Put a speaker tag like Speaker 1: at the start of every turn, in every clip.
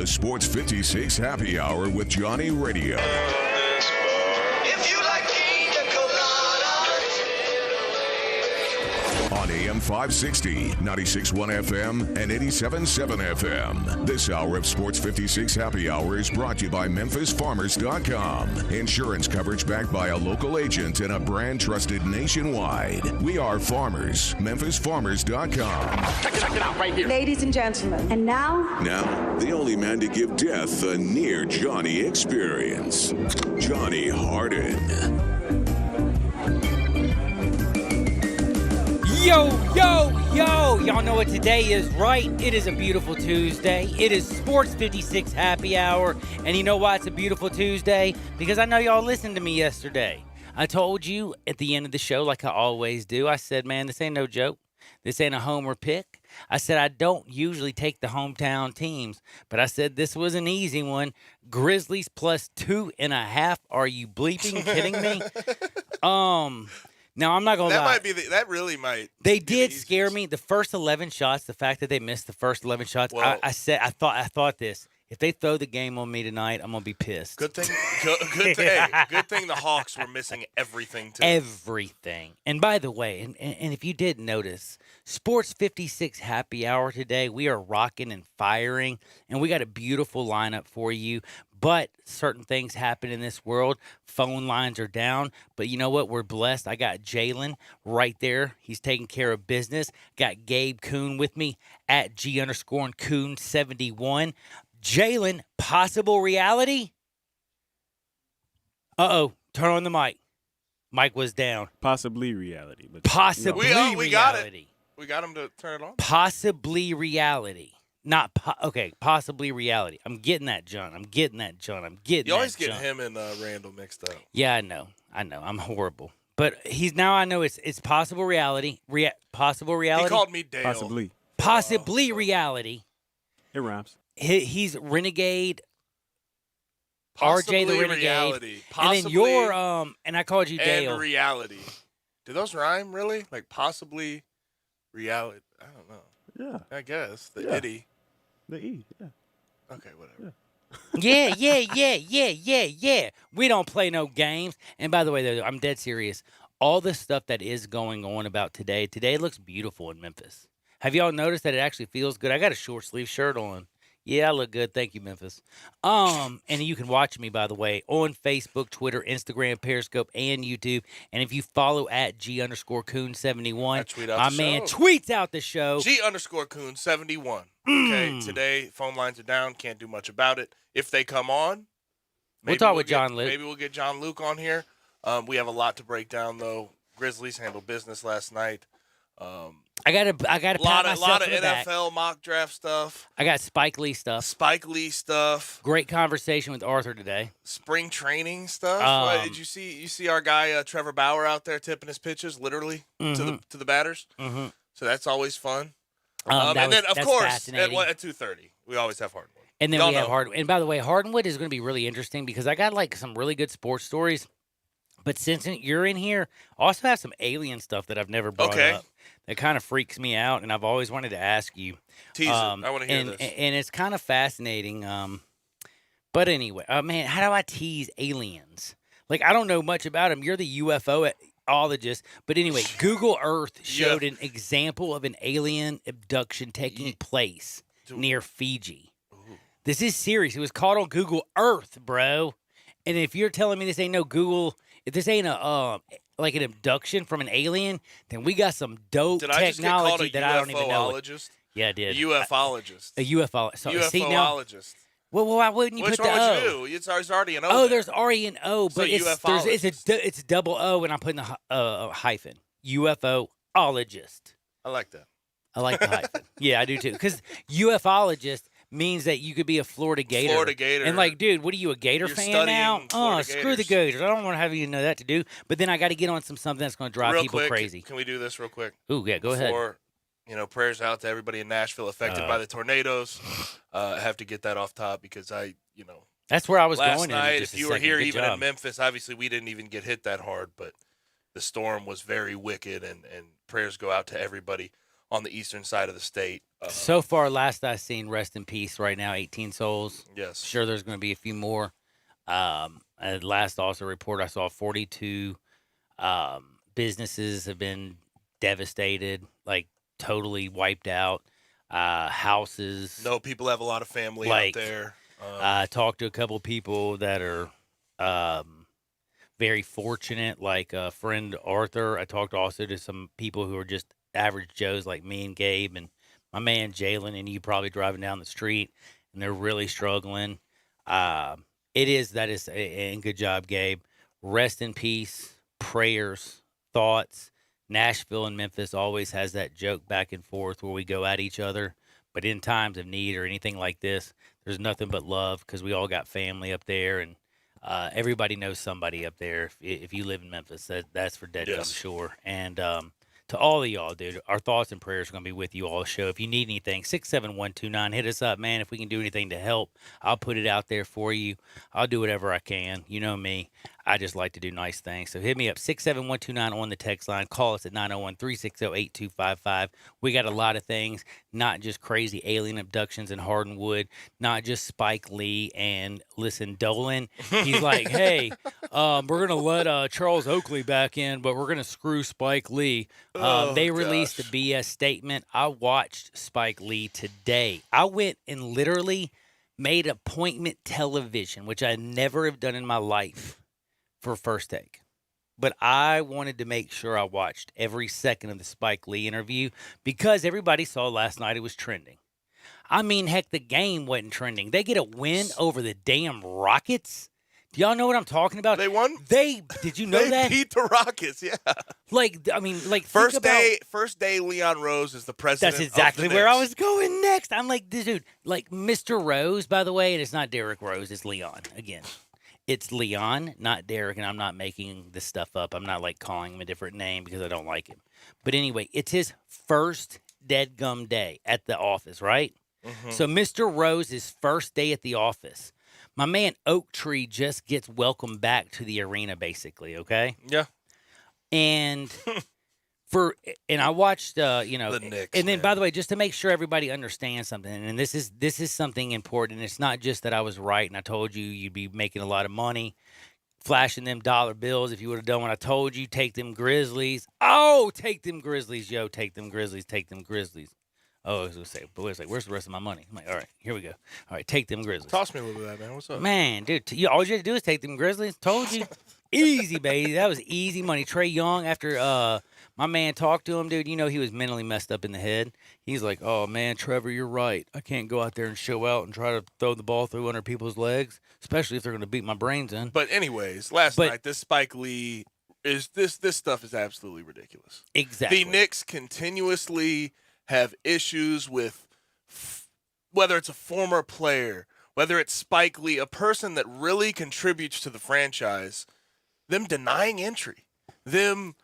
Speaker 1: Sports 56 Happy Hour with Johnny Radio.
Speaker 2: If you like pina coladas.
Speaker 1: On AM 560, 96.1 FM, and 87.7 FM. This hour of Sports 56 Happy Hour is brought to you by MemphisFarmers.com. Insurance coverage backed by a local agent and a brand trusted nationwide. We are farmers. MemphisFarmers.com.
Speaker 3: Check it out right here.
Speaker 4: Ladies and gentlemen, and now,
Speaker 1: The only man to give death a near Johnny experience. Johnny Harden.
Speaker 5: Yo, yo, yo! Y'all know what today is, right? It is a beautiful Tuesday. It is Sports 56 Happy Hour. And you know why it's a beautiful Tuesday? Because I know y'all listened to me yesterday. I told you at the end of the show, like I always do, I said, man, this ain't no joke. This ain't a homer pick. I said I don't usually take the hometown teams, but I said this was an easy one. Grizzlies plus 2.5. Are you bleeping kidding me? Now I'm not gonna lie.
Speaker 6: That really might.
Speaker 5: They did scare me. The first 11 shots, the fact that they missed the first 11 shots,
Speaker 6: Well,
Speaker 5: I thought this. If they throw the game on me tonight, I'm gonna be pissed.
Speaker 6: Good thing. Good thing the Hawks were missing everything too.
Speaker 5: Everything. And by the way, and if you didn't notice, Sports 56 Happy Hour today, we are rocking and firing, and we got a beautiful lineup for you. But certain things happen in this world. Phone lines are down. But you know what? We're blessed. I got Jalen right there. He's taking care of business. Got Gabe Kuhn with me at G_Kuhn71. Jalen, possible reality? Uh-oh. Turn on the mic. Mic was down.
Speaker 7: Possibly reality. But
Speaker 5: Possibly reality.
Speaker 6: We got it. We got him to turn it on.
Speaker 5: Possibly reality. Not possibly reality. I'm getting that, John. I'm getting
Speaker 6: You
Speaker 5: that,
Speaker 6: always get
Speaker 5: John.
Speaker 6: him and Randall mixed up.
Speaker 5: Yeah, I know. I'm horrible. But I know it's possible reality. Possible reality.
Speaker 6: He called me Dale.
Speaker 5: Possibly reality.
Speaker 7: it rhymes.
Speaker 5: He's Renegade.
Speaker 6: Possibly
Speaker 5: RJ the Renegade.
Speaker 6: reality.
Speaker 5: And then you're and I called you Dale.
Speaker 6: And reality. Do those rhyme really? Like possibly reality? I don't know.
Speaker 7: Yeah.
Speaker 6: I guess the
Speaker 7: Yeah.
Speaker 6: itty.
Speaker 7: The E. Yeah.
Speaker 6: Okay, whatever.
Speaker 5: Yeah. We don't play no games. And by the way, though, I'm dead serious. All the stuff that is going on about today looks beautiful in Memphis. Have y'all noticed that it actually feels good? I got a short sleeve shirt on. Yeah, I look good. Thank you, Memphis. And you can watch me, by the way, on Facebook, Twitter, Instagram, Periscope, and YouTube. And if you follow at G_Kuhn71,
Speaker 6: I tweet out
Speaker 5: my
Speaker 6: the
Speaker 5: man
Speaker 6: show.
Speaker 5: tweets out the show.
Speaker 6: G_Kuhn71. Okay, today phone lines are down. Can't do much about it. If they come on,
Speaker 5: We'll talk with John Luke.
Speaker 6: Maybe we'll get John Luke on here. We have a lot to break down, though. Grizzlies handled business last night.
Speaker 5: I gotta pat myself
Speaker 6: lot of
Speaker 5: on the back.
Speaker 6: NFL mock draft stuff.
Speaker 5: I got Spike Lee stuff.
Speaker 6: Spike Lee stuff.
Speaker 5: Great conversation with Arthur today.
Speaker 6: Spring training stuff. Did you see? You see our guy Trevor Bauer out there tipping his pitches, literally to the batters.
Speaker 5: Mm-hmm.
Speaker 6: So that's always fun.
Speaker 5: That's
Speaker 6: and then of course at
Speaker 5: fascinating.
Speaker 6: 2:30 we always have Hardwood.
Speaker 5: And then
Speaker 6: Y'all
Speaker 5: we have
Speaker 6: know.
Speaker 5: Hardwood. And by the way, Hardwood is going to be really interesting because I got like some really good sports stories. But since you're in here, I also have some alien stuff that I've never brought up. That kind of freaks me out, and I've always wanted to ask you.
Speaker 6: Tease it. I want to hear
Speaker 5: and,
Speaker 6: this.
Speaker 5: And it's kind of fascinating. But anyway, man, how do I tease aliens? Like, I don't know much about them. You're the UFOologist. But anyway, Google Earth showed an example of an alien abduction taking place near Fiji. This is serious. It was caught on Google Earth, bro. And if you're telling me this ain't no Google, if this ain't a like an abduction from an alien, then we got some dope
Speaker 6: Did I just get called
Speaker 5: technology
Speaker 6: a
Speaker 5: that I don't even know.
Speaker 6: UFOologist?
Speaker 5: Yeah, I did.
Speaker 6: A UFOologist.
Speaker 5: A UFO. So, see now,
Speaker 6: UFOologist.
Speaker 5: well, why wouldn't you
Speaker 6: Which
Speaker 5: put the
Speaker 6: one
Speaker 5: O?
Speaker 6: would you do? It's already an O.
Speaker 5: Oh,
Speaker 6: there.
Speaker 5: there's already an O,
Speaker 6: So
Speaker 5: but it's a double O, and I'm putting a hyphen. UFOologist.
Speaker 6: I like that.
Speaker 5: I like the hyphen. Yeah, I do too. Because UFOologist means that you could be a Florida Gator.
Speaker 6: Florida Gator.
Speaker 5: And like, dude, what are you, a Gator
Speaker 6: You're
Speaker 5: fan now?
Speaker 6: studying
Speaker 5: Oh,
Speaker 6: Florida
Speaker 5: screw the
Speaker 6: Gators.
Speaker 5: Gators. I don't want to have you know that to do. But then I got to get on something that's going to drive
Speaker 6: Real
Speaker 5: people
Speaker 6: quick,
Speaker 5: crazy.
Speaker 6: Can we do this real quick?
Speaker 5: Ooh, yeah, go ahead.
Speaker 6: Before, prayers out to everybody in Nashville affected by the tornadoes. I have to get that off top because
Speaker 5: That's where I was
Speaker 6: last
Speaker 5: going.
Speaker 6: night,
Speaker 5: in just
Speaker 6: if
Speaker 5: a
Speaker 6: you were
Speaker 5: second.
Speaker 6: here
Speaker 5: Good
Speaker 6: even
Speaker 5: job.
Speaker 6: in Memphis, obviously we didn't even get hit that hard, but the storm was very wicked, and prayers go out to everybody on the eastern side of the state.
Speaker 5: So far, last I seen, rest in peace. Right now, 18 souls.
Speaker 6: Yes.
Speaker 5: Sure, there's going to be a few more. Last also report I saw 42 businesses have been devastated, like totally wiped out. Houses.
Speaker 6: No, people have a lot of family out there.
Speaker 5: I talked to a couple people that are very fortunate, like a friend Arthur. I talked also to some people who are just average Joes like me and Gabe and my man Jalen and you probably driving down the street, and they're really struggling. That is, and good job, Gabe. Rest in peace, prayers, thoughts. Nashville and Memphis always has that joke back and forth where we go at each other. But in times of need or anything like this, there's nothing but love because we all got family up there, and everybody knows somebody up there. If you live in Memphis, that's for dead, I'm sure. And to all of y'all, dude, our thoughts and prayers are going to be with you all show. If you need anything, 67129, hit us up, man. If we can do anything to help, I'll put it out there for you. I'll do whatever I can. You know me. I just like to do nice things. So hit me up, 67129 on the text line. Call us at 901-360-8255. We got a lot of things, not just crazy alien abductions in Hardwood, not just Spike Lee and Dolan. He's like, hey, we're going to let Charles Oakley back in, but we're going to screw Spike Lee. They released a BS statement. I watched Spike Lee today. I went and literally made appointment television, which I never have done in my life, for First Take. But I wanted to make sure I watched every second of the Spike Lee interview because everybody saw last night it was trending. I mean, heck, the game wasn't trending. They get a win over the damn Rockets. Do y'all know what I'm talking about?
Speaker 6: They won?
Speaker 5: Did you know that?
Speaker 6: They beat the Rockets, yeah.
Speaker 5: First
Speaker 6: day Leon Rose is the president.
Speaker 5: That's exactly
Speaker 6: of the
Speaker 5: where I
Speaker 6: Knicks.
Speaker 5: was going next. I'm like, dude, like Mr. Rose, by the way, and it's not Derrick Rose, it's Leon again. It's Leon, not Derek, and I'm not making this stuff up. I'm not like calling him a different name because I don't like him. But anyway, it's his first deadgum day at the office, right? Mm-hmm. So Mr. Rose's first day at the office. My man Oak Tree just gets welcomed back to the arena, basically, okay?
Speaker 6: Yeah.
Speaker 5: And I watched,
Speaker 6: the Knicks,
Speaker 5: and then
Speaker 6: man.
Speaker 5: by the way, just to make sure everybody understands something, and this is something important. It's not just that I was right and I told you you'd be making a lot of money, flashing them dollar bills. If you would have done what I told you, take them Grizzlies. Oh, take them Grizzlies, yo, take them Grizzlies, take them Grizzlies. Oh, I was gonna say, but wait a second, where's the rest of my money? I'm like, all right, here we go. All right, take them Grizzlies.
Speaker 6: Toss me a little bit of that, man. What's up?
Speaker 5: Man, dude, all you had to do is take them Grizzlies. Told you. Easy, baby. That was easy money. Trae Young, after my man talked to him, dude, you know he was mentally messed up in the head. He's like, oh, man, Trevor, you're right. I can't go out there and show out and try to throw the ball through under people's legs, especially if they're going to beat my brains in.
Speaker 6: But anyways, last night, this Spike Lee, this stuff is absolutely ridiculous.
Speaker 5: Exactly.
Speaker 6: The Knicks continuously have issues with whether it's a former player, whether it's Spike Lee, a person that really contributes to the franchise, them denying entry, them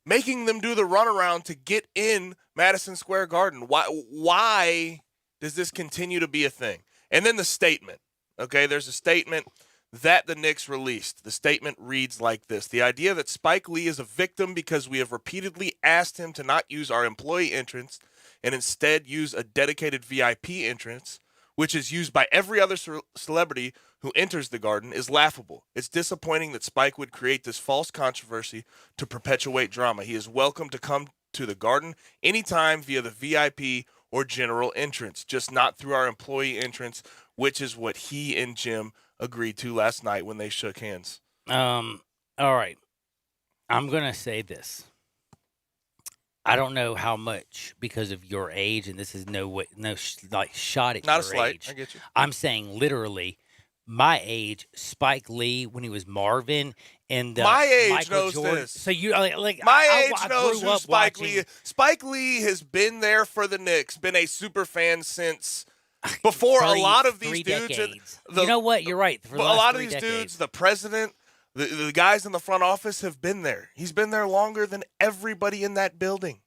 Speaker 6: making them do the runaround to get in Madison Square Garden. Why does this continue to be a thing? And then the statement, okay? There's a statement that the Knicks released. The statement reads like this: the idea that Spike Lee is a victim because we have repeatedly asked him to not use our employee entrance and instead use a dedicated VIP entrance, which is used by every other celebrity who enters the Garden, is laughable. It's disappointing that Spike would create this false controversy to perpetuate drama. He is welcome to come to the Garden anytime via the VIP or general entrance, just not through our employee entrance, which is what he and Jim agreed to last night when they shook hands.
Speaker 5: All right. I'm going to say this. I don't know how much because of your age, and this is shot at
Speaker 6: Not
Speaker 5: your
Speaker 6: a slight.
Speaker 5: age.
Speaker 6: I get you.
Speaker 5: I'm saying literally my age, Spike Lee when he was Marvin, and
Speaker 6: my age
Speaker 5: Michael
Speaker 6: knows
Speaker 5: Jordan.
Speaker 6: this.
Speaker 5: So you like
Speaker 6: my age
Speaker 5: I
Speaker 6: knows
Speaker 5: grew
Speaker 6: who
Speaker 5: up
Speaker 6: Spike
Speaker 5: watching,
Speaker 6: Lee is. Spike Lee has been there for the Knicks, been a super fan since before a lot of these dudes.
Speaker 5: You know what? You're right. For
Speaker 6: a lot of these dudes, the president, the guys in the front office have been there. He's been there longer than everybody in that building.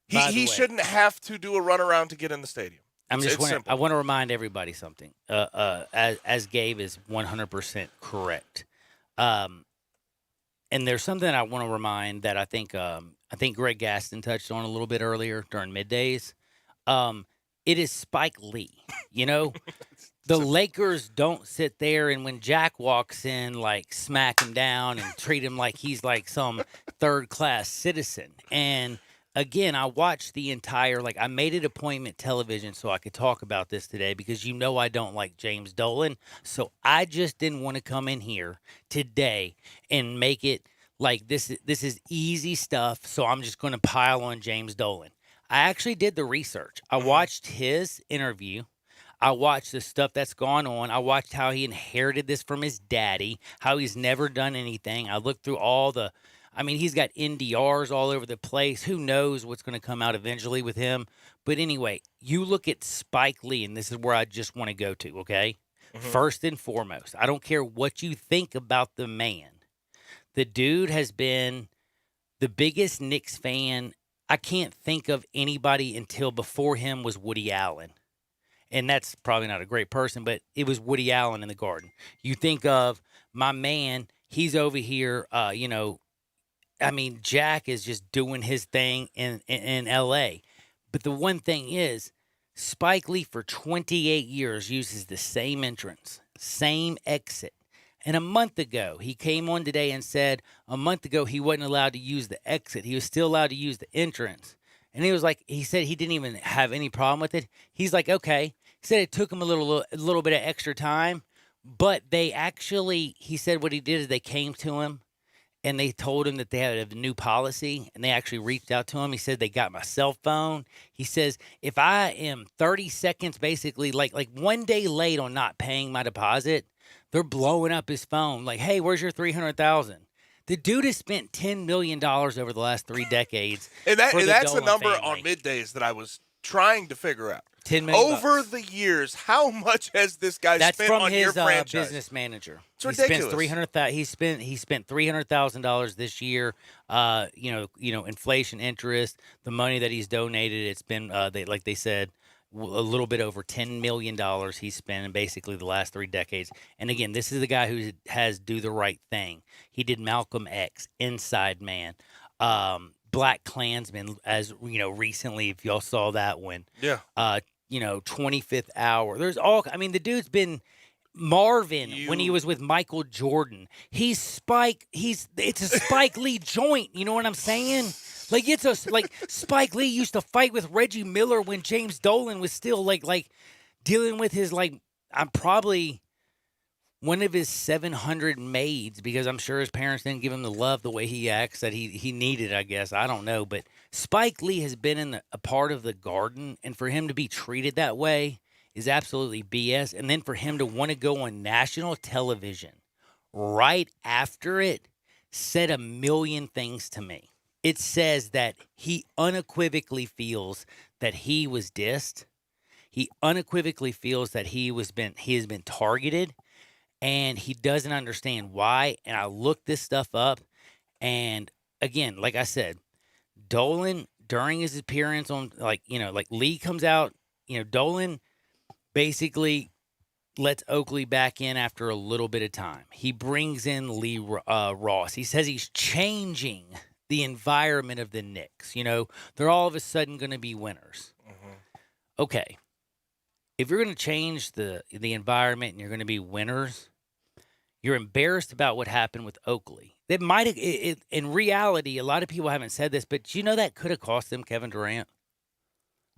Speaker 6: He shouldn't have to do a runaround to get in the stadium. I
Speaker 5: want to remind everybody something. As Gabe is 100% correct. And there's something I want to remind that I think Greg Gaston touched on a little bit earlier during middays. It is Spike Lee. You know, the Lakers don't sit there and when Jack walks in, like smack him down and treat him like he's like some third class citizen. And again, I watched the entire, like, I made it appointment television so I could talk about this today because I don't like James Dolan. So I just didn't want to come in here today and make it like this is easy stuff. So I'm just going to pile on James Dolan. I actually did the research. I watched his interview. I watched the stuff that's gone on. I watched how he inherited this from his daddy, how he's never done anything. I looked through he's got NDRs all over the place. Who knows what's going to come out eventually with him? But anyway, you look at Spike Lee, and this is where I just want to go to, okay? Mm-hmm. First and foremost, I don't care what you think about the man. The dude has been the biggest Knicks fan. I can't think of anybody until before him was Woody Allen. And that's probably not a great person, but it was Woody Allen in the Garden. You think of my man, he's over here, Jack is just doing his thing in L.A. But the one thing is, Spike Lee for 28 years uses the same entrance, same exit. And a month ago, he came on today and said a month ago he wasn't allowed to use the exit. He was still allowed to use the entrance. And he said he didn't even have any problem with it. He's like, okay. He said it took him a little bit of extra time. But he said what he did is they came to him and they told him that they had a new policy. And they actually reached out to him. He said they got my cell phone. He says, if I am 30 seconds basically, like one day late on not paying my deposit, they're blowing up his phone like, hey, where's your $300,000? The dude has spent $10 million over the last 3 decades.
Speaker 6: And that's a number
Speaker 5: family.
Speaker 6: on middays that I was trying to figure out.
Speaker 5: $10 million.
Speaker 6: Over the years, how much has this guy spent on your franchise?
Speaker 5: That's from his business manager.
Speaker 6: It's ridiculous.
Speaker 5: He spent $300,000 this year. Inflation, interest, the money that he's donated. It's been like they said, a little bit over $10 million he's spent in basically the last 3 decades. And again, this is the guy who has Do the Right Thing. He did Malcolm X, Inside Man, Black Klansman, as recently, if y'all saw that one.
Speaker 6: Yeah.
Speaker 5: 25th Hour. The dude's been Marvin when he was with Michael Jordan. It's a Spike Lee joint. You know what I'm saying? Like Spike Lee used to fight with Reggie Miller when James Dolan was still like dealing with his I'm probably one of his 700 maids because I'm sure his parents didn't give him the love the way he acts that he needed, I guess. I don't know. But Spike Lee has been a part of the Garden, and for him to be treated that way is absolutely BS. And then for him to want to go on national television right after it said a million things to me. It says that he unequivocally feels that he was dissed. He unequivocally feels that he has been targeted, and he doesn't understand why. And I looked this stuff up, and again, like I said, Dolan during his appearance on Lee comes out, Dolan basically lets Oakley back in after a little bit of time. He brings in Lee Ross. He says he's changing the environment of the Knicks. They're all of a sudden going to be winners. Mm-hmm. Okay. If you're going to change the environment and you're going to be winners, you're embarrassed about what happened with Oakley. That might have, in reality, a lot of people haven't said this, but that could have cost them Kevin Durant.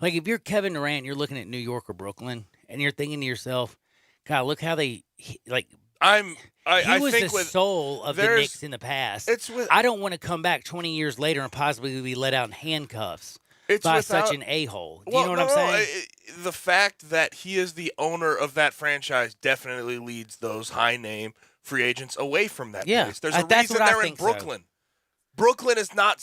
Speaker 5: Like, if you're Kevin Durant, you're looking at New York or Brooklyn, and you're thinking to yourself, God, look how he was the soul of the Knicks in the past. I don't want to come back 20 years later and possibly be let out in handcuffs by such an a-hole. Do you know what I'm saying?
Speaker 6: The fact that he is the owner of that franchise definitely leads those high-name free agents away from that place. There's a reason they're in Brooklyn. So. Brooklyn is not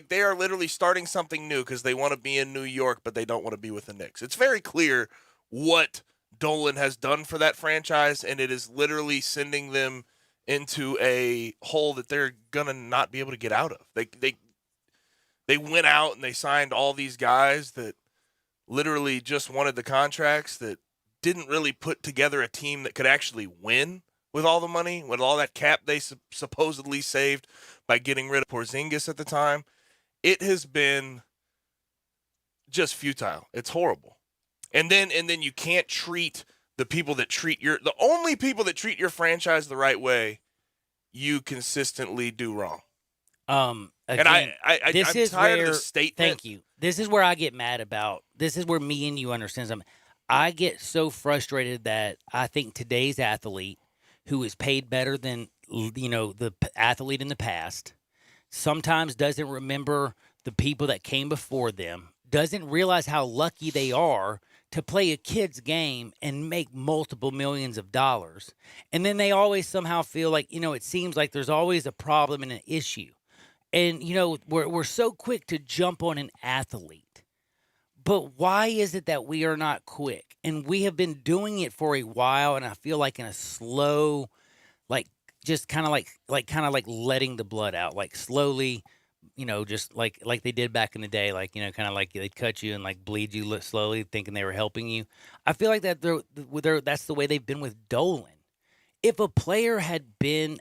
Speaker 6: they are literally starting something new because they want to be in New York, but they don't want to be with the Knicks. It's very clear what Dolan has done for that franchise, and it is literally sending them into a hole that they're gonna not be able to get out of. They went out and they signed all these guys that literally just wanted the contracts, that didn't really put together a team that could actually win with all the money, with all that cap they supposedly saved by getting rid of Porzingis at the time. It has been just futile. It's horrible. And then you can't treat the people that the only people that treat your franchise the right way, you consistently do wrong.
Speaker 5: Again,
Speaker 6: And I'm tired of the statement.
Speaker 5: Thank you. This is where I get mad about. This is where me and you understand something. I get so frustrated that I think today's athlete, who is paid better than the athlete in the past, sometimes doesn't remember the people that came before them, doesn't realize how lucky they are to play a kid's game and make multiple millions of dollars. And then they always somehow feel like, it seems like there's always a problem and an issue. And, we're so quick to jump on an athlete. But why is it that we are not quick? And we have been doing it for a while, and I feel like in a slow, just kind of like letting the blood out, like slowly, just like they did back in the day, kind of like they'd cut you and like bleed you slowly, thinking they were helping you. I feel like that that's the way they've been with Dolan. If a player had been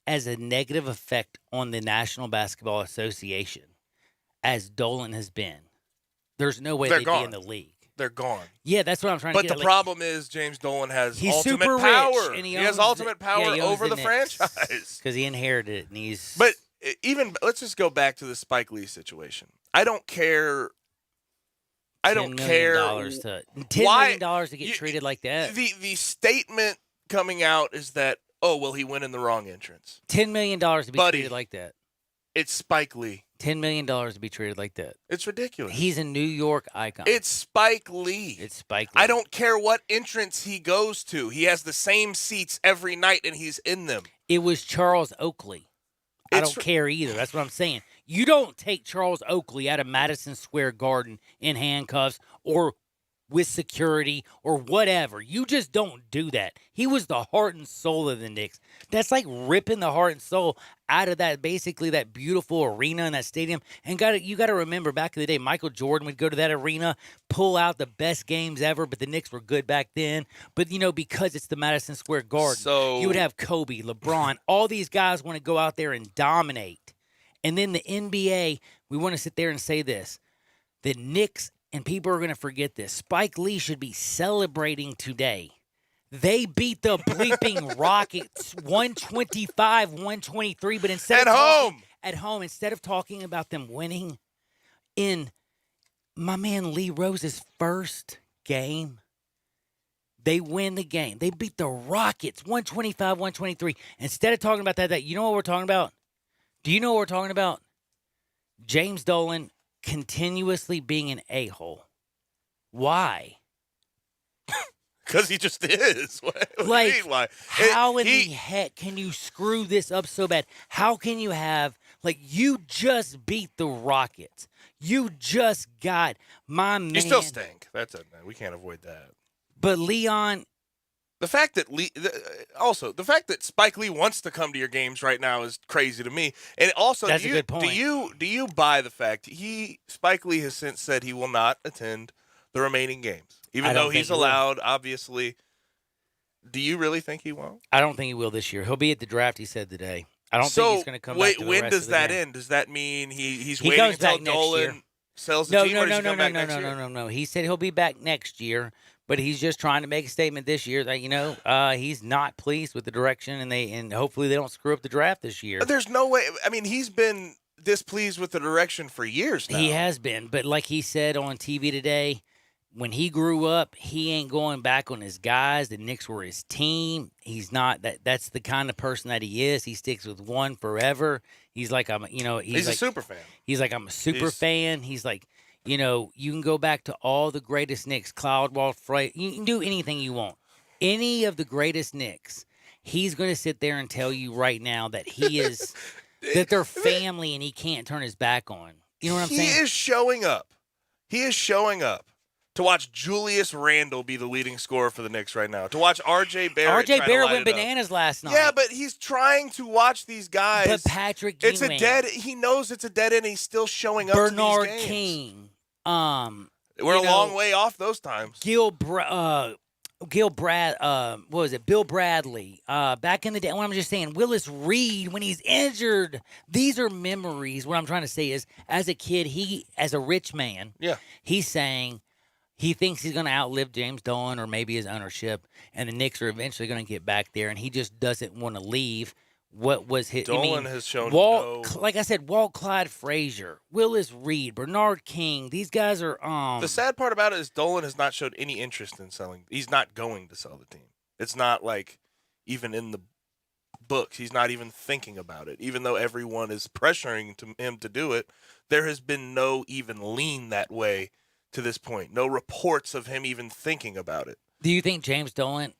Speaker 5: as a negative effect on the National Basketball Association as Dolan has been, there's no way they'd be in the league.
Speaker 6: They're gone.
Speaker 5: Yeah, that's what I'm trying to get at.
Speaker 6: But the problem is James Dolan has
Speaker 5: he's
Speaker 6: ultimate
Speaker 5: super
Speaker 6: power.
Speaker 5: Rich, and he
Speaker 6: has ultimate power over the
Speaker 5: Knicks,
Speaker 6: franchise.
Speaker 5: because he inherited it, and he's.
Speaker 6: But even let's just go back to the Spike Lee situation. I don't care. I don't care.
Speaker 5: $10 million to get treated like that.
Speaker 6: The statement coming out is that, he went in the wrong entrance.
Speaker 5: $10 million to be treated like that.
Speaker 6: It's Spike Lee.
Speaker 5: $10 million to be treated like that.
Speaker 6: It's ridiculous.
Speaker 5: He's a New York icon.
Speaker 6: It's Spike Lee.
Speaker 5: It's Spike Lee.
Speaker 6: I don't care what entrance he goes to. He has the same seats every night, and he's in them.
Speaker 5: It was Charles Oakley. I don't care either. That's what I'm saying. You don't take Charles Oakley out of Madison Square Garden in handcuffs or with security or whatever. You just don't do that. He was the heart and soul of the Knicks. That's like ripping the heart and soul out of that, basically that beautiful arena and that stadium. And you got to remember, back in the day, Michael Jordan would go to that arena, pull out the best games ever, but the Knicks were good back then. But, because it's the Madison Square Garden,
Speaker 6: so
Speaker 5: you would have Kobe, LeBron, all these guys want to go out there and dominate. And then the NBA, we want to sit there and say this. The Knicks, and people are going to forget this, Spike Lee should be celebrating today. They beat the bleeping Rockets 125-123, but instead at home, instead of talking about them winning in my man Lee Rose's first game, they win the game. They beat the Rockets 125-123. Instead of talking about that, you know what we're talking about? Do you know what we're talking about? James Dolan continuously being an a-hole. Why?
Speaker 6: Because he just is. What do you mean, why?
Speaker 5: How in the heck can you screw this up so bad? How can you have, you just beat the Rockets. You just got my man.
Speaker 6: You still stink. We can't avoid that.
Speaker 5: But Leon.
Speaker 6: The fact that the fact that Spike Lee wants to come to your games right now is crazy to me. And also,
Speaker 5: that's a good point.
Speaker 6: Do you buy the fact Spike Lee has since said he will not attend the remaining games, even though he's allowed? Obviously, do you really think he won't?
Speaker 5: I don't think he will this year. He'll be at the draft. He said today. I don't think he's going to come back. To the
Speaker 6: when
Speaker 5: rest
Speaker 6: does
Speaker 5: of the
Speaker 6: that
Speaker 5: game.
Speaker 6: end? Does that mean he's
Speaker 5: he
Speaker 6: waiting
Speaker 5: goes
Speaker 6: until
Speaker 5: back next
Speaker 6: Dolan
Speaker 5: year.
Speaker 6: sells the team?
Speaker 5: No. He said he'll be back next year. But he's just trying to make a statement this year that, he's not pleased with the direction, and hopefully they don't screw up the draft this year.
Speaker 6: There's no way. I mean, he's been displeased with the direction for years now.
Speaker 5: He has been. But like he said on TV today, when he grew up, he ain't going back on his guys. The Knicks were his team. He's not that. That's the kind of person that he is. He sticks with one forever. He's like, he's
Speaker 6: a super fan.
Speaker 5: He's like, I'm a super fan. He's like, you can go back to all the greatest Knicks, Cloudwall, Frey. You can do anything you want. Any of the greatest Knicks, he's going to sit there and tell you right now that he is, that they're family and he can't turn his back on. You know what I'm saying?
Speaker 6: He is showing up. He is showing up to watch Julius Randle be the leading scorer for the Knicks right now. To watch R.J. Barrett.
Speaker 5: R.J. Barrett went bananas last night.
Speaker 6: Yeah, but he's trying to watch these guys.
Speaker 5: But Patrick
Speaker 6: Ewing. He knows it's a dead end. He's still showing up to these games.
Speaker 5: Bernard King.
Speaker 6: We're a long way off those times.
Speaker 5: Bill Bradley. Back in the day, when I'm just saying, Willis Reed, when he's injured, these are memories. What I'm trying to say is, as a kid, as a rich man, he's saying he thinks he's going to outlive James Dolan or maybe his ownership, and the Knicks are eventually going to get back there, and he just doesn't want to leave. What was his?
Speaker 6: Dolan has shown
Speaker 5: like I said, Walt Clyde Frazier, Willis Reed, Bernard King. These guys are.
Speaker 6: The sad part about it is Dolan has not showed any interest in selling. He's not going to sell the team. It's not like even in the books. He's not even thinking about it. Even though everyone is pressuring him to do it, there has been no even lean that way to this point. No reports of him even thinking about it.
Speaker 5: Do you think James Dolan?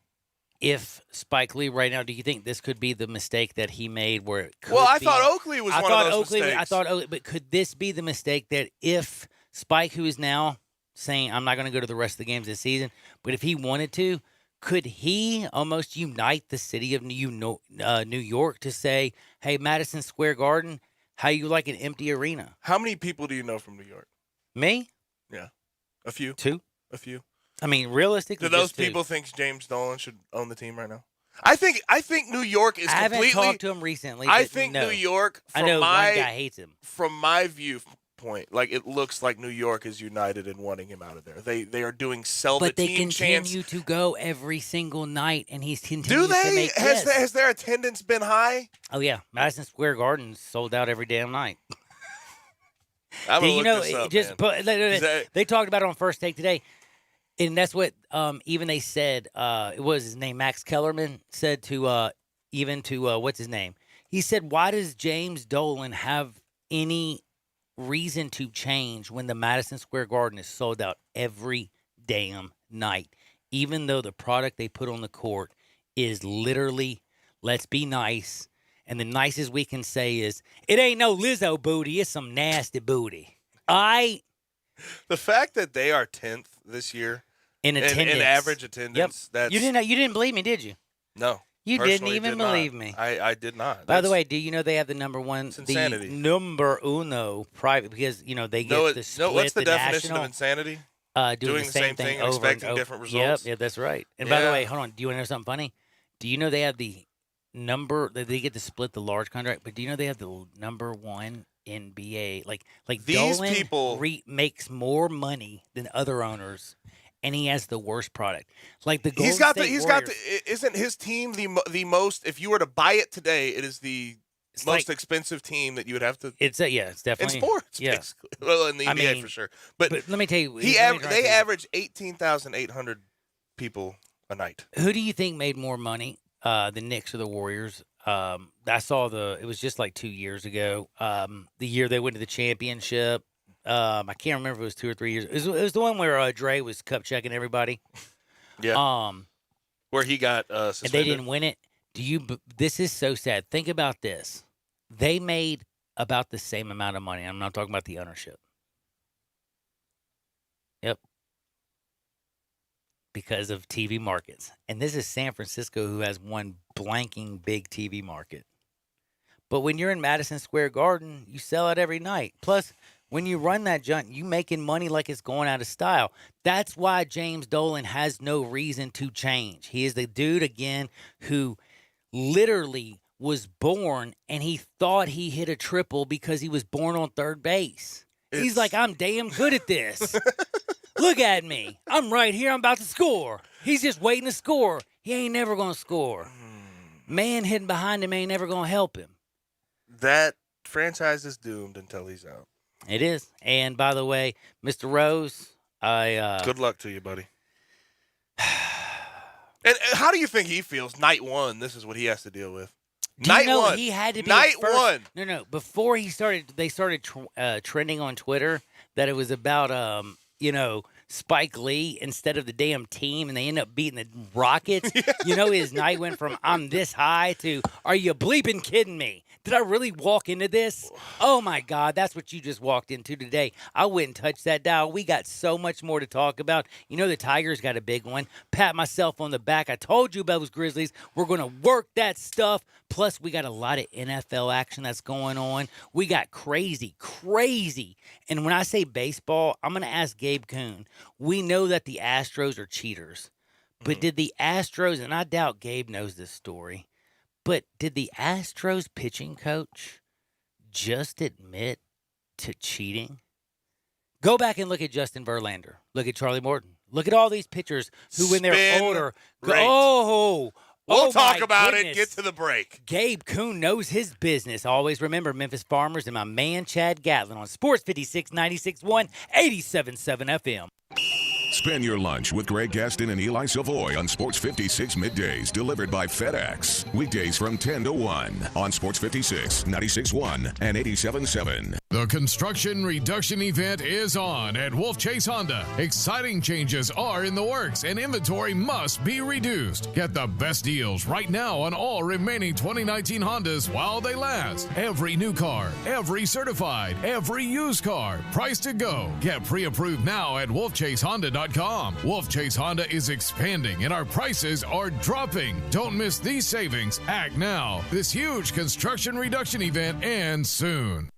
Speaker 5: If Spike Lee right now, do you think this could be the mistake that he made where it could
Speaker 6: I thought Oakley was one of those mistakes.
Speaker 5: But could this be the mistake that if Spike, who is now saying, I'm not going to go to the rest of the games this season, but if he wanted to, could he almost unite the city of New York to say, hey, Madison Square Garden, how you like an empty arena?
Speaker 6: How many people do you know from New York?
Speaker 5: Me?
Speaker 6: Yeah. A few.
Speaker 5: Two?
Speaker 6: A few.
Speaker 5: I mean, realistically,
Speaker 6: do those people think James Dolan should own the team right now? I think New York is completely.
Speaker 5: I haven't talked to him recently.
Speaker 6: I think New York.
Speaker 5: I know one guy hates him.
Speaker 6: From my viewpoint, like it looks like New York is united in wanting him out of there. They are doing sell the team chance.
Speaker 5: But they continue to go every single night, and he's continuing.
Speaker 6: Do they?
Speaker 5: To make
Speaker 6: Has their attendance been high?
Speaker 5: Oh yeah, Madison Square Garden sold out every damn night.
Speaker 6: I'm gonna look this up, man.
Speaker 5: They talked about it on First Take today. And that's what even they said, it was his name, Max Kellerman, said to what's his name? He said, why does James Dolan have any reason to change when the Madison Square Garden is sold out every damn night, even though the product they put on the court is literally, let's be nice. And the nicest we can say is, it ain't no Lizzo booty, it's some nasty booty.
Speaker 6: The fact that they are 10th this year
Speaker 5: in attendance,
Speaker 6: in average attendance,
Speaker 5: you didn't believe me, did you?
Speaker 6: No,
Speaker 5: you didn't even believe me.
Speaker 6: I did not.
Speaker 5: By the way, do you know they have the number one, the number uno private because they get the split.
Speaker 6: What's the definition
Speaker 5: national,
Speaker 6: of insanity?
Speaker 5: Doing the same thing
Speaker 6: and expecting different results.
Speaker 5: Yep, that's right. And by the way, hold on. Do you want to know something funny? Do you know they have the number that they get to split the large contract? But do you know they have the number one NBA, like
Speaker 6: these
Speaker 5: Dolan
Speaker 6: people
Speaker 5: makes more money than other owners, and he has the worst product. Like the Golden
Speaker 6: he's got
Speaker 5: State
Speaker 6: the isn't his team the most? If you were to buy it today, it is the most expensive team that you would have to.
Speaker 5: It's definitely
Speaker 6: in sports.
Speaker 5: Yeah,
Speaker 6: basically. Well, in the NBA for sure. But
Speaker 5: let me tell you,
Speaker 6: they average 18,800 people a night.
Speaker 5: Who do you think made more money, the Knicks or the Warriors? I saw it was just like 2 years ago. The year they went to the championship. I can't remember if it was 2 or 3 years. It was the one where Dre was cup checking everybody.
Speaker 6: Yeah. Where he got suspended.
Speaker 5: And they didn't win it. This is so sad. Think about this. They made about the same amount of money. I'm not talking about the ownership. Yep. Because of TV markets. And this is San Francisco, who has one blanking big TV market. But when you're in Madison Square Garden, you sell it every night. Plus, when you run that junk, you making money like it's going out of style. That's why James Dolan has no reason to change. He is the dude, again, who literally was born and he thought he hit a triple because he was born on third base. He's like, I'm damn good at this. Look at me. I'm right here. I'm about to score. He's just waiting to score. He ain't never going to score. Man hidden behind him ain't never going to help him.
Speaker 6: That franchise is doomed until he's out.
Speaker 5: It is. And by the way, Mr. Rose,
Speaker 6: good luck to you, buddy. And how do you think he feels? Night one, this is what he has to deal with.
Speaker 5: Night one. He had to be
Speaker 6: night
Speaker 5: first.
Speaker 6: One.
Speaker 5: No. Before they started trending on Twitter that it was about Spike Lee instead of the damn team, and they end up beating the Rockets. Yeah. His night went from I'm this high to are you bleeping kidding me? Did I really walk into this? Oh, my God, that's what you just walked into today. I wouldn't touch that dial. We got so much more to talk about. The Tigers got a big one. Pat myself on the back. I told you about those Grizzlies. We're going to work that stuff. Plus, we got a lot of NFL action that's going on. We got crazy. And when I say baseball, I'm going to ask Gabe Kuhn. We know that the Astros are cheaters. But did the Astros, and I doubt Gabe knows this story, but did the Astros pitching coach just admit to cheating? Go back and look at Justin Verlander. Look at Charlie Morton. Look at all these pitchers who, when they're
Speaker 6: Spin
Speaker 5: older,
Speaker 6: rate.
Speaker 5: my
Speaker 6: We'll talk about
Speaker 5: goodness.
Speaker 6: it. Get to the break.
Speaker 5: Gabe Kuhn knows his business. Always remember Memphis Farmers and my man Chad Gatlin on Sports 56, 96.1, 87.7 FM.
Speaker 1: Spend your lunch with Greg Gaston and Eli Savoy on Sports 56 middays, delivered by FedEx. Weekdays from 10 to 1 on Sports 56, 96.1, and 87.7.
Speaker 3: The construction reduction event is on at Wolf Chase Honda. Exciting changes are in the works and inventory must be reduced. Get the best deals right now on all remaining 2019 Hondas while they last. Every new car, every certified, every used car, price to go. Get pre-approved now at wolfchasehonda.com. Wolf Chase Honda is expanding and our prices are dropping. Don't miss these savings. Act now. This huge construction reduction event ends soon.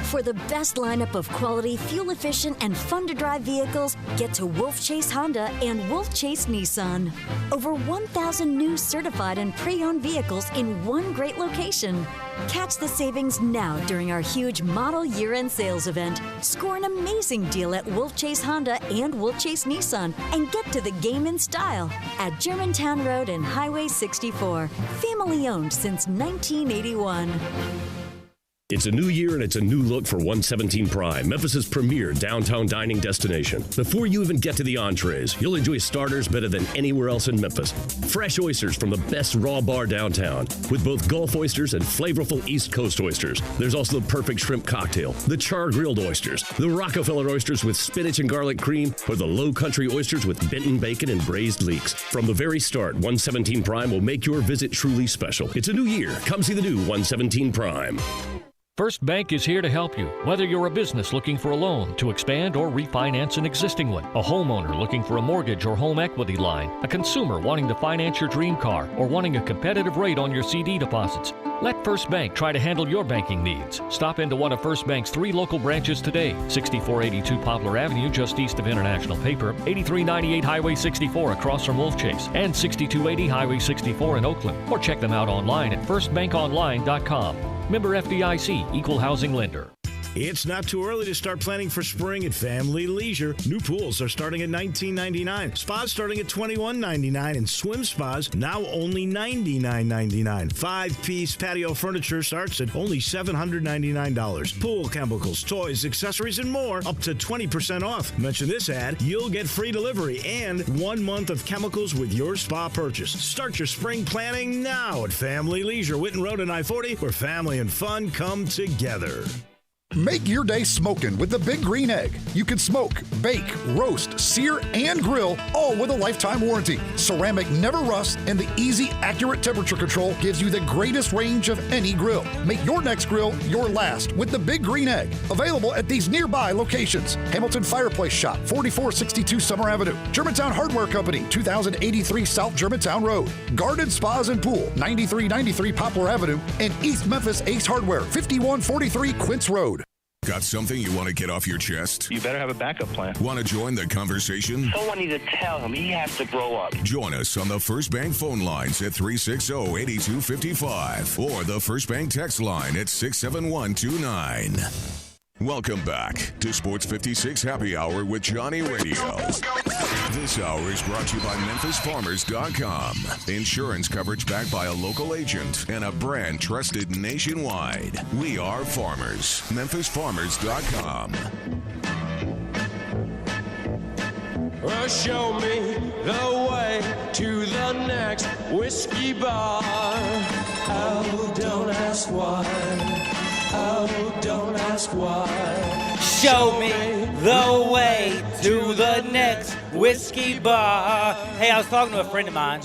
Speaker 8: For the best lineup of quality, fuel-efficient, and fun-to-drive vehicles, get to Wolf Chase Honda and Wolf Chase Nissan. Over 1,000 new certified and pre-owned vehicles in one great location. Catch the savings now during our huge model year-end sales event. Score an amazing deal at Wolf Chase Honda and Wolf Chase Nissan and get to the game in style at Germantown Road and Highway 64. Family-owned since 1981.
Speaker 9: It's a new year and it's a new look for 117 Prime, Memphis's premier downtown dining destination. Before you even get to the entrees, you'll enjoy starters better than anywhere else in Memphis. Fresh oysters from the best raw bar downtown, with both Gulf oysters and flavorful East Coast oysters. There's also the perfect shrimp cocktail, the char grilled oysters, the Rockefeller oysters with spinach and garlic cream, or the Low Country oysters with Benton bacon and braised leeks. From the very start, 117 Prime will make your visit truly special. It's a new year. Come see the new 117 Prime.
Speaker 10: First Bank is here to help you, whether you're a business looking for a loan to expand or refinance an existing one, a homeowner looking for a mortgage or home equity line, a consumer wanting to finance your dream car, or wanting a competitive rate on your CD deposits. Let First Bank try to handle your banking needs. Stop into one of First Bank's 3 local branches today, 6482 Poplar Avenue just east of International Paper, 8398 Highway 64 across from Wolf Chase, and 6280 Highway 64 in Oakland. Or check them out online at firstbankonline.com. Member FDIC, Equal Housing Lender.
Speaker 11: It's not too early to start planning for spring at Family Leisure. New pools are starting at $19.99, spas starting at $21.99, and swim spas now only $99.99. 5-piece patio furniture starts at only $799. Pool chemicals, toys, accessories, and more up to 20% off. Mention this ad, you'll get free delivery and 1 month of chemicals with your spa purchase. Start your spring planning now at Family Leisure, Witten Road and I-40, where family and fun come together.
Speaker 12: Make your day smoking with the Big Green Egg. You can smoke, bake, roast, sear, and grill, all with a lifetime warranty. Ceramic never rusts, and the easy, accurate temperature control gives you the greatest range of any grill. Make your next grill your last with the Big Green Egg. Available at these nearby locations: Hamilton Fireplace Shop, 4462 Summer Avenue; Germantown Hardware Company, 2083 South Germantown Road; Garden Spas and Pool, 9393 Poplar Avenue; and East Memphis Ace Hardware, 5143 Quince Road.
Speaker 1: Got something you want to get off your chest?
Speaker 13: You better have a backup plan.
Speaker 1: Want to join the conversation?
Speaker 13: Someone needs to tell him he has to grow up.
Speaker 1: Join us on the First Bank phone lines at 360-8255 or the First Bank text line at 67129. Welcome back to Sports 56 Happy Hour with Johnny Radio. This hour is brought to you by MemphisFarmers.com. Insurance coverage backed by a local agent and a brand trusted nationwide. We are farmers. MemphisFarmers.com.
Speaker 2: Well, show me the way to the next whiskey bar. Oh, don't ask why. Oh, don't ask why.
Speaker 5: Show me the way to the next whiskey bar. Hey, I was talking to a friend of mine.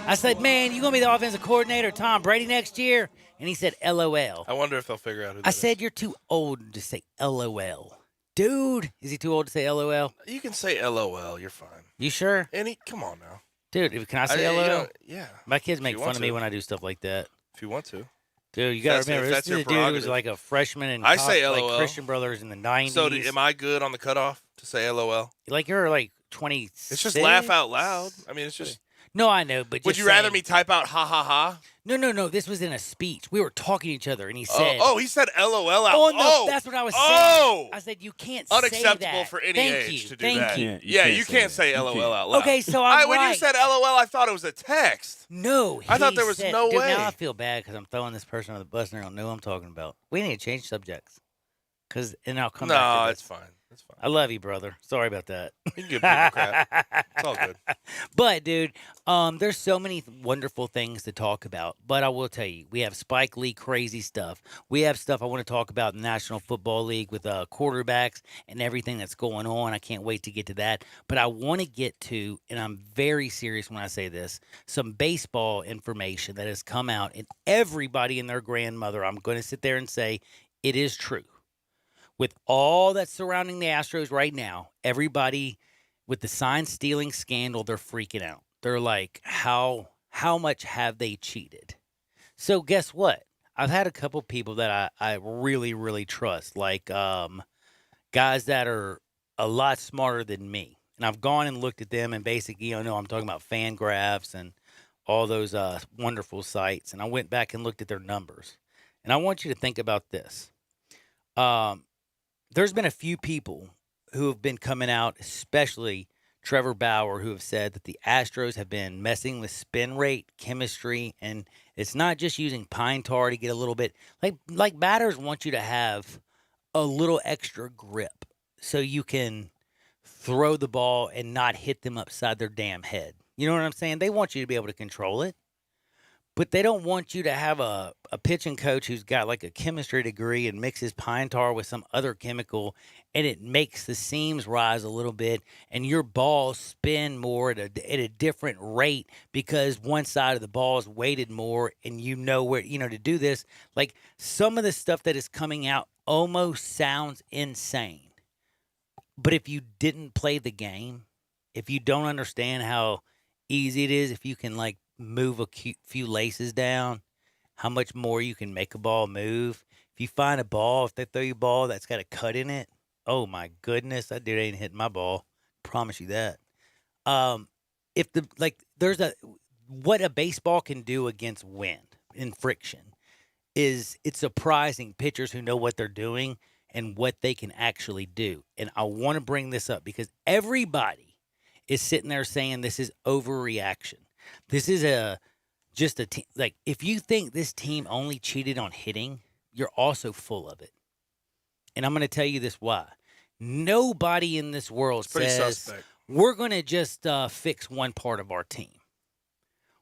Speaker 5: I said, man, you going to be the offensive coordinator of Tom Brady next year? And he said, LOL.
Speaker 6: I wonder if they'll figure out who that
Speaker 5: I said, you're too old to say LOL. Dude, is he too old to say LOL?
Speaker 6: You can say LOL. You're fine.
Speaker 5: You sure?
Speaker 6: Come on now.
Speaker 5: Dude, can I say LOL?
Speaker 6: Yeah.
Speaker 5: My kids make fun of me when I do stuff like that.
Speaker 6: If you want to.
Speaker 5: Dude, you got to remember, this is a dude who was like a freshman in
Speaker 6: I say LOL.
Speaker 5: like Christian Brothers in the 90s.
Speaker 6: So am I good on the cutoff to say LOL?
Speaker 5: Like you're like 26.
Speaker 6: It's just laugh out loud. I mean, it's just.
Speaker 5: No, I know, but
Speaker 6: Would
Speaker 5: just
Speaker 6: you rather
Speaker 5: saying-
Speaker 6: me type out ha ha ha?
Speaker 5: No. This was in a speech. We were talking to each other, and he said,
Speaker 6: Oh, he said LOL out.
Speaker 5: "Oh no, that's what I was saying." I said, "You can't say
Speaker 6: unacceptable
Speaker 5: that."
Speaker 6: for any
Speaker 5: Thank
Speaker 6: age
Speaker 5: you.
Speaker 6: to do
Speaker 5: Thank
Speaker 6: that.
Speaker 5: you.
Speaker 6: Yeah, you can't say LOL out loud.
Speaker 5: Okay, so I'm
Speaker 6: When you
Speaker 5: right.
Speaker 6: said LOL, I thought it was a text.
Speaker 5: No,
Speaker 6: I thought
Speaker 5: he
Speaker 6: there was
Speaker 5: said-
Speaker 6: no
Speaker 5: Dude,
Speaker 6: way.
Speaker 5: Now I feel bad because I'm throwing this person on the bus and they don't know who I'm talking about. We need to change subjects. And I'll come back to
Speaker 6: No,
Speaker 5: this.
Speaker 6: it's fine. It's fine.
Speaker 5: I love you, brother. Sorry about that.
Speaker 6: You can give people crap. It's all good.
Speaker 5: But, dude, there's so many wonderful things to talk about. But I will tell you, we have Spike Lee crazy stuff. We have stuff I want to talk about in the National Football League with quarterbacks and everything that's going on. I can't wait to get to that. But I want to get to, and I'm very serious when I say this, some baseball information that has come out. And everybody and their grandmother, I'm going to sit there and say it is true. With all that's surrounding the Astros right now, everybody with the sign stealing scandal, they're freaking out. They're like, how much have they cheated? So guess what? I've had a couple people that I really, really trust, like guys that are a lot smarter than me. And I've gone and looked at them and basically, I'm talking about Fangraphs and all those wonderful sites. And I went back and looked at their numbers. And I want you to think about this. There's been a few people who have been coming out, especially Trevor Bauer, who have said that the Astros have been messing with spin rate, chemistry, and it's not just using pine tar to get a little bit. Like batters want you to have a little extra grip so you can throw the ball and not hit them upside their damn head. You know what I'm saying? They want you to be able to control it. But they don't want you to have a pitching coach who's got like a chemistry degree and mixes pine tar with some other chemical, and it makes the seams rise a little bit, and your balls spin more at a different rate because one side of the ball is weighted more, and where, to do this. Like, some of the stuff that is coming out almost sounds insane. But if you didn't play the game, if you don't understand how easy it is, if you can, like, move a few laces down, how much more you can make a ball move. If you find a ball, if they throw you a ball that's got a cut in it, oh my goodness, that dude ain't hitting my ball. Promise you that. What a baseball can do against wind and friction is it's surprising pitchers who know what they're doing and what they can actually do. And I want to bring this up because everybody is sitting there saying this is overreaction. This is just a team. Like, if you think this team only cheated on hitting, you're also full of it. And I'm going to tell you this why. Nobody in this world says
Speaker 6: suspect.
Speaker 5: We're going to just fix one part of our team.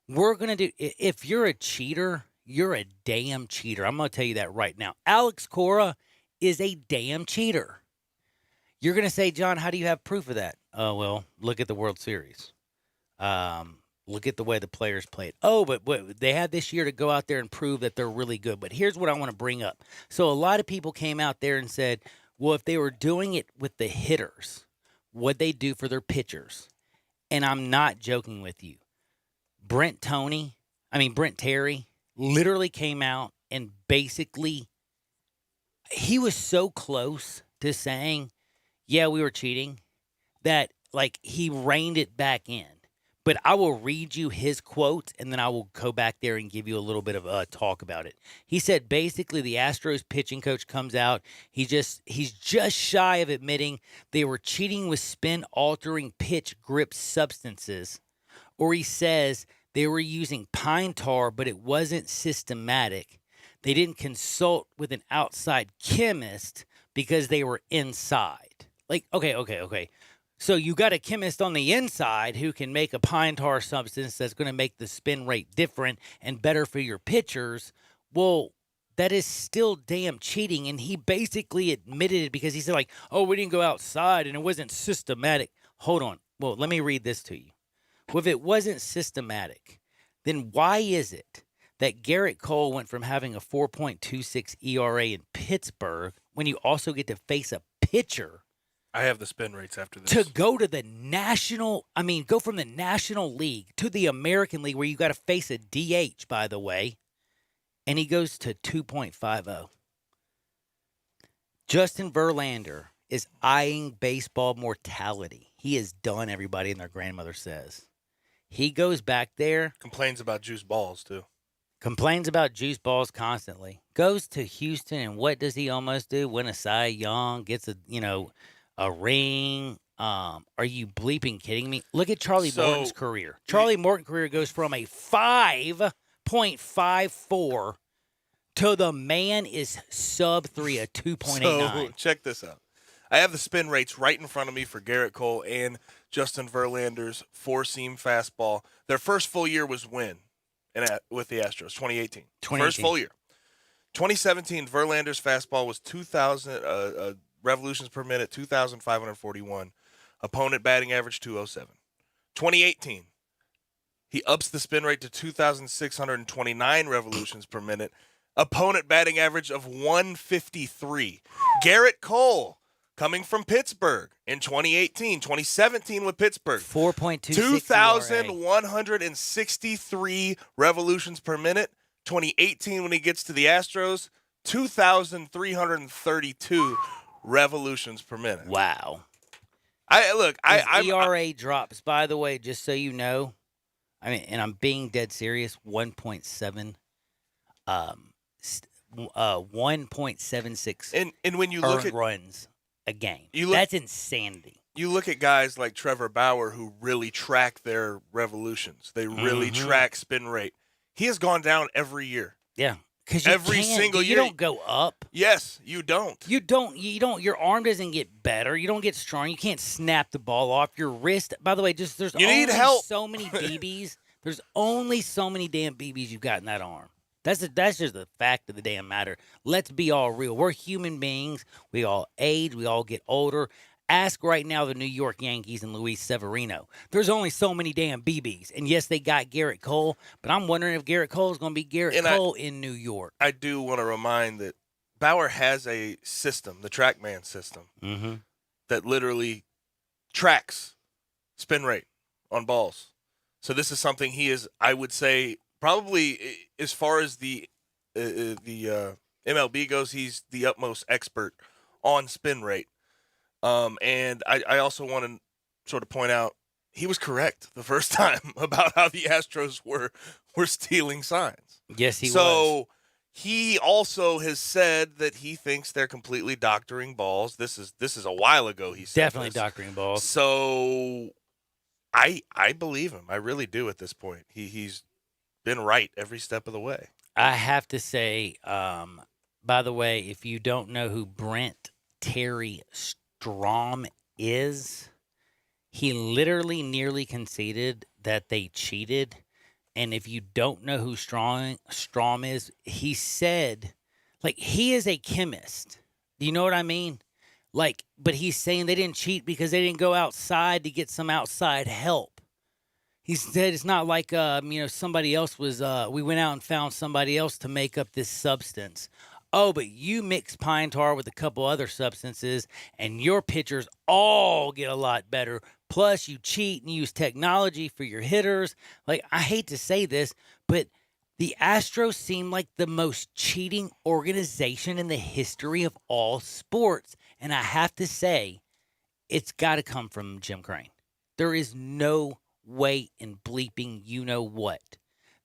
Speaker 5: We're going to do. If you're a cheater, you're a damn cheater. I'm going to tell you that right now. Alex Cora is a damn cheater. You're going to say, John, how do you have proof of that? Oh, well, look at the World Series. Look at the way the players played. Oh, but they had this year to go out there and prove that they're really good. But here's what I want to bring up. So a lot of people came out there and said, well, if they were doing it with the hitters, what'd they do for their pitchers? And I'm not joking with you. Brent Terry literally came out and basically, he was so close to saying, yeah, we were cheating, that like he reined it back in. But I will read you his quote, and then I will go back there and give you a little bit of a talk about it. He said basically the Astros pitching coach comes out. He's just shy of admitting they were cheating with spin-altering pitch grip substances. Or he says they were using pine tar, but it wasn't systematic. They didn't consult with an outside chemist because they were inside. Like, okay. So you got a chemist on the inside who can make a pine tar substance that's going to make the spin rate different and better for your pitchers. Well, that is still damn cheating. And he basically admitted it because he said, like, oh, we didn't go outside and it wasn't systematic. Hold on. Well, let me read this to you. Well, if it wasn't systematic, then why is it that Garrett Cole went from having a 4.26 ERA in Pittsburgh when you also get to face a pitcher?
Speaker 6: I have the spin rates after this.
Speaker 5: To go to the go from the National League to the American League where you got to face a DH, by the way, and he goes to 2.50. Justin Verlander is eyeing baseball mortality. he has done everybody and their grandmother says. He goes back there.
Speaker 6: Complains about juice balls, too.
Speaker 5: Complains about juice balls constantly. Goes to Houston, and what does he almost do? Win a Cy Young, gets a ring. Are you bleeping kidding me? Look at Charlie Morton's career. Charlie Morton's career goes from a 5.54 to the man is sub 3, a 2.89.
Speaker 6: So check this out. I have the spin rates right in front of me for Garrett Cole and Justin Verlander's four-seam fastball. Their first full year was with the Astros, 2018. First full year. 2017, Verlander's fastball was 2,000 revolutions per minute, 2,541. Opponent batting average 207. 2018, he ups the spin rate to 2,629 revolutions per minute. Opponent batting average of 153. Garrett Cole, coming from Pittsburgh in 2018, 2017 with Pittsburgh.
Speaker 5: 4.26
Speaker 6: 2,163 revolutions per minute. 2018 when he gets to the Astros, 2,332 revolutions per minute.
Speaker 5: Wow.
Speaker 6: His
Speaker 5: ERA drops, by the way, just so you know. I mean, and I'm being dead serious, 1.7 1.76
Speaker 6: and when you look at
Speaker 5: runs a game. That's insanity.
Speaker 6: You look at guys like Trevor Bauer who really track their revolutions. They really track spin rate. He has gone down every year.
Speaker 5: Yeah. Because
Speaker 6: every single year.
Speaker 5: You don't go up.
Speaker 6: Yes, you don't.
Speaker 5: You don't. Your arm doesn't get better. You don't get strong. You can't snap the ball off. Your wrist, by the way, there's only so many BBs. There's only so many damn BBs you've got in that arm. That's just the fact of the damn matter. Let's be all real. We're human beings. We all age. We all get older. Ask right now the New York Yankees and Luis Severino. There's only so many damn BBs. And yes, they got Garrett Cole, but I'm wondering if Garrett Cole is going to be Garrett Cole in New York.
Speaker 6: I do want to remind that Bauer has a system, the TrackMan system, that literally tracks spin rate on balls. So this is something he is, I would say, probably as far as the MLB goes, he's the utmost expert on spin rate. And I also want to sort of point out he was correct the first time about how the Astros were stealing signs.
Speaker 5: Yes, he was.
Speaker 6: So he also has said that he thinks they're completely doctoring balls. This is a while ago he said
Speaker 5: definitely doctoring balls.
Speaker 6: So I believe him. I really do at this point. He's been right every step of the way.
Speaker 5: I have to say, by the way, if you don't know who Brent Terry Strom is, he literally nearly conceded that they cheated. And if you don't know who Strom is, he said, he is a chemist. Do you know what I mean? But he's saying they didn't cheat because they didn't go outside to get some outside help. He said it's not like, somebody else was, we went out and found somebody else to make up this substance. Oh, but you mix pine tar with a couple other substances, and your pitchers all get a lot better. Plus, you cheat and use technology for your hitters. I hate to say this, but the Astros seem like the most cheating organization in the history of all sports. And I have to say, it's got to come from Jim Crane. There is no way in bleeping you-know-what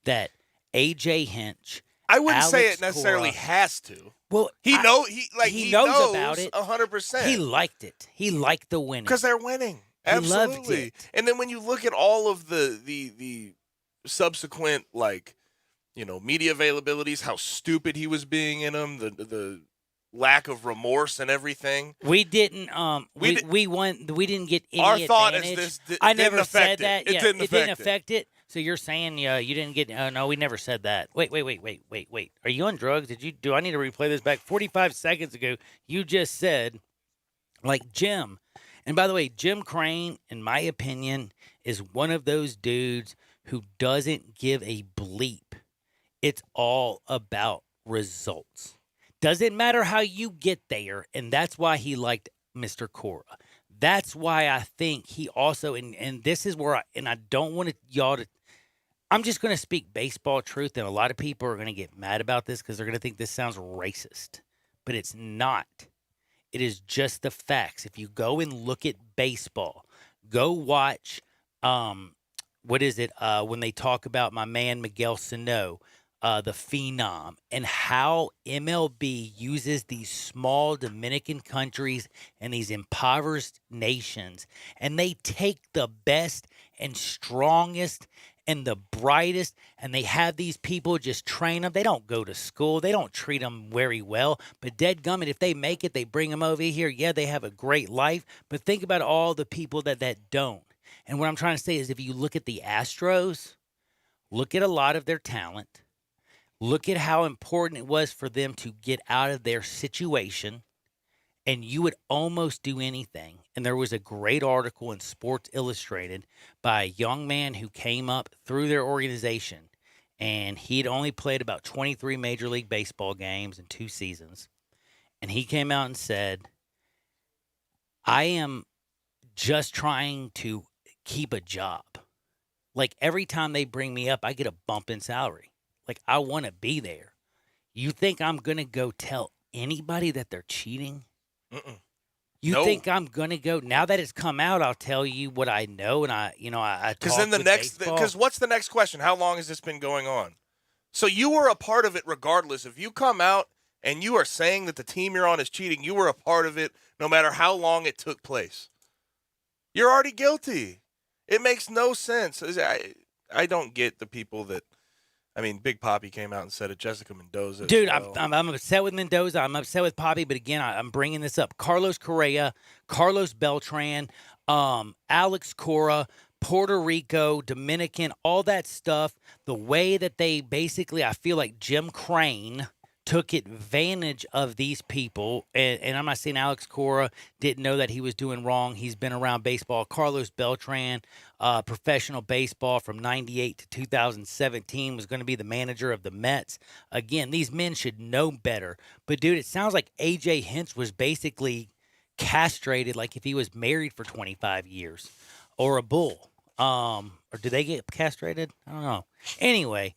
Speaker 5: that A.J. Hinch,
Speaker 6: I wouldn't
Speaker 5: Alex
Speaker 6: say it necessarily
Speaker 5: Cora,
Speaker 6: has to.
Speaker 5: Well,
Speaker 6: he knows
Speaker 5: about it.
Speaker 6: 100%.
Speaker 5: He liked it. He liked the winning
Speaker 6: because they're winning. Absolutely.
Speaker 5: He loved it.
Speaker 6: And then when you look at all of the subsequent media availabilities, how stupid he was being in them, the lack of remorse and everything.
Speaker 5: We didn't we didn't get any
Speaker 6: our thought
Speaker 5: advantage.
Speaker 6: Is this
Speaker 5: I never said that.
Speaker 6: It didn't
Speaker 5: affect it. So you're saying you didn't get no, we never said that. Wait. Are you on drugs? Do I need to replay this back? 45 seconds ago, you just said Jim. And by the way, Jim Crane, in my opinion, is one of those dudes who doesn't give a bleep. It's all about results. Doesn't matter how you get there, and that's why he liked Mr. Cora. That's why I think he also, and this is where I don't want y'all to, I'm just going to speak baseball truth, and a lot of people are going to get mad about this because they're going to think this sounds racist, but it's not. It is just the facts. If you go and look at baseball, Go watch, what is it, when they talk about my man Miguel Sano, the Phenom, and how MLB uses these small Dominican countries and these impoverished nations, and they take the best and strongest and the brightest, and they have these people just train them. They don't go to school. They don't treat them very well. But dadgummit, if they make it, they bring them over here. Yeah, they have a great life. But think about all the people that don't. And what I'm trying to say is if you look at the Astros, look at a lot of their talent. Look at how important it was for them to get out of their situation, and you would almost do anything. And there was a great article in Sports Illustrated by a young man who came up through their organization, and he'd only played about 23 Major League Baseball games in 2 seasons. And he came out and said, I am just trying to keep a job. Like, every time they bring me up, I get a bump in salary. Like, I want to be there. You think I'm going to go tell anybody that they're cheating? You think I'm going to go, now that it's come out, I'll tell you what I know, and I
Speaker 6: Because then because what's the next question? How long has this been going on? So you were a part of it regardless. If you come out and you are saying that the team you're on is cheating, you were a part of it no matter how long it took place. You're already guilty. It makes no sense. I don't get the people that, I mean, Big Papi came out and said it. Jessica Mendoza.
Speaker 5: Dude,
Speaker 6: well.
Speaker 5: I'm upset with Mendoza. I'm upset with Papi. But again, I'm bringing this up. Carlos Correa, Carlos Beltran, Alex Cora, Puerto Rico, Dominican, all that stuff. The way that they basically, I feel like Jim Crane took advantage of these people. And I'm not saying Alex Cora didn't know that he was doing wrong. He's been around baseball. Carlos Beltran, professional baseball from 98 to 2017, was going to be the manager of the Mets. Again, these men should know better. But, dude, it sounds like A.J. Hinch was basically castrated like if he was married for 25 years or a bull. Or do they get castrated? I don't know. Anyway,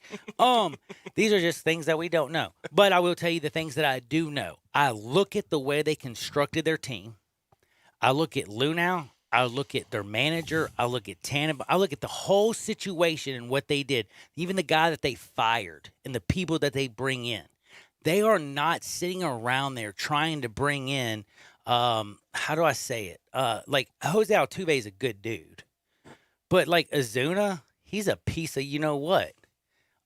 Speaker 5: these are just things that we don't know. But I will tell you the things that I do know. I look at the way they constructed their team. I look at Luhnow. I look at their manager. I look at Tannenbaum. I look at the whole situation and what they did. Even the guy that they fired and the people that they bring in. They are not sitting around there trying to bring in, how do I say it? Like, Jose Altuve is a good dude. But, like, Ozuna, he's a piece of you-know-what.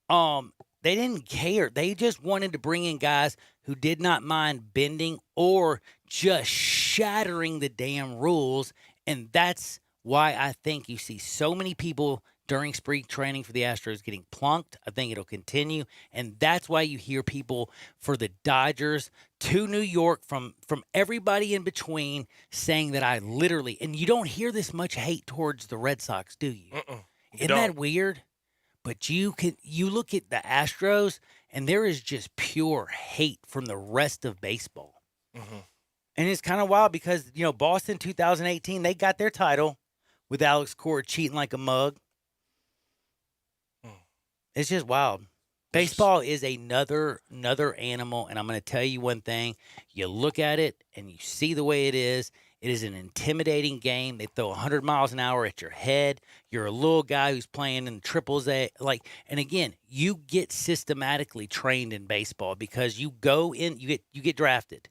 Speaker 5: They didn't care. They just wanted to bring in guys who did not mind bending or just shattering the damn rules. And that's why I think you see so many people during spring training for the Astros getting plunked. I think it'll continue. And that's why you hear people for the Dodgers to New York from everybody in between saying that I literally, and you don't hear this much hate towards the Red Sox, do you? Isn't that weird? But you look at the Astros, and there is just pure hate from the rest of baseball. And it's kind of wild because, you know, Boston 2018, they got their title with Alex Cora cheating like a mug. It's just wild. Baseball is another animal, and I'm going to tell you one thing. You look at it, and you see the way it is. It is an intimidating game. They throw 100 miles an hour at your head. You're a little guy who's playing in triples A. And again, you get systematically trained in baseball because you go in, you get drafted.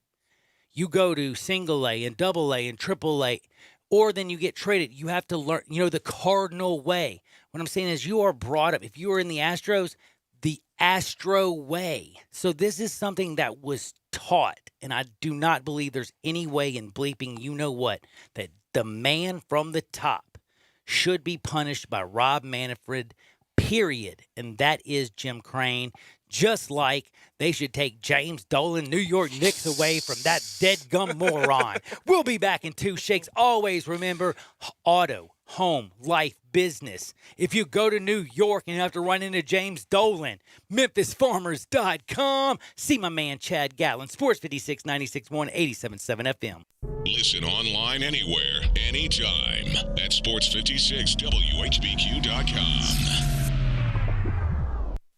Speaker 5: You go to single A and double A and triple A, or then you get traded. You have to learn, the Cardinal way. What I'm saying is you are brought up. If you are in the Astros, the Astro way. So this is something that was taught, and I do not believe there's any way in bleeping you-know-what that the man from the top should be punished by Rob Manfred, period. And that is Jim Crane. Just like they should take James Dolan, New York Knicks, away from that dead-gum moron. We'll be back in 2 shakes. Always remember, auto, home, life, business. If you go to New York and you have to run into James Dolan, MemphisFarmers.com. See my man Chad Gatlin, Sports 56, 96.1, 87.7 FM.
Speaker 1: Listen online anywhere, anytime at sports56whbq.com.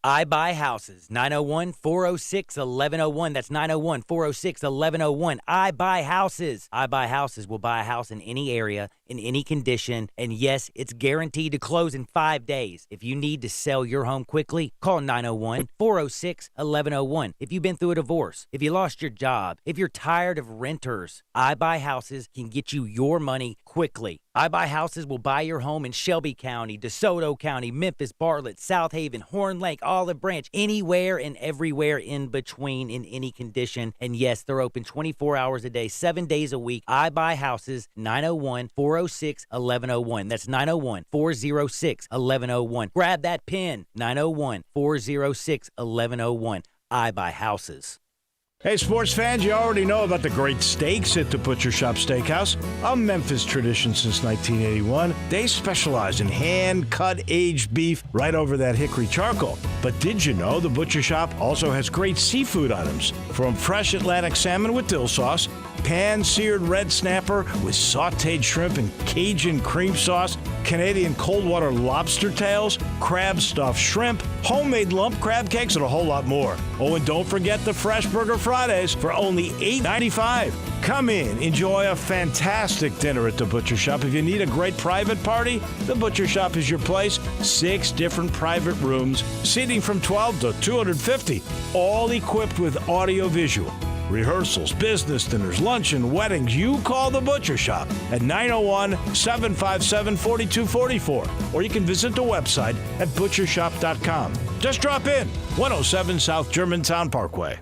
Speaker 5: I Buy Houses, 901-406-1101. That's 901-406-1101. I Buy Houses. I Buy Houses will buy a house in any area, in any condition. And yes, it's guaranteed to close in 5 days. If you need to sell your home quickly, call 901-406-1101. If you've been through a divorce, if you lost your job, if you're tired of renters, iBuyHouses can get you your money quickly. iBuyHouses will buy your home in Shelby County, DeSoto County, Memphis, Bartlett, South Haven, Horn Lake, Olive Branch, anywhere and everywhere in between in any condition. And yes, they're open 24 hours a day, 7 days a week. iBuyHouses, 901-406-1101. That's 901-406-1101. Grab that pen, 901-406-1101. iBuyHouses.
Speaker 11: Hey, sports fans, you already know about the great steaks at the Butcher Shop Steakhouse, a Memphis tradition since 1981. They specialize in hand-cut aged beef right over that hickory charcoal. But did you know the Butcher Shop also has great seafood items, from fresh Atlantic salmon with dill sauce, pan-seared red snapper with sautéed shrimp and Cajun cream sauce, Canadian cold water lobster tails, crab stuffed shrimp, homemade lump crab cakes, and a whole lot more. Oh, and don't forget the Fresh Burger Fridays for only $8.95. Come in, enjoy a fantastic dinner at the Butcher Shop. If you need a great private party, the Butcher Shop is your place. 6 different private rooms, seating from 12 to 250, all equipped with audio-visual. Rehearsals, business dinners, lunch, and weddings. You call the Butcher Shop at 901-757-4244. Or you can visit the website at butchershop.com. Just drop in, 107 South Germantown Parkway.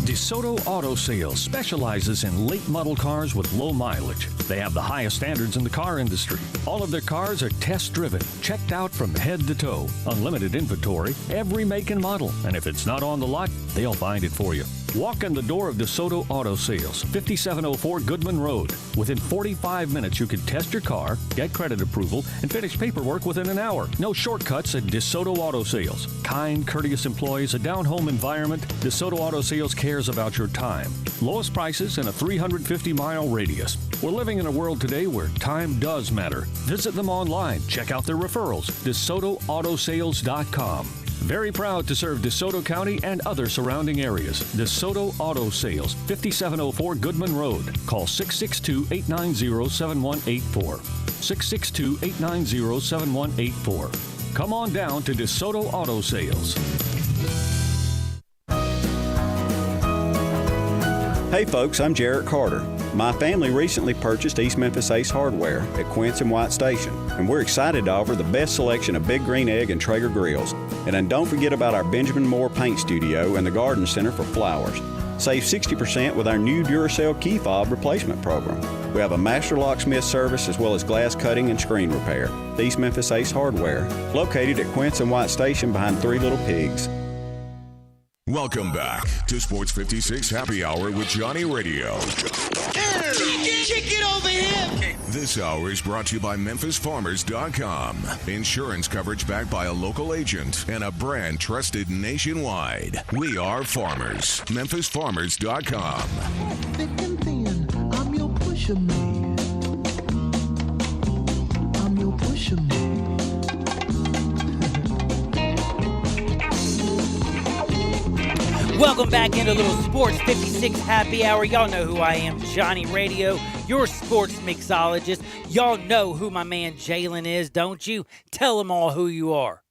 Speaker 10: DeSoto Auto Sales specializes in late model cars with low mileage. They have the highest standards in the car industry. All of their cars are test-driven, checked out from head to toe. Unlimited inventory, every make and model. And if it's not on the lot, they'll find it for you. Walk in the door of DeSoto Auto Sales, 5704 Goodman Road. Within 45 minutes, you can test your car, get credit approval, and finish paperwork within an hour. No shortcuts at DeSoto Auto Sales. Kind, courteous employees, a down-home environment. DeSoto Auto Sales cares about your time. Lowest prices in a 350-mile radius. We're living in a world today where time does matter. Visit them online. Check out their referrals. DeSotoAutosales.com. Very proud to serve DeSoto County and other surrounding areas. DeSoto Auto Sales, 5704 Goodman Road. Call 662-890-7184. 662-890-7184. Come on down to DeSoto Auto Sales.
Speaker 14: Hey folks, I'm Jarrett Carter. My family recently purchased East Memphis Ace Hardware at Quince and White Station, and we're excited to offer the best selection of Big Green Egg and Traeger grills. And then don't forget about our Benjamin Moore Paint Studio and the Garden Center for flowers. Save 60% with our new Duracell key fob replacement program. We have a master locksmith service as well as glass cutting and screen repair. The East Memphis Ace Hardware, located at Quince and White Station behind Three Little Pigs.
Speaker 1: Welcome back to Sports 56 Happy Hour with Johnny Radio.
Speaker 2: Kick it over here.
Speaker 1: This hour is brought to you by MemphisFarmers.com. Insurance coverage backed by a local agent and a brand trusted nationwide. We are farmers. MemphisFarmers.com.
Speaker 2: Thick and thin, I'm your pusher man. I'm your pusher man.
Speaker 5: Welcome back into a little Sports 56 Happy Hour. Y'all know who I am, Johnny Radio, your sports mixologist. Y'all know who my man Jalen is, don't you? Tell them all who you are.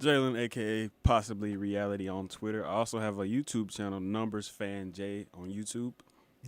Speaker 7: Jalen, a.k.a. Possibly Reality on Twitter. I also have a YouTube channel, Numbers Fan J on YouTube.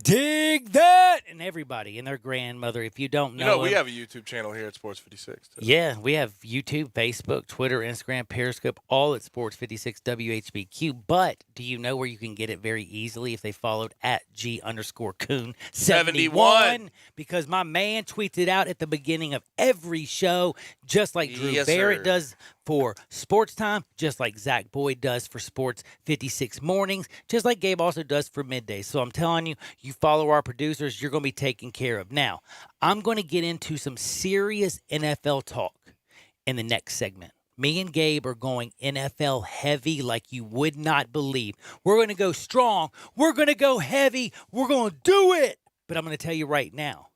Speaker 5: Dig that! And everybody and their grandmother, if you don't know.
Speaker 6: We have a YouTube channel here at Sports 56. Too.
Speaker 5: Yeah, we have YouTube, Facebook, Twitter, Instagram, Periscope, all at Sports 56 WHBQ. But do you know where you can get it very easily if they followed at G_Coon71? Because my man tweets it out at the beginning of every show, just like Drew Barrett does for Sports Time, just like Zach Boyd does for Sports 56 Mornings, just like Gabe also does for Midday. So I'm telling you, you follow our producers, you're going to be taken care of. Now, I'm going to get into some serious NFL talk in the next segment. Me and Gabe are going NFL heavy like you would not believe. We're going to go strong. We're going to go heavy. We're going to do it. But I'm going to tell you right now,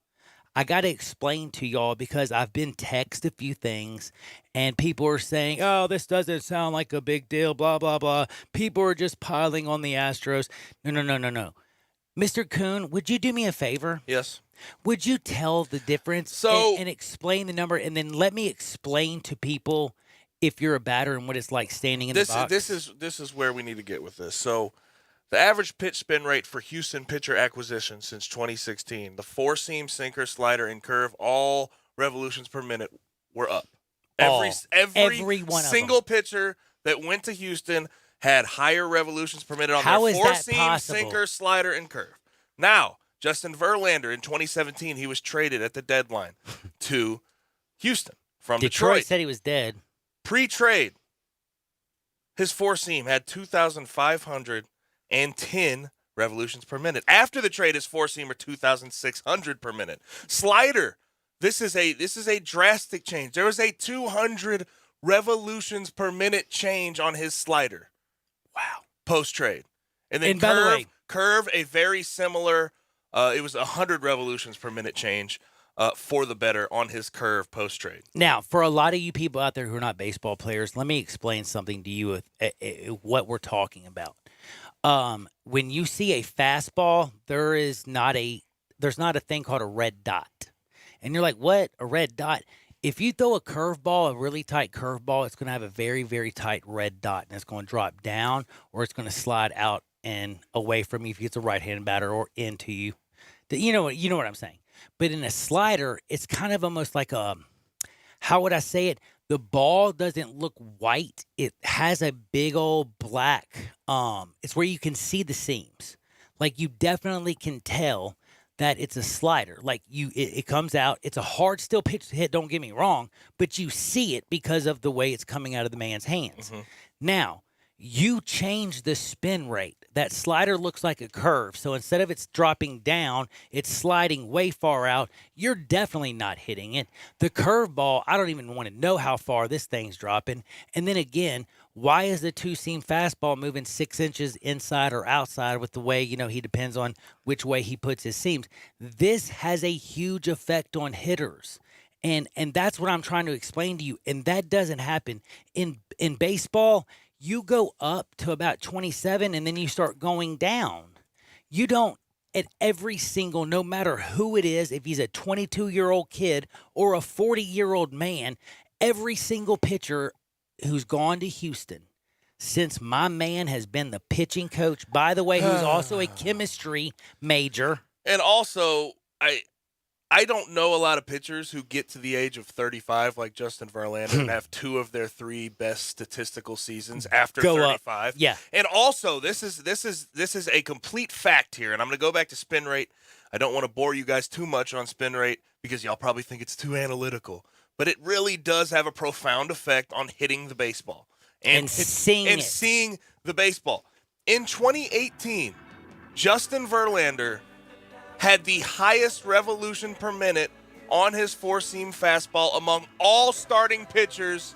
Speaker 5: I got to explain to y'all because I've been texted a few things and people are saying, oh, this doesn't sound like a big deal, blah, blah, blah. People are just piling on the Astros. No. Mr. Kuhn, would you do me a favor?
Speaker 6: Yes.
Speaker 5: Would you tell the difference and explain the number, and then let me explain to people if you're a batter and what it's like standing in the box?
Speaker 6: This is where we need to get with this. So the average pitch spin rate for Houston pitcher acquisition since 2016, the four-seam, sinker, slider, and curve, all revolutions per minute were up. Every one single pitcher that went to Houston had higher revolutions per minute on their four-seam, sinker, slider, and curve. Now, Justin Verlander in 2017, he was traded at the deadline to Houston from Detroit.
Speaker 5: Detroit said he was dead.
Speaker 6: Pre-trade, his four-seam had 2,510 revolutions per minute. After the trade, his four-seamer 2,600 per minute. Slider, this is a drastic change. There was a 200 revolutions per minute change on his slider. Wow. Post-trade. And then
Speaker 5: by the way,
Speaker 6: curve, a very similar, it was 100 revolutions per minute change for the better on his curve post-trade.
Speaker 5: Now, for a lot of you people out there who are not baseball players, let me explain something to you with what we're talking about. When you see a fastball, there's not a thing called a red dot. And you're like, what? A red dot? If you throw a curveball, a really tight curveball, it's going to have a very, very tight red dot, and it's going to drop down or it's going to slide out and away from you if it's a right-handed batter or into you. You know what I'm saying. But in a slider, it's kind of almost like how would I say it? The ball doesn't look white. It has a big old black. It's where you can see the seams. Like you definitely can tell that it's a slider. Like it comes out. It's a hard still pitch to hit, don't get me wrong, but you see it because of the way it's coming out of the man's hands. Mm-hmm. Now, you change the spin rate. That slider looks like a curve. So instead of it's dropping down, it's sliding way far out. You're definitely not hitting it. The curveball, I don't even want to know how far this thing's dropping. And then again, why is the two-seam fastball moving 6 inches inside or outside with the way, he depends on which way he puts his seams? This has a huge effect on hitters. And that's what I'm trying to explain to you. And that doesn't happen. In baseball, you go up to about 27 and then you start going down. You don't, at every single, no matter who it is, if he's a 22-year-old kid or a 40-year-old man, every single pitcher who's gone to Houston since my man has been the pitching coach, by the way, who's also a chemistry major.
Speaker 6: And also, I don't know a lot of pitchers who get to the age of 35 like Justin Verlander and have 2 of their 3 best statistical seasons after 35.
Speaker 5: Yeah.
Speaker 6: And also, this is a complete fact here, and I'm going to go back to spin rate. I don't want to bore you guys too much on spin rate because y'all probably think it's too analytical, but it really does have a profound effect on hitting the baseball and seeing the baseball. In 2018, Justin Verlander had the highest revolution per minute on his four-seam fastball among all starting pitchers.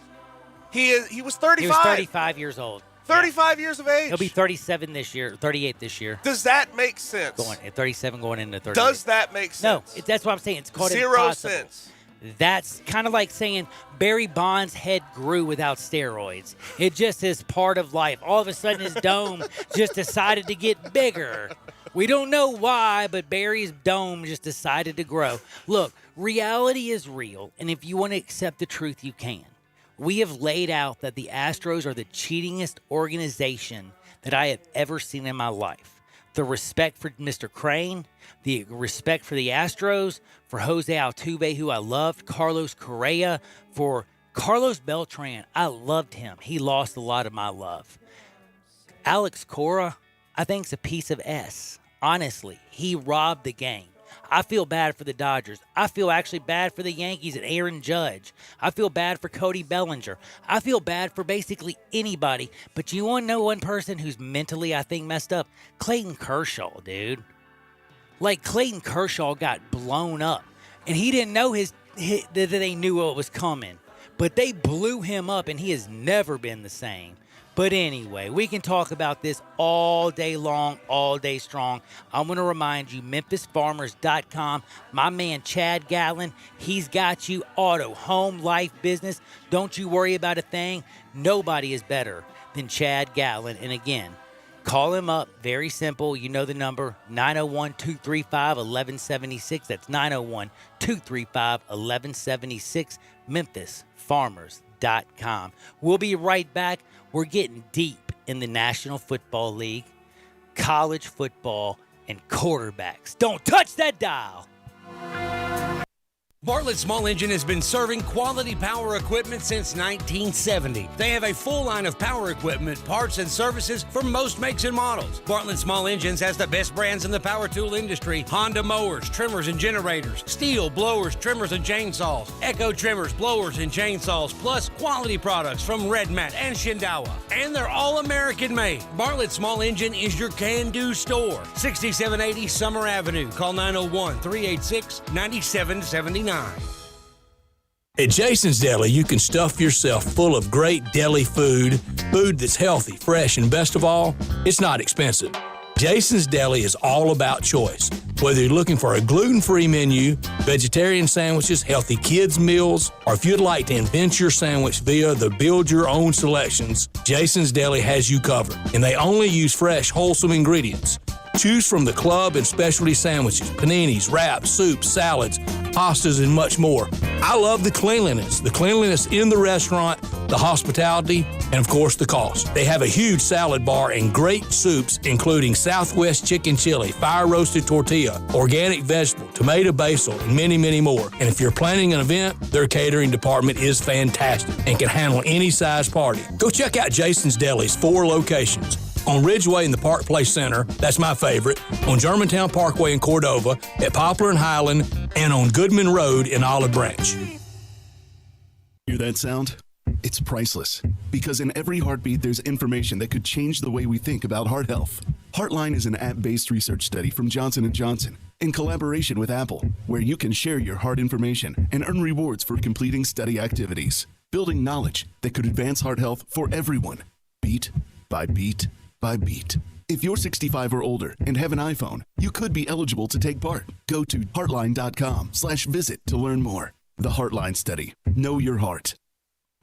Speaker 6: He was 35.
Speaker 5: He was 35 years old.
Speaker 6: 35 years of age.
Speaker 5: He'll be 37 this year, 38 this year.
Speaker 6: Does that make sense?
Speaker 5: 37 going into 38.
Speaker 6: Does that make sense?
Speaker 5: No, that's what I'm saying. It's called
Speaker 6: 0
Speaker 5: impossible.
Speaker 6: sense.
Speaker 5: That's kind of like saying Barry Bonds' head grew without steroids. It just is part of life. All of a sudden, his dome just decided to get bigger. We don't know why, but Barry's dome just decided to grow. Look, reality is real, and if you want to accept the truth, you can. We have laid out that the Astros are the cheatingest organization that I have ever seen in my life. The respect for Mr. Crane, the respect for the Astros, for Jose Altuve, who I loved, Carlos Correa, for Carlos Beltran. I loved him. He lost a lot of my love. Alex Cora, I think, is a piece of S. Honestly, he robbed the game. I feel bad for the Dodgers. I feel actually bad for the Yankees and Aaron Judge. I feel bad for Cody Bellinger. I feel bad for basically anybody. But you want to know one person who's mentally, I think, messed up? Clayton Kershaw, dude. Like, Clayton Kershaw got blown up. And he didn't know that they knew what was coming. But they blew him up, and he has never been the same. But anyway, we can talk about this all day long, all day strong. I'm going to remind you, MemphisFarmers.com. My man, Chad Gatlin, he's got you auto, home, life, business. Don't you worry about a thing. Nobody is better than Chad Gatlin. And again, Call him up. Very simple. You know the number, 901-235-1176. That's 901-235-1176, MemphisFarmers.com. We'll be right back. We're getting deep in the National Football League, college football, and quarterbacks. Don't touch that dial.
Speaker 15: Bartlett Small Engine has been serving quality power equipment since 1970. They have a full line of power equipment, parts, and services for most makes and models. Bartlett Small Engines has the best brands in the power tool industry: Honda mowers, trimmers, and generators, Steel blowers, trimmers, and chainsaws, Echo trimmers, blowers, and chainsaws, plus quality products from Red Mat and Shindawa. And they're all American made. Bartlett Small Engine is your can-do store. 6780 Summer Avenue. Call 901-386-9779.
Speaker 16: At Jason's Deli, you can stuff yourself full of great deli food that's healthy, fresh, and best of all, it's not expensive. Jason's Deli is all about choice. Whether you're looking for a gluten-free menu, vegetarian sandwiches, healthy kids' meals, or if you'd like to invent your sandwich via the build-your-own selections, Jason's Deli has you covered. And they only use fresh, wholesome ingredients. Choose from the club and specialty sandwiches, paninis, wraps, soups, salads, pastas, and much more. I love the cleanliness in the restaurant, the hospitality, and of course the cost. They have a huge salad bar and great soups, including Southwest chicken chili, fire roasted tortilla, organic vegetable, tomato basil, and many, many more. And if you're planning an event, their catering department is fantastic and can handle any size party. Go check out Jason's Deli's 4 locations. On Ridgeway in the Park Place Center, that's my favorite, on Germantown Parkway in Cordova, at Poplar and Highland, and on Goodman Road in Olive Branch.
Speaker 17: Hear that sound? It's priceless, because in every heartbeat there's information that could change the way we think about heart health. Heartline is an app-based research study from Johnson & Johnson in collaboration with Apple, where you can share your heart information and earn rewards for completing study activities, building knowledge that could advance heart health for everyone, beat by beat by beat. If you're 65 or older and have an iPhone, you could be eligible to take part. Go to heartline.com/visit to learn more. The Heartline Study. Know your heart.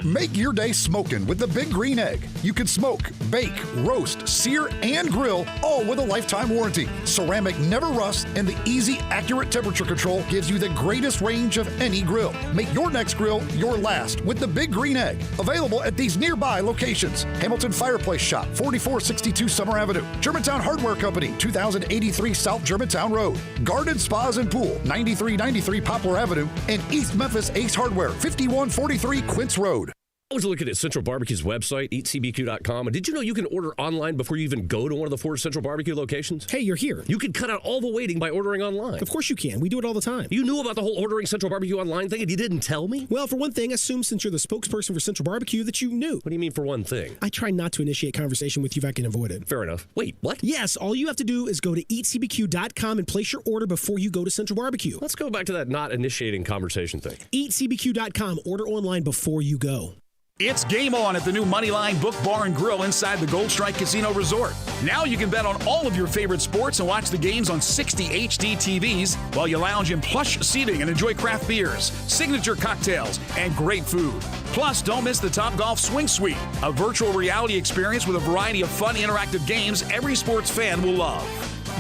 Speaker 12: Make your day smoking with the Big Green Egg. You can smoke, bake, roast, sear, and grill, all with a lifetime warranty. Ceramic never rusts, and the easy, accurate temperature control gives you the greatest range of any grill. Make your next grill your last with the Big Green Egg. Available at these nearby locations: Hamilton Fireplace Shop, 4462 Summer Avenue; Germantown Hardware Company, 2083 South Germantown Road; Garden Spas and Pool, 9393 Poplar Avenue; and East Memphis Ace Hardware, 5143 Quince Road.
Speaker 9: I was looking at Central Barbecue's website, eatcbq.com, and did you know you can order online before you even go to one of the 4 Central Barbecue locations?
Speaker 18: Hey, you're here.
Speaker 9: You can cut out all the waiting by ordering online.
Speaker 18: Of course you can. We do it all the time.
Speaker 9: You knew about the whole ordering Central Barbecue online thing and you didn't tell me?
Speaker 18: Well, for one thing, assume since you're the spokesperson for Central Barbecue that you knew.
Speaker 9: What do you mean for one thing?
Speaker 18: I try not to initiate conversation with you if I can avoid it.
Speaker 9: Fair enough. Wait, what?
Speaker 18: Yes, all you have to do is go to eatcbq.com and place your order before you go to Central Barbecue.
Speaker 9: Let's go back to that not initiating conversation thing.
Speaker 18: Eatcbq.com. Order online before you go.
Speaker 19: It's game on at the new Moneyline Book Bar and Grill inside the Gold Strike Casino Resort. Now you can bet on all of your favorite sports and watch the games on 60 HD TVs while you lounge in plush seating and enjoy craft beers, signature cocktails, and great food. Plus, don't miss the Topgolf Swing Suite, a virtual reality experience with a variety of fun interactive games every sports fan will love.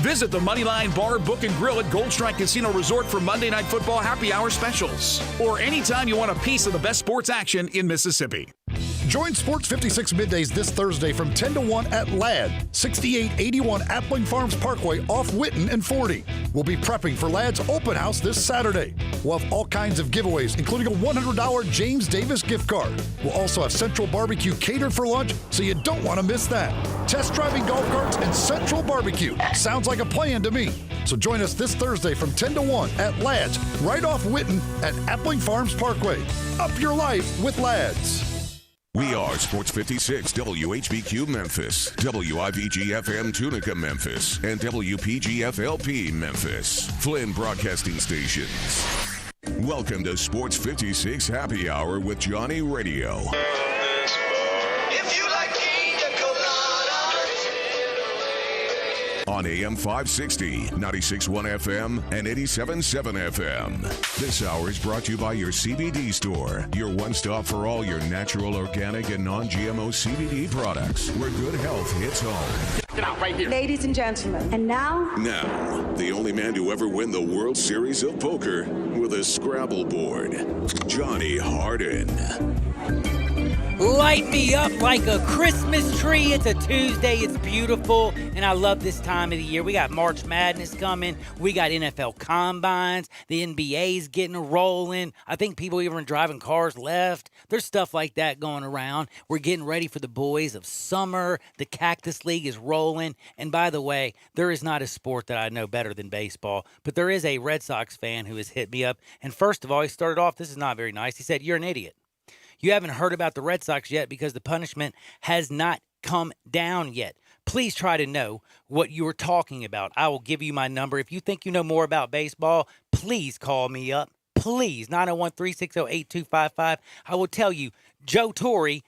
Speaker 19: Visit the Moneyline Bar, Book, and Grill at Gold Strike Casino Resort for Monday Night Football happy hour specials. Or anytime you want a piece of the best sports action in Mississippi.
Speaker 12: Join Sports 56 Middays this Thursday from 10 to 1 at LAD, 6881 Appling Farms Parkway off Witten and 40. We'll be prepping for LAD's open house this Saturday. We'll have all kinds of giveaways, including a $100 James Davis gift card. We'll also have Central Barbecue catered for lunch, so you don't want to miss that. Test driving golf carts and Central Barbecue. Sounds like a plan to me. So join us this Thursday from 10 to 1 at LAD's, right off Witten at Appling Farms Parkway. Up your life with LAD's.
Speaker 1: We are Sports 56 WHBQ Memphis, WIVG-FM Tunica Memphis, and WPG-FLP Memphis, Flynn Broadcasting Stations. Welcome to Sports 56 Happy Hour with Johnny Radio. On AM 560, 96.1 FM, and 87.7 FM. This hour is brought to you by your CBD store, your one-stop for all your natural, organic, and non-GMO CBD products, where good health hits home.
Speaker 4: it out right here. Ladies and gentlemen, and now?
Speaker 1: Now, the only man to ever win the World Series of Poker with a Scrabble board, Johnny Harden.
Speaker 5: Light me up like a Christmas tree. It's a Tuesday. It's beautiful. And I love this time of the year. We got March Madness coming. We got NFL combines. The NBA's getting rolling. I think people even driving cars left. There's stuff like that going around. We're getting ready for the boys of summer. The Cactus League is rolling. And by the way, there is not a sport that I know better than baseball. But there is a Red Sox fan who has hit me up. And first of all, he started off, this is not very nice. He said, "You're an idiot. You haven't heard about the Red Sox yet because the punishment has not come down yet. Please try to know what you are talking about. I will give you my number. If you think you know more about baseball, please call me up. Please, 901-360-8255. I will tell you, Joe Torre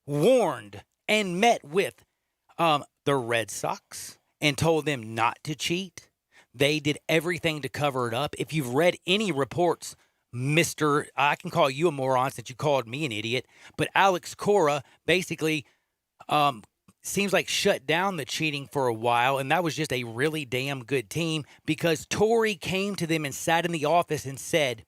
Speaker 5: warned and met with the Red Sox and told them not to cheat. They did everything to cover it up. If you've read any reports, Mr. I can call you a moron since you called me an idiot, but Alex Cora basically seems like shut down the cheating for a while, and that was just a really damn good team because Torre came to them and sat in the office and said,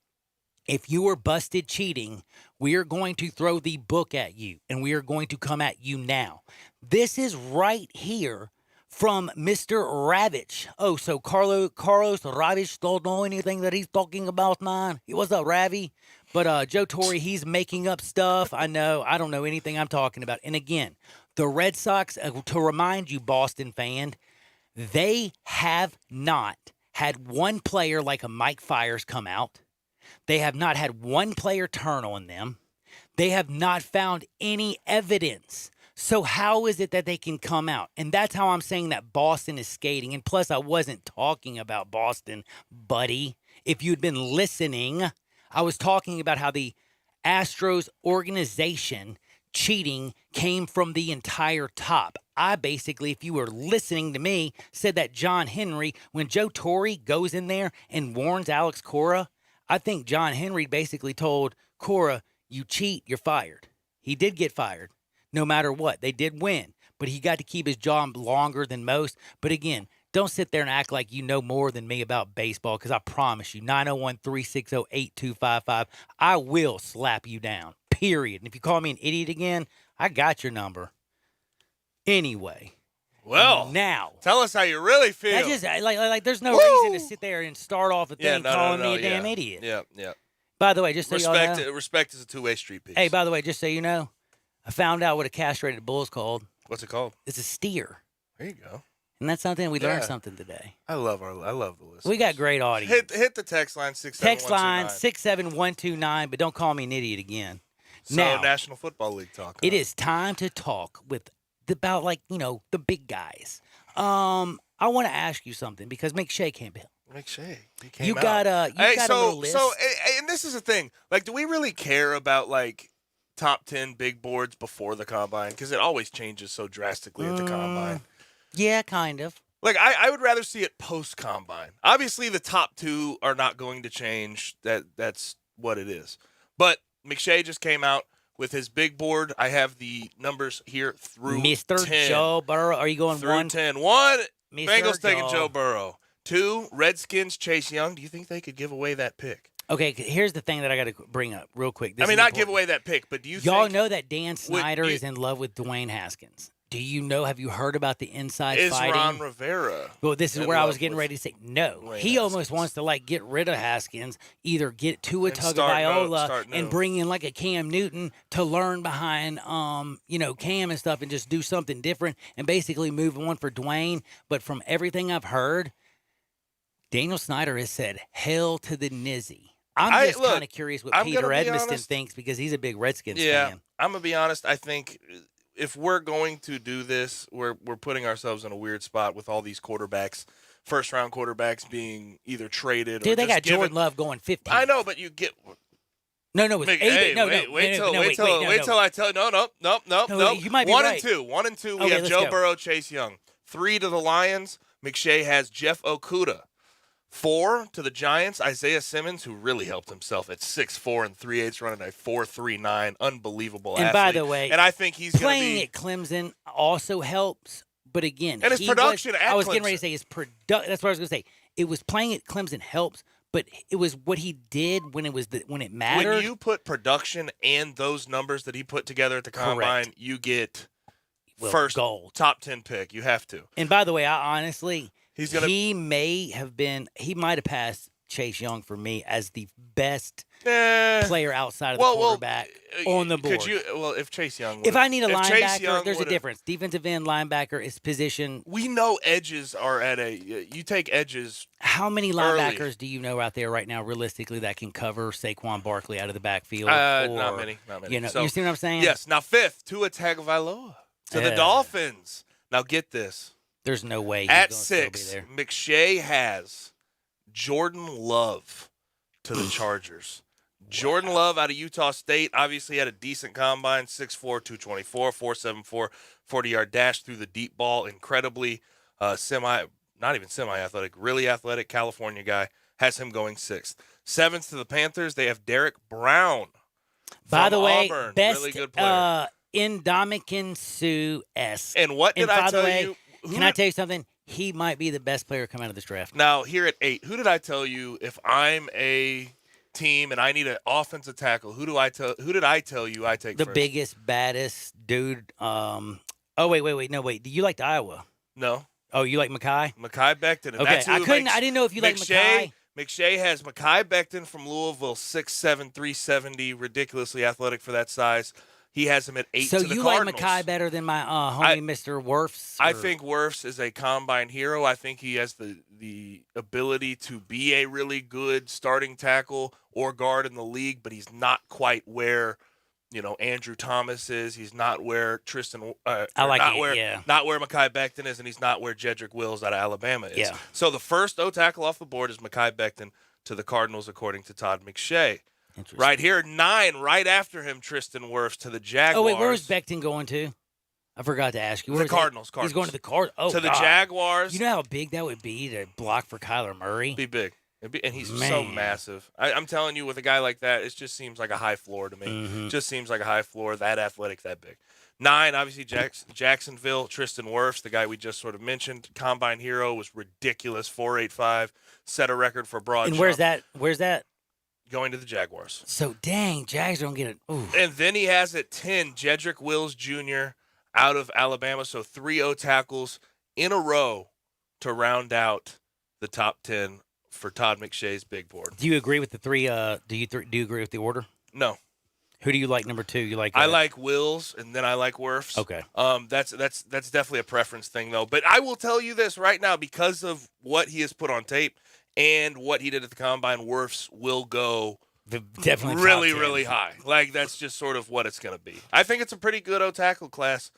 Speaker 5: if you were busted cheating, we are going to throw the book at you, and we are going to come at you now. This is right here from Mr. Ravitch. Oh, so Carlos Ravitch don't know anything that he's talking about, man. What's up, Ravi? But Joe Torre, he's making up stuff. I know. I don't know anything I'm talking about. And again, the Red Sox, to remind you, Boston fan, they have not had one player like a Mike Fiers come out. They have not had one player turn on them. They have not found any evidence. So how is it that they can come out? And that's how I'm saying that Boston is skating. And plus, I wasn't talking about Boston, buddy. If you'd been listening, I was talking about how the Astros organization cheating came from the entire top. I basically, if you were listening to me, said that John Henry, when Joe Torre goes in there and warns Alex Cora, I think John Henry basically told Cora, you cheat, you're fired. He did get fired. No matter what, they did win, but he got to keep his job longer than most. But again, don't sit there and act like you know more than me about baseball because I promise you, 901-360-8255, I will slap you down, period. And if you call me an idiot again, I got your number. Anyway.
Speaker 6: Well,
Speaker 5: now
Speaker 6: tell us how you really feel.
Speaker 5: I just, like there's no reason to sit there and start off a thing calling me a damn idiot.
Speaker 6: Yeah.
Speaker 5: By the way, just so y'all know.
Speaker 6: Respect is a two-way street piece.
Speaker 5: Hey, by the way, just so you know, I found out what a castrated bull is called.
Speaker 6: What's it called?
Speaker 5: It's a steer.
Speaker 6: There you go.
Speaker 5: And that's something we learned something today.
Speaker 6: I love the listeners.
Speaker 5: We got great audience.
Speaker 6: Hit the text line 67129.
Speaker 5: Text line 67129, but don't call me an idiot again.
Speaker 6: So
Speaker 5: now,
Speaker 6: National Football League talk.
Speaker 5: It is time to talk about the big guys. I want to ask you something because McShay came in.
Speaker 6: McShay, he came
Speaker 5: you
Speaker 6: out.
Speaker 5: got a little list.
Speaker 6: And this is the thing. Like, do we really care about top 10 big boards before the combine? Because it always changes so drastically at the combine.
Speaker 5: Yeah, kind of.
Speaker 6: Like, I would rather see it post-combine. Obviously, the top two are not going to change. That's what it is. But McShay just came out with his big board. I have the numbers here through
Speaker 5: Mr.
Speaker 6: 10.
Speaker 5: Joe Burrow. Are you going
Speaker 6: through
Speaker 5: 1?
Speaker 6: 10. 1,
Speaker 5: Mr.
Speaker 6: Bengals taking Joe Burrow. 2, Redskins, Chase Young. Do you think they could give away that pick?
Speaker 5: Okay, here's the thing that I got to bring up real quick.
Speaker 6: Not give away that pick, but do you
Speaker 5: Y'all
Speaker 6: think...
Speaker 5: know that Dan Snyder is in love with Dwayne Haskins. Do you know, have you heard about the inside fighting?
Speaker 6: Ron Rivera.
Speaker 5: Well, this is where I was getting ready to say no. He almost wants to get rid of Haskins, either get Tua Tagovailoa and bring in a Cam Newton to learn behind Cam and stuff and just do something different and basically move on for Dwayne. But from everything I've heard, Daniel Snyder has said hell to the nizzy. I'm just kind of curious what Peter Edmiston thinks because he's a big Redskins fan.
Speaker 6: I'm going to be honest. I think if we're going to do this, we're putting ourselves in a weird spot with all these quarterbacks, first-round quarterbacks being either traded or
Speaker 5: Dude, they
Speaker 6: just
Speaker 5: got Jordan Love going 15.
Speaker 6: I know, but you get...
Speaker 5: No, it's 8.
Speaker 6: Wait till I tell you. No.
Speaker 5: You might be
Speaker 6: 1
Speaker 5: right.
Speaker 6: and 2. 1 and 2, we have Joe Burrow, Chase Young. 3 to the Lions, McShay has Jeff Okudah. 4 to the Giants, Isaiah Simmons, who really helped himself at 6'4" and 3/8, running a 4.39, unbelievable athlete.
Speaker 5: And by the way,
Speaker 6: and I think he's
Speaker 5: playing at Clemson also helps. but again,
Speaker 6: And his production at
Speaker 5: I was getting ready
Speaker 6: Clemson.
Speaker 5: to say his production. That's what I was going to say. It was playing at Clemson helps, but it was what he did when it mattered.
Speaker 6: When you put production and those numbers that he put together at the combine, you get first
Speaker 5: gold,
Speaker 6: top 10 pick. You have to.
Speaker 5: And by the way, I honestly, he might have passed Chase Young for me as the best player outside of the quarterback on the board.
Speaker 6: If Chase Young,
Speaker 5: if I need a linebacker, there's a difference. Defensive end linebacker is position.
Speaker 6: We know edges are at you take edges.
Speaker 5: How many
Speaker 6: early.
Speaker 5: linebackers do you know out there right now, realistically, that can cover Saquon Barkley out of the backfield?
Speaker 6: Not many.
Speaker 5: You know, you see what I'm saying?
Speaker 6: Yes. Now, fifth, Tua Tagovailoa to the Dolphins. Now, get this.
Speaker 5: There's no way he's
Speaker 6: at
Speaker 5: gonna
Speaker 6: 6.
Speaker 5: Still be there.
Speaker 6: McShay has Jordan Love to the Chargers. Jordan Love out of Utah State obviously had a decent combine, 6'4", 224, 4.74, 40-yard dash through the deep ball. Incredibly not even semi-athletic, really athletic California guy. Has him going 6th. 7th to the Panthers, they have Derek Brown.
Speaker 5: By the way,
Speaker 6: Auburn.
Speaker 5: best
Speaker 6: Really good player.
Speaker 5: Ndamukong Suh-esque.
Speaker 6: And what did I tell you?
Speaker 5: Can I tell you something? He might be the best player come out of this draft.
Speaker 6: Now, here at 8, who did I tell you if I'm a team and I need an offensive tackle, who did I tell you I take
Speaker 5: the
Speaker 6: first?
Speaker 5: biggest, baddest dude? Wait. Do you like Iowa?
Speaker 6: No.
Speaker 5: Oh, you like Mekhi?
Speaker 6: Mekhi Becton. And
Speaker 5: okay,
Speaker 6: that's who
Speaker 5: I didn't know if you like Mekhi.
Speaker 6: McShay has Mekhi Becton from Louisville, 6'7", 370, ridiculously athletic for that size. He has him at 8
Speaker 5: so
Speaker 6: to the
Speaker 5: you
Speaker 6: Cardinals.
Speaker 5: like Mekhi better than my homie Mr. Wirfs?
Speaker 6: I think Wirfs is a combine hero. I think he has the ability to be a really good starting tackle or guard in the league, but he's not quite where Andrew Thomas is. He's not where Tristan. Not where Mekhi Becton is, and he's not where Jedrick Wills out of Alabama is.
Speaker 5: Yeah.
Speaker 6: So the first O tackle off the board is Mekhi Becton to the Cardinals, according to Todd McShay. Right here, 9, right after him, Tristan Wirfs to the Jaguars.
Speaker 5: Oh, wait, where was Becton going to? I forgot to ask you.
Speaker 6: The Cardinals.
Speaker 5: He's going to the Cardinals. Oh,
Speaker 6: to the Jaguars.
Speaker 5: You know how big that would be to block for Kyler Murray?
Speaker 6: Be big. And he's so massive. I'm telling you, with a guy like that, it just seems like a high floor to me.
Speaker 5: Mm-hmm.
Speaker 6: Just seems like a high floor, that athletic, that big. 9, obviously, Jacksonville, Tristan Wirfs, the guy we just sort of mentioned. Combine hero, was ridiculous, 4.85, set a record for broad
Speaker 5: And
Speaker 6: jump.
Speaker 5: Where's that?
Speaker 6: Going to the Jaguars.
Speaker 5: So, dang, Jags don't get it. Ooh.
Speaker 6: And then he has at 10, Jedrick Wills Jr. out of Alabama. So 3 O tackles in a row to round out the top 10 for Todd McShay's big board.
Speaker 5: Do you agree with the 3? Do you agree with the order?
Speaker 6: No.
Speaker 5: Who do you like number 2? You like?
Speaker 6: I like Wills, and then I like Wirfs.
Speaker 5: Okay.
Speaker 6: That's definitely a preference thing, though. But I will tell you this right now, because of what he has put on tape and what he did at the combine, Wirfs will go
Speaker 5: definitely
Speaker 6: really high. Like, that's just sort of what it's going to be. I think it's a pretty good O tackle class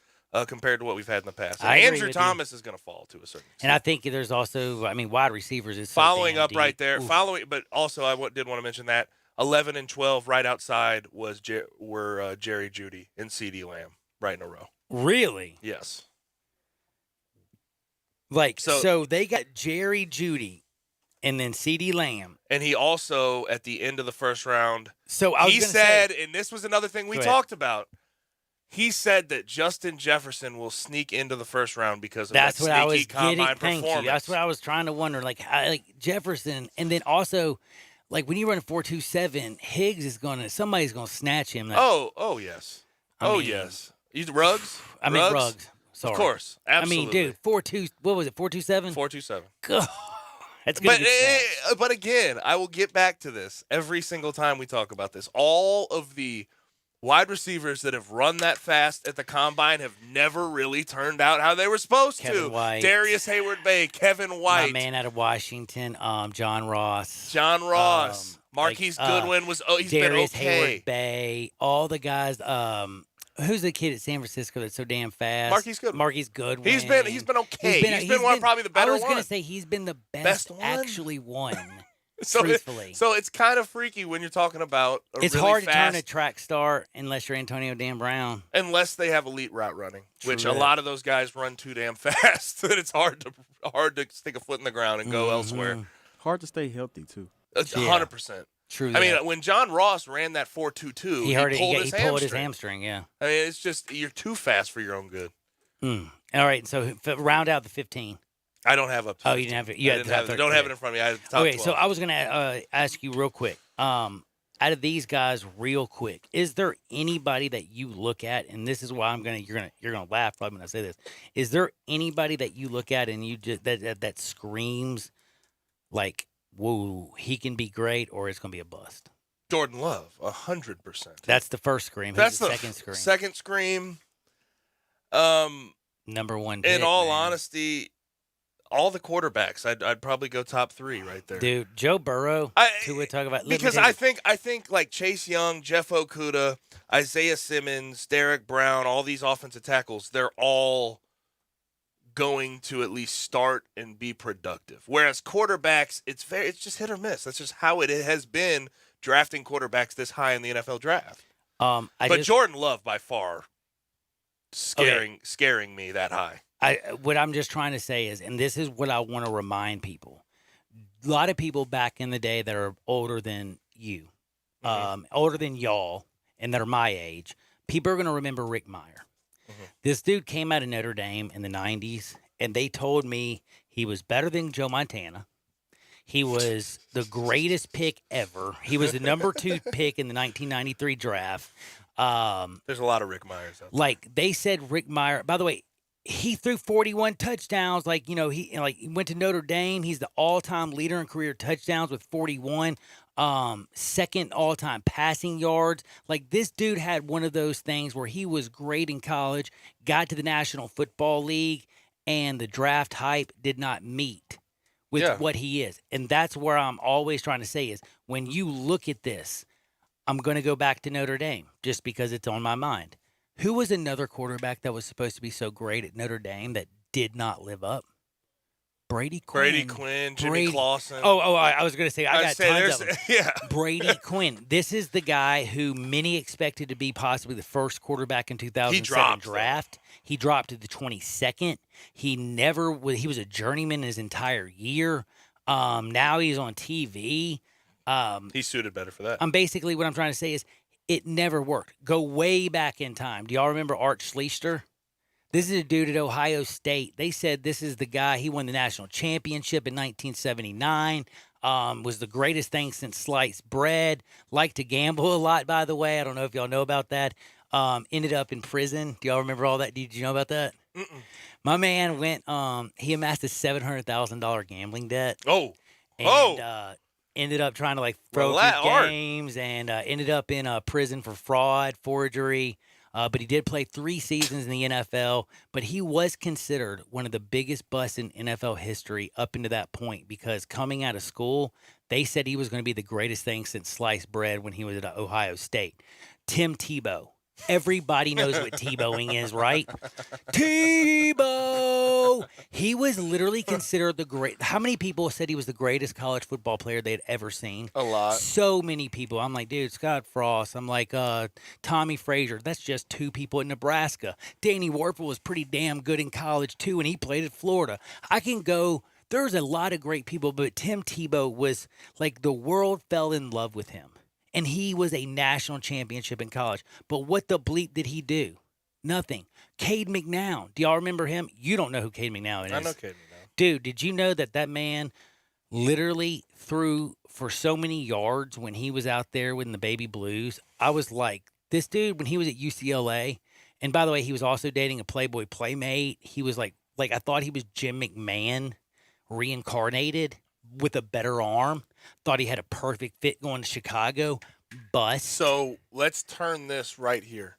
Speaker 6: compared to what we've had in the past. And Andrew Thomas is going to fall to a certain extent.
Speaker 5: And I think there's also, wide receivers is so
Speaker 6: following up
Speaker 5: deep.
Speaker 6: right there.
Speaker 5: Oof.
Speaker 6: But also I did want to mention that 11 and 12 right outside were Jerry Jeudy and CeeDee Lamb right in a row.
Speaker 5: Really?
Speaker 6: Yes.
Speaker 5: So they got Jerry Jeudy and then CeeDee Lamb.
Speaker 6: And he also, at the end of the first round,
Speaker 5: he
Speaker 6: said, and this was another thing we talked about, he said that Justin Jefferson will sneak into the first round because of that sneaky combine performance.
Speaker 5: That's what I was trying to wonder. Like Jefferson, and then also, like when you run 4.27, Higgs somebody's gonna snatch him.
Speaker 6: Yes. Yes. Ruggs.
Speaker 5: Ruggs. Sorry.
Speaker 6: Of course, absolutely.
Speaker 5: I mean, dude, 4.2. What was it? 4.27.
Speaker 6: 4.27.
Speaker 5: God, that's good.
Speaker 6: But again, I will get back to this every single time we talk about this. All of the wide receivers that have run that fast at the combine have never really turned out how they were supposed
Speaker 5: Kevin
Speaker 6: to.
Speaker 5: White.
Speaker 6: Darius Hayward-Bay, Kevin White.
Speaker 5: My man out of Washington, John Ross.
Speaker 6: Marquise Goodwin he's
Speaker 5: Darius
Speaker 6: been okay.
Speaker 5: Hayward-Bay, all the guys. Who's the kid at San Francisco that's so damn fast?
Speaker 6: Marquise Goodwin.
Speaker 5: He's
Speaker 6: been okay. He's been probably the better one.
Speaker 5: I was going to say he's been the best actually one.
Speaker 6: So
Speaker 5: truthfully.
Speaker 6: So it's kind of freaky when you're talking about
Speaker 5: it's
Speaker 6: really
Speaker 5: hard
Speaker 6: fast,
Speaker 5: to turn a track star unless you're Antonio Dan Brown.
Speaker 6: Unless they have elite route running, which a lot of those guys run too damn fast that it's hard to stick a foot in the ground and go elsewhere.
Speaker 7: Hard to stay healthy too.
Speaker 6: 100%.
Speaker 5: True.
Speaker 6: I mean, when John Ross ran that 4.22, he pulled his hamstring.
Speaker 5: Yeah.
Speaker 6: I mean, it's just you're too fast for your own good.
Speaker 5: All right, so round out the 15.
Speaker 6: I don't have up to 15.
Speaker 5: Oh, you didn't have it. You
Speaker 6: don't have it in front of me. I have the top 12.
Speaker 5: So I was going to ask you real quick. Out of these guys, real quick, is there anybody that you look at, and this is why you're gonna laugh probably when I say this. Is there anybody that you look at and you just that screams like, whoa, he can be great, or it's gonna be a bust?
Speaker 6: Jordan Love, 100%.
Speaker 5: That's the first scream.
Speaker 6: That's
Speaker 5: the
Speaker 6: second scream.
Speaker 5: Second scream. Number one pick,
Speaker 6: in all honesty, all the quarterbacks, I'd probably go top 3 right there.
Speaker 5: Dude, Joe Burrow, we talk about.
Speaker 6: Because I think like Chase Young, Jeff Okudah, Isaiah Simmons, Derek Brown, all these offensive tackles, they're all going to at least start and be productive. Whereas quarterbacks, it's just hit or miss. That's just how it has been drafting quarterbacks this high in the NFL draft. But Jordan Love by far scaring me that high.
Speaker 5: What I'm just trying to say is, and this is what I want to remind people, a lot of people back in the day that are older than you, older than y'all, and that are my age, people are going to remember Rick Mirer. This dude came out of Notre Dame in the 90s, and they told me he was better than Joe Montana. He was the greatest pick ever. He was the number 2 pick in the 1993 draft.
Speaker 6: There's a lot of Rick Meyers out there.
Speaker 5: Like, they said Rick Mirer, by the way, he threw 41 touchdowns. Like, he went to Notre Dame. He's the all-time leader in career touchdowns with 41. Second all-time passing yards. Like, this dude had one of those things where he was great in college, got to the National Football League, and the draft hype did not meet with what he is. And that's where I'm always trying to say is, when you look at this, I'm going to go back to Notre Dame just because it's on my mind. Who was another quarterback that was supposed to be so great at Notre Dame that did not live up? Brady Quinn.
Speaker 6: Jimmy Clausen.
Speaker 5: I was going to say, I got tons of them.
Speaker 6: Yeah.
Speaker 5: Brady Quinn. This is the guy who many expected to be possibly the first quarterback in 2007 draft. He dropped to the 22nd. He was a journeyman his entire year. Now he's on TV.
Speaker 6: He's suited better for that.
Speaker 5: Basically, what I'm trying to say is, it never worked. Go way back in time. Do y'all remember Art Schlichter? This is a dude at Ohio State. They said this is the guy. He won the national championship in 1979. Was the greatest thing since sliced bread. Liked to gamble a lot, by the way. I don't know if y'all know about that. Ended up in prison. Do y'all remember all that? Did you know about that?
Speaker 6: Mm-mm.
Speaker 5: My man went, he amassed a $700,000 gambling debt. Ended up trying to throw a few games and ended up in prison for fraud, forgery. But he did play 3 seasons in the NFL. But he was considered one of the biggest busts in NFL history up into that point because coming out of school, they said he was going to be the greatest thing since sliced bread when he was at Ohio State. Tim Tebow. Everybody knows what Tebowing is, right? Tebow! He was literally considered the great. How many people said he was the greatest college football player they had ever seen?
Speaker 6: A lot.
Speaker 5: So many people. I'm like, dude, Scott Frost. I'm like, Tommy Frazier. That's just 2 people in Nebraska. Danny Werfel was pretty damn good in college, too, and he played at Florida. I can go. There's a lot of great people, but Tim Tebow was like the world fell in love with him. And he was a national championship in college. But what the bleep did he do? Nothing. Cade McNown. Do y'all remember him? You don't know who Cade McNown is.
Speaker 6: I know Cade McNown.
Speaker 5: Dude, did you know that man literally threw for so many yards when he was out there with the Baby Blues? I was like, this dude, when he was at UCLA, and by the way, he was also dating a Playboy Playmate. He was like I thought he was Jim McMahon reincarnated with a better arm. Thought he had a perfect fit going to Chicago. Bust.
Speaker 6: So let's turn this right here.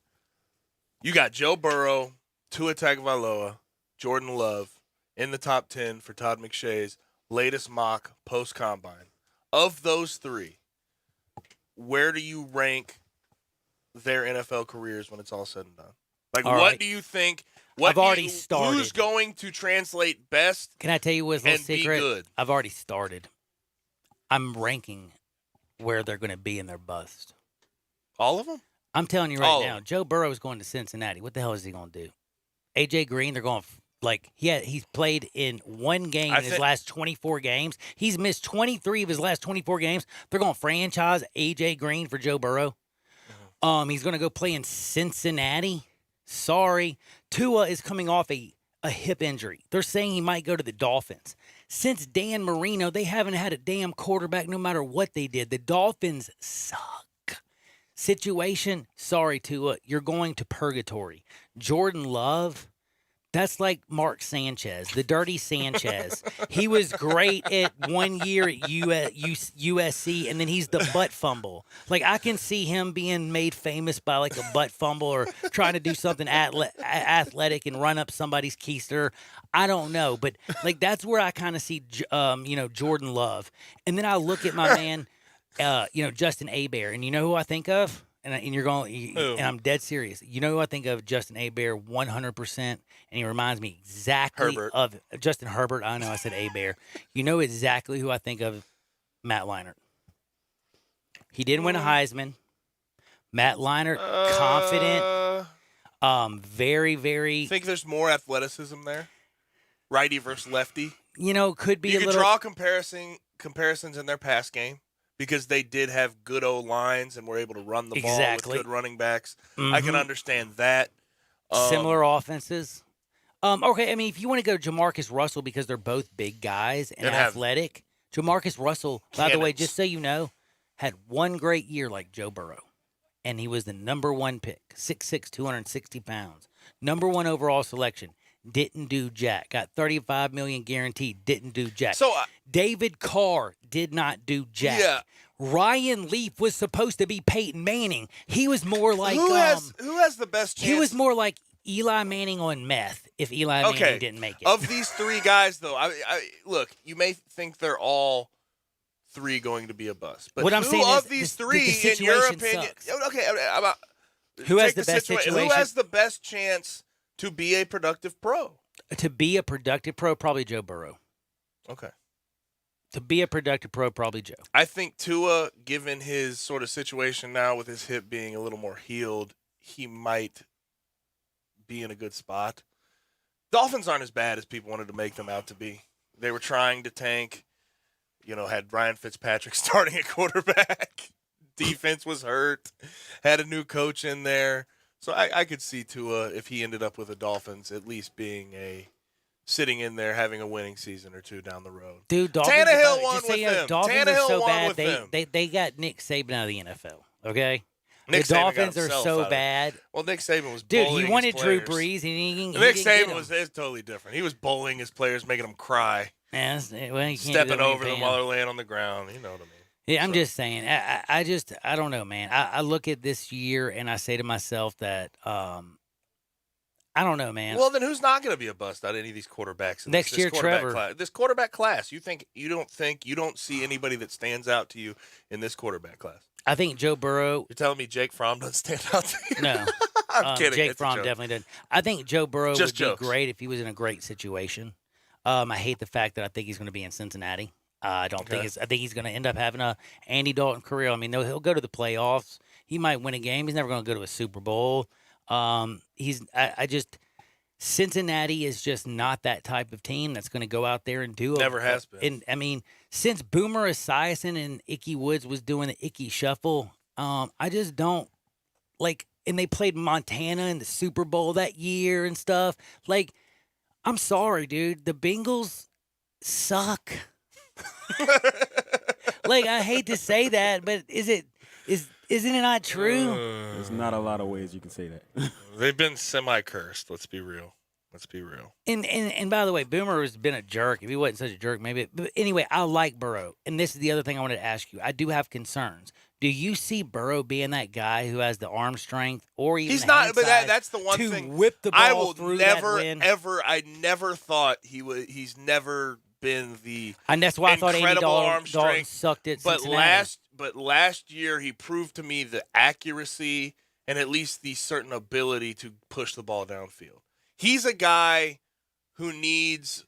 Speaker 6: You got Joe Burrow, Tua Tagovailoa, Jordan Love in the top 10 for Todd McShay's latest mock post-combine. Of those 3, where do you rank their NFL careers when it's all said and done? What do you think?
Speaker 5: I've already started.
Speaker 6: Who's going to translate best?
Speaker 5: Can I tell you what's a little secret?
Speaker 6: Be good?
Speaker 5: I've already started. I'm ranking where they're going to be in their bust.
Speaker 6: All of them?
Speaker 5: I'm telling you right now, Joe Burrow is going to Cincinnati. What the hell is he going to do? AJ Green, they're going he's played in 1 game in his last 24 games. He's missed 23 of his last 24 games. They're going to franchise AJ Green for Joe Burrow. He's going to go play in Cincinnati. Sorry. Tua is coming off a a hip injury. They're saying he might go to the Dolphins. Since Dan Marino, they haven't had a damn quarterback no matter what they did. The Dolphins suck. Situation, sorry, Tua, you're going to purgatory. Jordan Love, that's like Mark Sanchez, the dirty Sanchez. He was great at 1 year at USC, and then he's the butt fumble. Like, I can see him being made famous by, like, a butt fumble or trying to do something athletic and run up somebody's keister. I don't know. But, like, that's where I kind of see, Jordan Love. And then I look at my man, Justin Hebert. And you know who I think of? And you're going, and I'm dead serious. You know who I think of? Justin Hebert, 100%, and he reminds me exactly of Justin Herbert. I know I said Hebert. You know exactly who I think of? Matt Leinart. He didn't win a Heisman. Matt Leinart, confident, very, very.
Speaker 6: Think there's more athleticism there? Righty versus lefty?
Speaker 5: Could be
Speaker 6: you
Speaker 5: a
Speaker 6: could
Speaker 5: little.
Speaker 6: draw comparisons in their pass game. Because they did have good O-lines and were able to run the ball with good running backs. Mm-hmm. I can understand that.
Speaker 5: Similar offenses. Okay, I mean, if you want to go Jamarcus Russell because they're both big guys and athletic, Jamarcus Russell, by the way, just so you know, had one great year like Joe Burrow. And he was the number 1 pick, 6'6", 260 pounds. Number 1 overall selection. Didn't do jack. Got $35 million guaranteed. Didn't do jack.
Speaker 6: So
Speaker 5: David Carr did not do jack.
Speaker 6: Yeah.
Speaker 5: Ryan Leaf was supposed to be Peyton Manning. He was more like
Speaker 6: who has the best chance?
Speaker 5: He was more like Eli Manning on meth. If Eli Manning didn't make it.
Speaker 6: Of these 3 guys, though, I look. You may think they're all 3 going to be a bust, but
Speaker 5: what I'm saying
Speaker 6: of
Speaker 5: is
Speaker 6: these
Speaker 5: the
Speaker 6: 3, in your opinion,
Speaker 5: sucks.
Speaker 6: Okay,
Speaker 5: who has the best situation?
Speaker 6: Who has the best chance to be a productive pro?
Speaker 5: To be a productive pro, probably Joe Burrow.
Speaker 6: Okay.
Speaker 5: To be a productive pro, probably Joe.
Speaker 6: I think Tua, given his sort of situation now with his hip being a little more healed, he might be in a good spot. Dolphins aren't as bad as people wanted to make them out to be. They were trying to tank, had Ryan Fitzpatrick starting at quarterback. Defense was hurt, had a new coach in there. So I could see Tua, if he ended up with the Dolphins, at least being sitting in there having a winning season or 2 down the road.
Speaker 5: Dude, Dolphins
Speaker 6: Tannehill won with them.
Speaker 5: Dolphins are so bad.
Speaker 6: Them.
Speaker 5: They got Nick Saban out of the NFL. Okay,
Speaker 6: Nick
Speaker 5: the
Speaker 6: Saban
Speaker 5: Dolphins are so bad.
Speaker 6: Well, Nick Saban was
Speaker 5: dude.
Speaker 6: bullying
Speaker 5: He wanted
Speaker 6: his
Speaker 5: Drew
Speaker 6: players.
Speaker 5: Brees.
Speaker 6: Nick Saban was totally different. He was bullying his players, making them cry, stepping over them while they're laying on the ground. You know what I mean?
Speaker 5: Yeah, I'm just saying. I don't know, man. I look at this year and I say to myself that I don't know, man.
Speaker 6: Well, then who's not going to be a bust out of any of these quarterbacks?
Speaker 5: Next year, Trevor.
Speaker 6: This quarterback class. You don't see anybody that stands out to you in this quarterback class?
Speaker 5: I think Joe Burrow.
Speaker 6: You're telling me Jake Fromm doesn't stand out to you?
Speaker 5: No.
Speaker 6: I'm kidding.
Speaker 5: Jake Fromm definitely didn't. I think Joe Burrow would
Speaker 6: be
Speaker 5: great if he was in a great situation. I hate the fact that I think he's going to be in Cincinnati. I think he's going to end up having a Andy Dalton career. I mean, he'll go to the playoffs. He might win a game. He's never going to go to a Super Bowl. Cincinnati is just not that type of team that's going to go out there and do it.
Speaker 6: Never has been.
Speaker 5: And I mean, since Boomer Esiason and Ickey Woods was doing the Ickey Shuffle, I just don't like. And they played Montana in the Super Bowl that year and stuff. Like, I'm sorry, dude. The Bengals suck. Like, I hate to say that, but isn't it not true?
Speaker 7: There's not a lot of ways you can say that.
Speaker 6: They've been semi-cursed. Let's be real.
Speaker 5: And by the way, Boomer has been a jerk. If he wasn't such a jerk, maybe. But anyway, I like Burrow. And this is the other thing I wanted to ask you. I do have concerns. Do you see Burrow being that guy who has the arm strength or even
Speaker 6: he's not? But that's the one
Speaker 5: to
Speaker 6: thing.
Speaker 5: Whip the ball
Speaker 6: I will
Speaker 5: through
Speaker 6: never,
Speaker 5: that win?
Speaker 6: ever. I never thought he would. He's never been the.
Speaker 5: And that's why I thought Andy Dalton sucked it.
Speaker 6: But last year he proved to me the accuracy and at least the certain ability to push the ball downfield. He's a guy who needs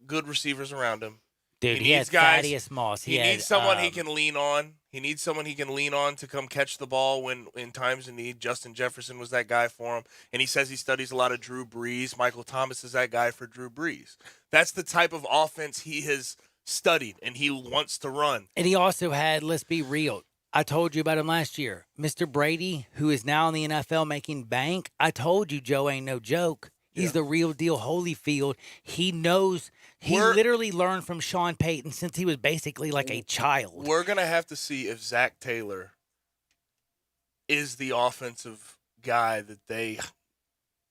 Speaker 6: good receivers around him.
Speaker 5: Dude, he has Thaddeus Moss.
Speaker 6: He needs someone he can lean on. He needs someone he can lean on to come catch the ball when in times of need. Justin Jefferson was that guy for him. And he says he studies a lot of Drew Brees. Michael Thomas is that guy for Drew Brees. That's the type of offense he has studied and he wants to run.
Speaker 5: And he also had, let's be real, I told you about him last year. Mr. Brady, who is now in the NFL making bank, I told you Joe ain't no joke. He's the real deal Holyfield. He knows. He literally learned from Sean Payton since he was basically like a child.
Speaker 6: We're going to have to see if Zach Taylor is the offensive guy that they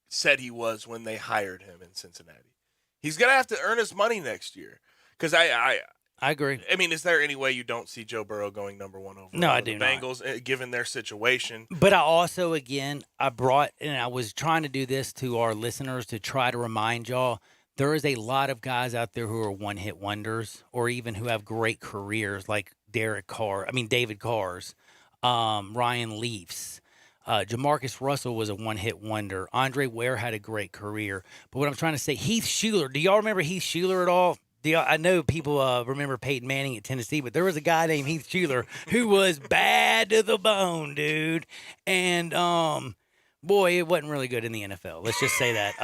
Speaker 6: said he was when they hired him in Cincinnati. He's going to have to earn his money next year. Because I
Speaker 5: agree.
Speaker 6: I mean, is there any way you don't see Joe Burrow going number 1 overall?
Speaker 5: No, I do not.
Speaker 6: Bengals, given their situation.
Speaker 5: But I also, again, I was trying to do this to our listeners to try to remind y'all, there is a lot of guys out there who are one-hit wonders or even who have great careers like David Carr's, Ryan Leafs. Jamarcus Russell was a one-hit wonder. Andre Ware had a great career. But what I'm trying to say, Heath Shuler, do y'all remember Heath Shuler at all? I know people remember Peyton Manning at Tennessee, but there was a guy named Heath Shuler who was bad to the bone, dude. And, boy, it wasn't really good in the NFL. Let's just say that.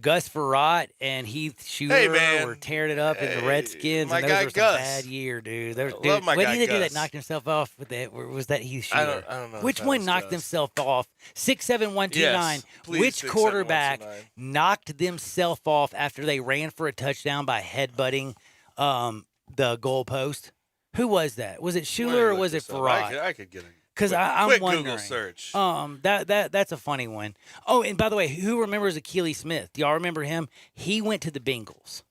Speaker 5: Gus Frerotte and Heath Shuler were tearing it up in the Redskins, and those were some bad year, dude.
Speaker 6: Love my
Speaker 5: what
Speaker 6: guy
Speaker 5: did they do
Speaker 6: Gus.
Speaker 5: that knocked himself off with that? Was that Heath Shuler?
Speaker 6: I don't know.
Speaker 5: Which one knocked himself off? 6'7", 129.
Speaker 6: Yes, please,
Speaker 5: Which
Speaker 6: 6'7",
Speaker 5: quarterback
Speaker 6: 129.
Speaker 5: knocked themselves off after they ran for a touchdown by headbutting the goalpost? Who was that? Was it Shuler or was it Frerotte?
Speaker 6: I could get it.
Speaker 5: Because I'm
Speaker 6: quick
Speaker 5: wondering.
Speaker 6: Google search.
Speaker 5: That's a funny one. Oh, and by the way, who remembers Akili Smith? Do y'all remember him? He went to the Bengals.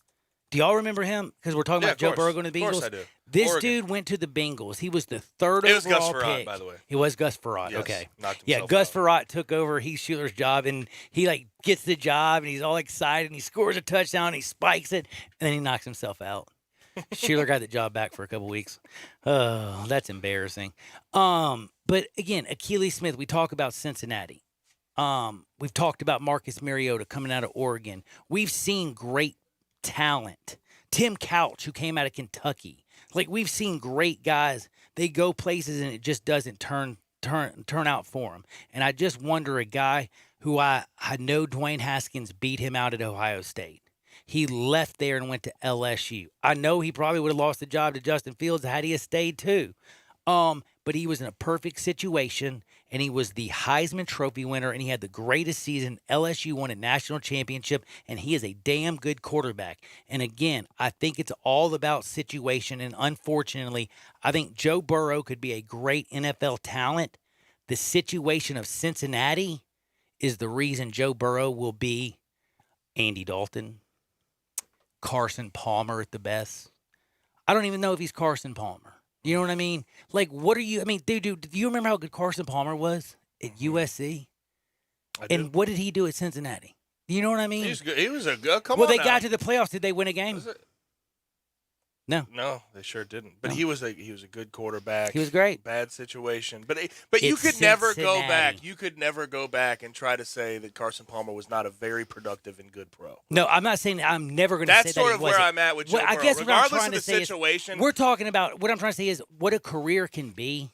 Speaker 5: Do y'all remember him? Because we're talking about Joe Burrow going to the Bengals.
Speaker 6: Of course I do.
Speaker 5: This
Speaker 6: Oregon.
Speaker 5: dude went to the Bengals. He was the third
Speaker 6: It was
Speaker 5: overall
Speaker 6: Gus Frerotte,
Speaker 5: pick.
Speaker 6: by the way.
Speaker 5: It was Gus Frerotte.
Speaker 6: Yes,
Speaker 5: Okay.
Speaker 6: knocked
Speaker 5: Yeah,
Speaker 6: himself
Speaker 5: Gus
Speaker 6: out.
Speaker 5: Frerotte took over Heath Shuler's job, and he gets the job, and he's all excited, and he scores a touchdown, and he spikes it, and then he knocks himself out. Shuler got the job back for a couple weeks. Oh, that's embarrassing. But again, Akili Smith, we talk about Cincinnati. We've talked about Marcus Mariota coming out of Oregon. We've seen great talent. Tim Couch, who came out of Kentucky. We've seen great guys. They go places and it just doesn't turn out for them. And I just wonder, a guy who I know Dwayne Haskins beat him out at Ohio State. He left there and went to LSU. I know he probably would have lost the job to Justin Fields had he stayed too. But he was in a perfect situation, and he was the Heisman Trophy winner, and he had the greatest season. LSU won a national championship, and he is a damn good quarterback. And again, I think it's all about situation, and unfortunately, I think Joe Burrow could be a great NFL talent. The situation of Cincinnati is the reason Joe Burrow will be Andy Dalton, Carson Palmer at the best. I don't even know if he's Carson Palmer. You know what I mean? What are you? I mean, dude, do you remember how good Carson Palmer was at USC? And what did he do at Cincinnati? You know what I mean?
Speaker 6: He was good. He was a good.
Speaker 5: Well, they got to the playoffs. Did they win a game?
Speaker 6: No, they sure didn't. But he was a good quarterback.
Speaker 5: He was great.
Speaker 6: Bad situation, but you could never go back. You could never go back and try to say that Carson Palmer was not a very productive and good pro.
Speaker 5: No, I'm not saying. I'm never going to say that.
Speaker 6: That's sort of where I'm at with Joe Burrow.
Speaker 5: I guess what I'm trying to say
Speaker 6: situation,
Speaker 5: we're talking about. What I'm trying to say is what a career can be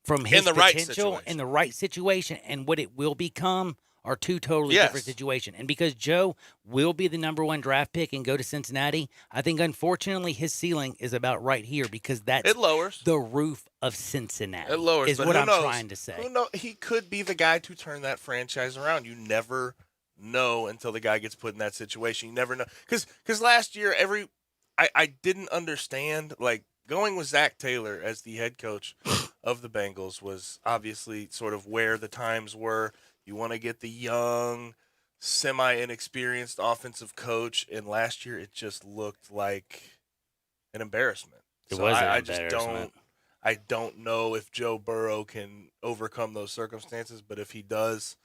Speaker 5: from his potential in the right situation, and what it will become are two totally different situations. And because Joe will be the number 1 draft pick and go to Cincinnati, I think unfortunately his ceiling is about right here because it
Speaker 6: lowers
Speaker 5: the roof of Cincinnati.
Speaker 6: It lowers,
Speaker 5: is
Speaker 6: but
Speaker 5: what
Speaker 6: who
Speaker 5: I'm
Speaker 6: knows?
Speaker 5: trying to say.
Speaker 6: Who knows? He could be the guy to turn that franchise around. You never know until the guy gets put in that situation. You never know because last year I didn't understand going with Zach Taylor as the head coach of the Bengals was obviously sort of where the times were. You want to get the young, semi-inexperienced offensive coach, and last year it just looked like an embarrassment. I don't know if Joe Burrow can overcome those circumstances, but if he does,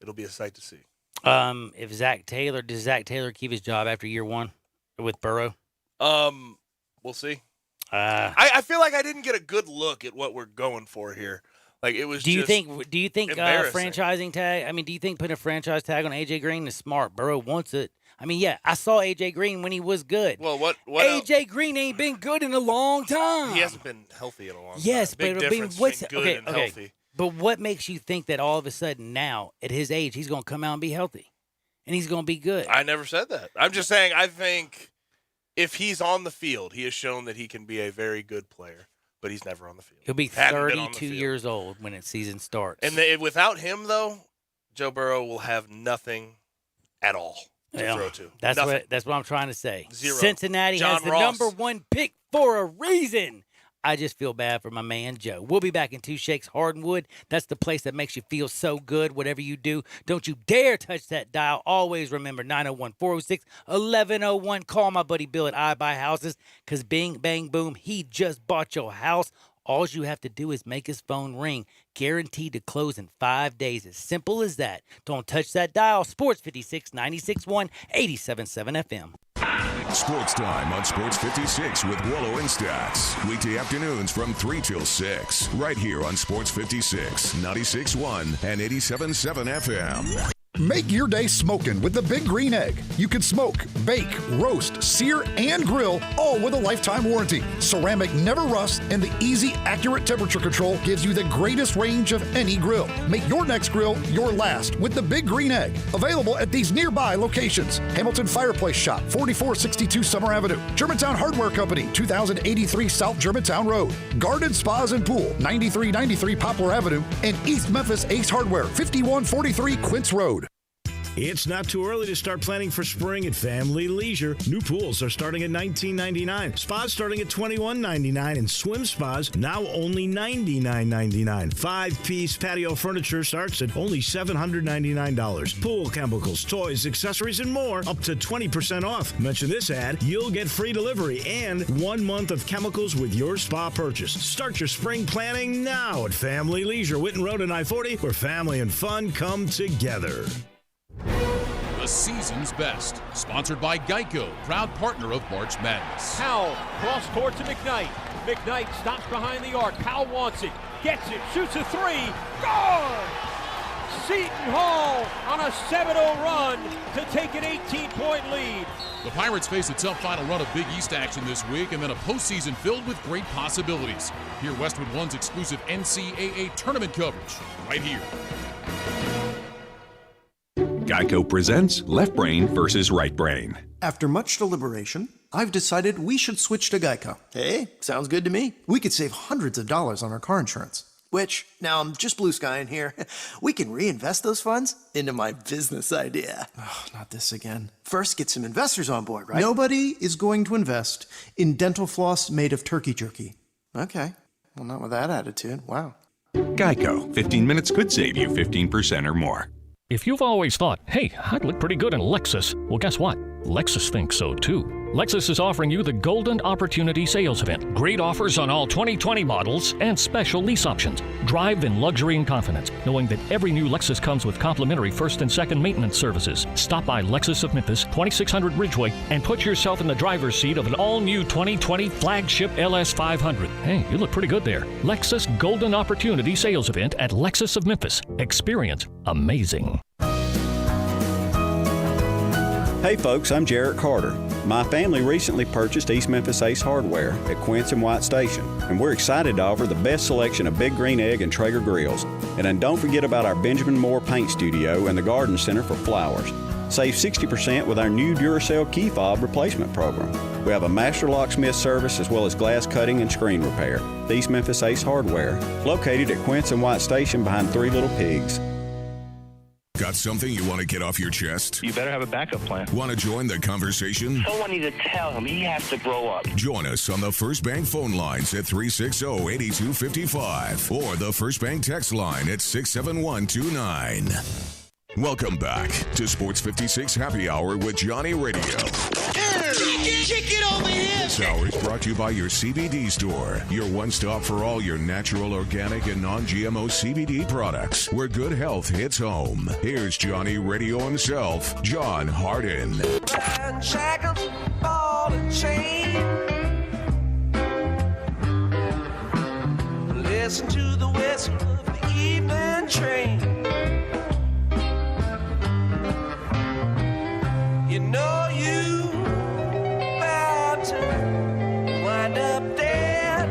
Speaker 6: it'll be a sight to see.
Speaker 5: Does Zach Taylor keep his job after year 1 with Burrow?
Speaker 6: We'll see. I feel like I didn't get a good look at what we're going for here. It was. Do you think
Speaker 5: franchising tag? I mean, do you think putting a franchise tag on AJ Green is smart? Burrow wants it. I mean, yeah, I saw AJ Green when he was good.
Speaker 6: Well, what
Speaker 5: AJ Green ain't been good in a long time.
Speaker 6: He hasn't been healthy in a long time.
Speaker 5: Yes,
Speaker 6: Big
Speaker 5: but
Speaker 6: difference between good and healthy.
Speaker 5: But what makes you think that all of a sudden now, at his age, he's going to come out and be healthy, and he's going to be good?
Speaker 6: I never said that. I'm just saying I think if he's on the field, he has shown that he can be a very good player. But he's never on the field.
Speaker 5: He'll be 32 years old when its season starts.
Speaker 6: And without him, though, Joe Burrow will have nothing at all to throw to.
Speaker 5: That's what I'm trying to say.
Speaker 6: Zero.
Speaker 5: Cincinnati has the number one pick for a reason. I just feel bad for my man Joe. We'll be back in Two Shakes Hardwood. That's the place that makes you feel so good. Whatever you do, don't you dare touch that dial. Always remember 901-406-1101. Call my buddy Bill at I Buy Houses, because bing, bang, boom, he just bought your house. All you have to do is make his phone ring. Guaranteed to close in 5 days. As simple as that. Don't touch that dial. Sports 56, 96.1, 87.7 FM.
Speaker 1: Sports Time on Sports 56 with Wallow and Stacks. Weekday afternoons from 3 till 6. Right here on Sports 56, 96.1 and 87.7 FM.
Speaker 12: Make your day smoking with the Big Green Egg. You can smoke, bake, roast, sear, and grill, all with a lifetime warranty. Ceramic never rusts, and the easy, accurate temperature control gives you the greatest range of any grill. Make your next grill your last with the Big Green Egg. Available at these nearby locations: Hamilton Fireplace Shop, 4462 Summer Avenue; Germantown Hardware Company, 2083 South Germantown Road; Garden Spas and Pool, 9393 Poplar Avenue; and East Memphis Ace Hardware, 5143 Quince Road.
Speaker 11: It's not too early to start planning for spring at Family Leisure. New pools are starting at $19.99, spas starting at $21.99, and swim spas now only $99.99. 5-piece patio furniture starts at only $799. Pool chemicals, toys, accessories, and more up to 20% off. Mention this ad, you'll get free delivery and 1 month of chemicals with your spa purchase. Start your spring planning now at Family Leisure, Whitten Road and I-40, where family and fun come together.
Speaker 20: The season's best. Sponsored by Geico, proud partner of March Madness.
Speaker 21: Powell, cross court to McKnight. McKnight stops behind the arc. Powell wants it, gets it, shoots a three. Good! Seton Hall on a 7-0 run to take an 18-point lead.
Speaker 20: The Pirates face a tough final run of Big East action this week, and then a postseason filled with great possibilities. Hear Westwood One's exclusive NCAA tournament coverage right here.
Speaker 22: Geico presents Left Brain versus Right Brain.
Speaker 23: After much deliberation, I've decided we should switch to Geico. Hey, sounds good to me. We could save hundreds of dollars on our car insurance. Which, now I'm just blue skying here, we can reinvest those funds into my business idea. Oh, not this again. First, get some investors on board, right? Nobody is going to invest in dental floss made of turkey jerky. Okay, well, not with that attitude. Wow.
Speaker 22: Geico. 15 minutes could save you 15% or more.
Speaker 10: If you've always thought, hey, I'd look pretty good in Lexus, well, guess what? Lexus thinks so too. Lexus is offering you the Golden Opportunity Sales Event. Great offers on all 2020 models and special lease options. Drive in luxury and confidence, knowing that every new Lexus comes with complimentary first and second maintenance services. Stop by Lexus of Memphis, 2600 Ridgeway, and put yourself in the driver's seat of an all-new 2020 flagship LS500. Hey, you look pretty good there. Lexus Golden Opportunity Sales Event at Lexus of Memphis. Experience amazing.
Speaker 14: Hey folks, I'm Jarrett Carter. My family recently purchased East Memphis Ace Hardware at Quince and White Station, and we're excited to offer the best selection of Big Green Egg and Traeger grills. And then don't forget about our Benjamin Moore Paint Studio and the Garden Center for flowers. Save 60% with our new Duracell key fob replacement program. We have a master locksmith service as well as glass cutting and screen repair. The East Memphis Ace Hardware, located at Quince and White Station behind Three Little Pigs.
Speaker 1: Got something you want to get off your chest?
Speaker 13: You better have a backup plan.
Speaker 1: Want to join the conversation?
Speaker 13: Someone needs to tell him he has to grow up.
Speaker 1: Join us on the First Bank phone lines at 360-8255 or the First Bank text line at 67129. Welcome back to Sports 56 Happy Hour with Johnny Radio.
Speaker 2: Kick it over here.
Speaker 1: This hour is brought to you by your CBD store, your one-stop for all your natural, organic, and non-GMO CBD products, where good health hits home. Here's Johnny Radio himself, John Harden.
Speaker 2: Shackles, ball and chain. Listen to the whistle of the evening train. You know you about to wind up dead.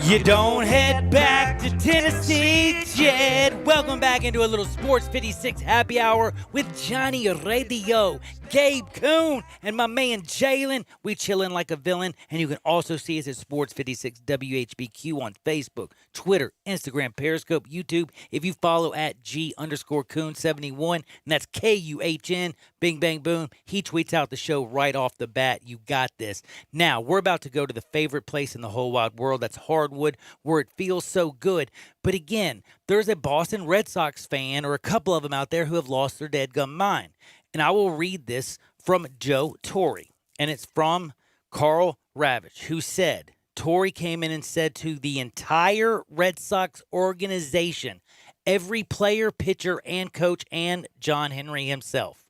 Speaker 5: You don't head back to Tennessee Jed. Welcome back into a little Sports 56 happy hour with Johnny Radio, Gabe Kuhn, and my man Jalen. We chillin' like a villain, and you can also see us at Sports 56 WHBQ on Facebook, Twitter, Instagram, Periscope, YouTube. If you follow at G_Kuhn71, and that's KUHN, bing, bang, boom, he tweets out the show right off the bat. You got this. Now, we're about to go to the favorite place in the whole wide world. That's Hardwood, where it feels so good. But again, there's a Boston Red Sox fan, or a couple of them out there, who have lost their dadgum mind. And I will read this from Joe Torre, and it's from Carl Ravitch, who said, Torre came in and said to the entire Red Sox organization, every player, pitcher, and coach, and John Henry himself.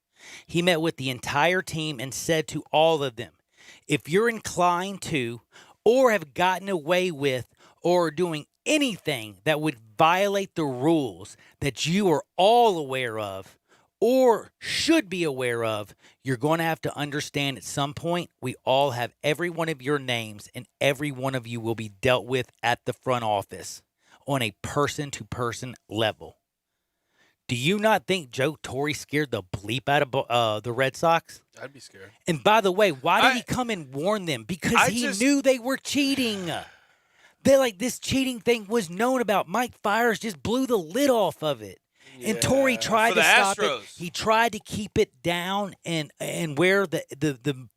Speaker 5: He met with the entire team and said to all of them, if you're inclined to, or have gotten away with, or are doing anything that would violate the rules that you are all aware of, or should be aware of, you're going to have to understand at some point we all have every one of your names, and every one of you will be dealt with at the front office on a person-to-person level. Do you not think Joe Torre scared the bleep out of the Red Sox?
Speaker 6: I'd be scared.
Speaker 5: And by the way, why did he come and warn them? Because he knew they were cheating. They're like, this cheating thing was known about. Mike Fiers just blew the lid off of it. And Torre tried to stop it. He tried to keep it down and where the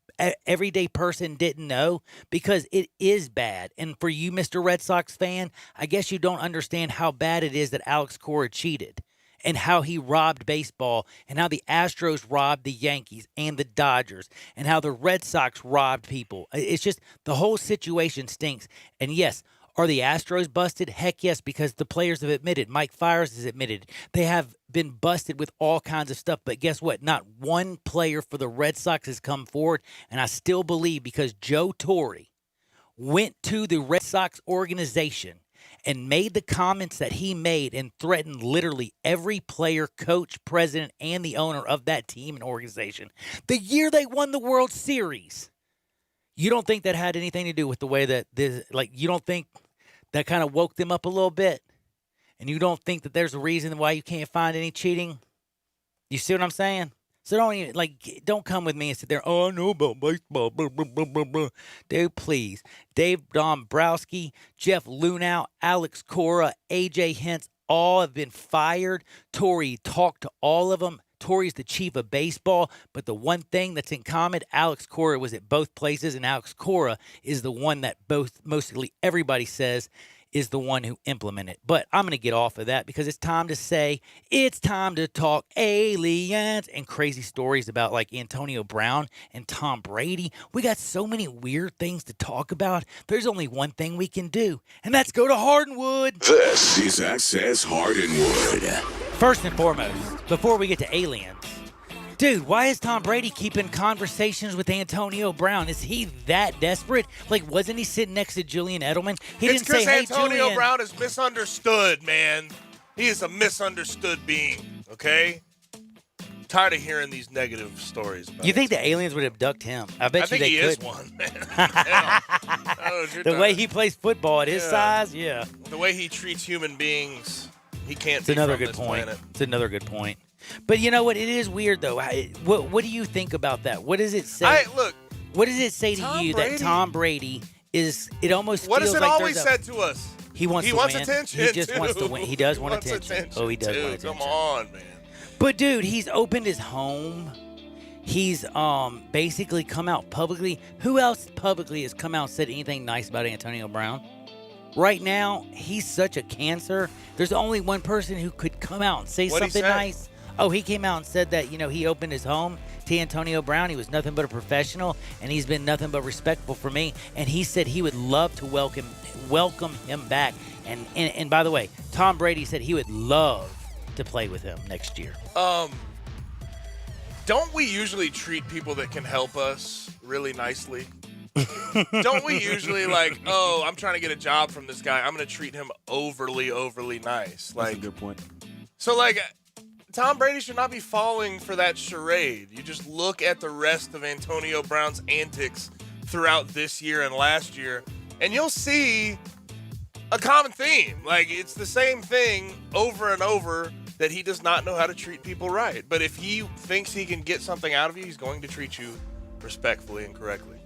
Speaker 5: everyday person didn't know, because it is bad. And for you, Mr. Red Sox fan, I guess you don't understand how bad it is that Alex Cora cheated and how he robbed baseball and how the Astros robbed the Yankees and the Dodgers and how the Red Sox robbed people. It's just the whole situation stinks. And yes, are the Astros busted? Heck yes, because the players have admitted. Mike Fiers has admitted. They have been busted with all kinds of stuff. But guess what? Not one player for the Red Sox has come forward. And I still believe, because Joe Torre went to the Red Sox organization and made the comments that he made and threatened literally every player, coach, president, and the owner of that team and organization the year they won the World Series. You don't think that had anything to do with the way that you don't think that kind of woke them up a little bit? And you don't think that there's a reason why you can't find any cheating? You see what I'm saying? So don't come with me and sit there, oh, I know about baseball, blah, blah, blah, blah, blah. Dude, please. Dave Dombrowski, Jeff Lunau, Alex Cora, AJ Hinch, all have been fired. Torre talked to all of them. Torre's the chief of baseball, but the one thing that's in common, Alex Cora was at both places, and Alex Cora is the one that mostly everybody says is the one who implemented. But I'm going to get off of that because it's time to talk aliens and crazy stories about like Antonio Brown and Tom Brady. We got so many weird things to talk about. There's only one thing we can do, and that's go to Hardwood.
Speaker 1: This is Access Hardwood.
Speaker 5: First and foremost, before we get to aliens, dude, why is Tom Brady keeping conversations with Antonio Brown? Is he that desperate? Like, wasn't he sitting next to Julian Edelman? He didn't say, hey,
Speaker 6: Antonio
Speaker 5: Julian.
Speaker 6: Brown is misunderstood, man. He is a misunderstood being, okay? I'm tired of hearing these negative stories about
Speaker 5: You think the aliens would abduct him? I bet you they could.
Speaker 6: I think he is one, man.
Speaker 5: The way he plays football at his size, yeah.
Speaker 6: The way he treats human beings, he can't
Speaker 5: It's
Speaker 6: be
Speaker 5: another
Speaker 6: from
Speaker 5: good
Speaker 6: this
Speaker 5: point.
Speaker 6: planet.
Speaker 5: It's another good point. But you know what? It is weird, though. What do you think about that? What does it say? What does it say to you that Tom Brady is? It almost
Speaker 6: What
Speaker 5: feels
Speaker 6: has it
Speaker 5: like
Speaker 6: always said to us?
Speaker 5: He wants to win.
Speaker 6: attention.
Speaker 5: He just wants to win. He does want attention. Oh, he does want attention.
Speaker 6: Come on, man.
Speaker 5: But dude, he's opened his home. He's basically come out publicly. Who else publicly has come out and said anything nice about Antonio Brown? Right now, he's such a cancer. There's only one person who could come out and say something nice. Oh, he came out and said that, he opened his home to Antonio Brown. He was nothing but a professional, and he's been nothing but respectful for me. And he said he would love to welcome him back. And by the way, Tom Brady said he would love to play with him next year.
Speaker 6: Don't we usually treat people that can help us really nicely? Don't we usually I'm trying to get a job from this guy. I'm going to treat him overly nice.
Speaker 7: That's a good point.
Speaker 6: So, Tom Brady should not be falling for that charade. You just look at the rest of Antonio Brown's antics throughout this year and last year, and you'll see a common theme. Like, it's the same thing over and over that he does not know how to treat people right. But if he thinks he can get something out of you, he's going to treat you respectfully and correctly.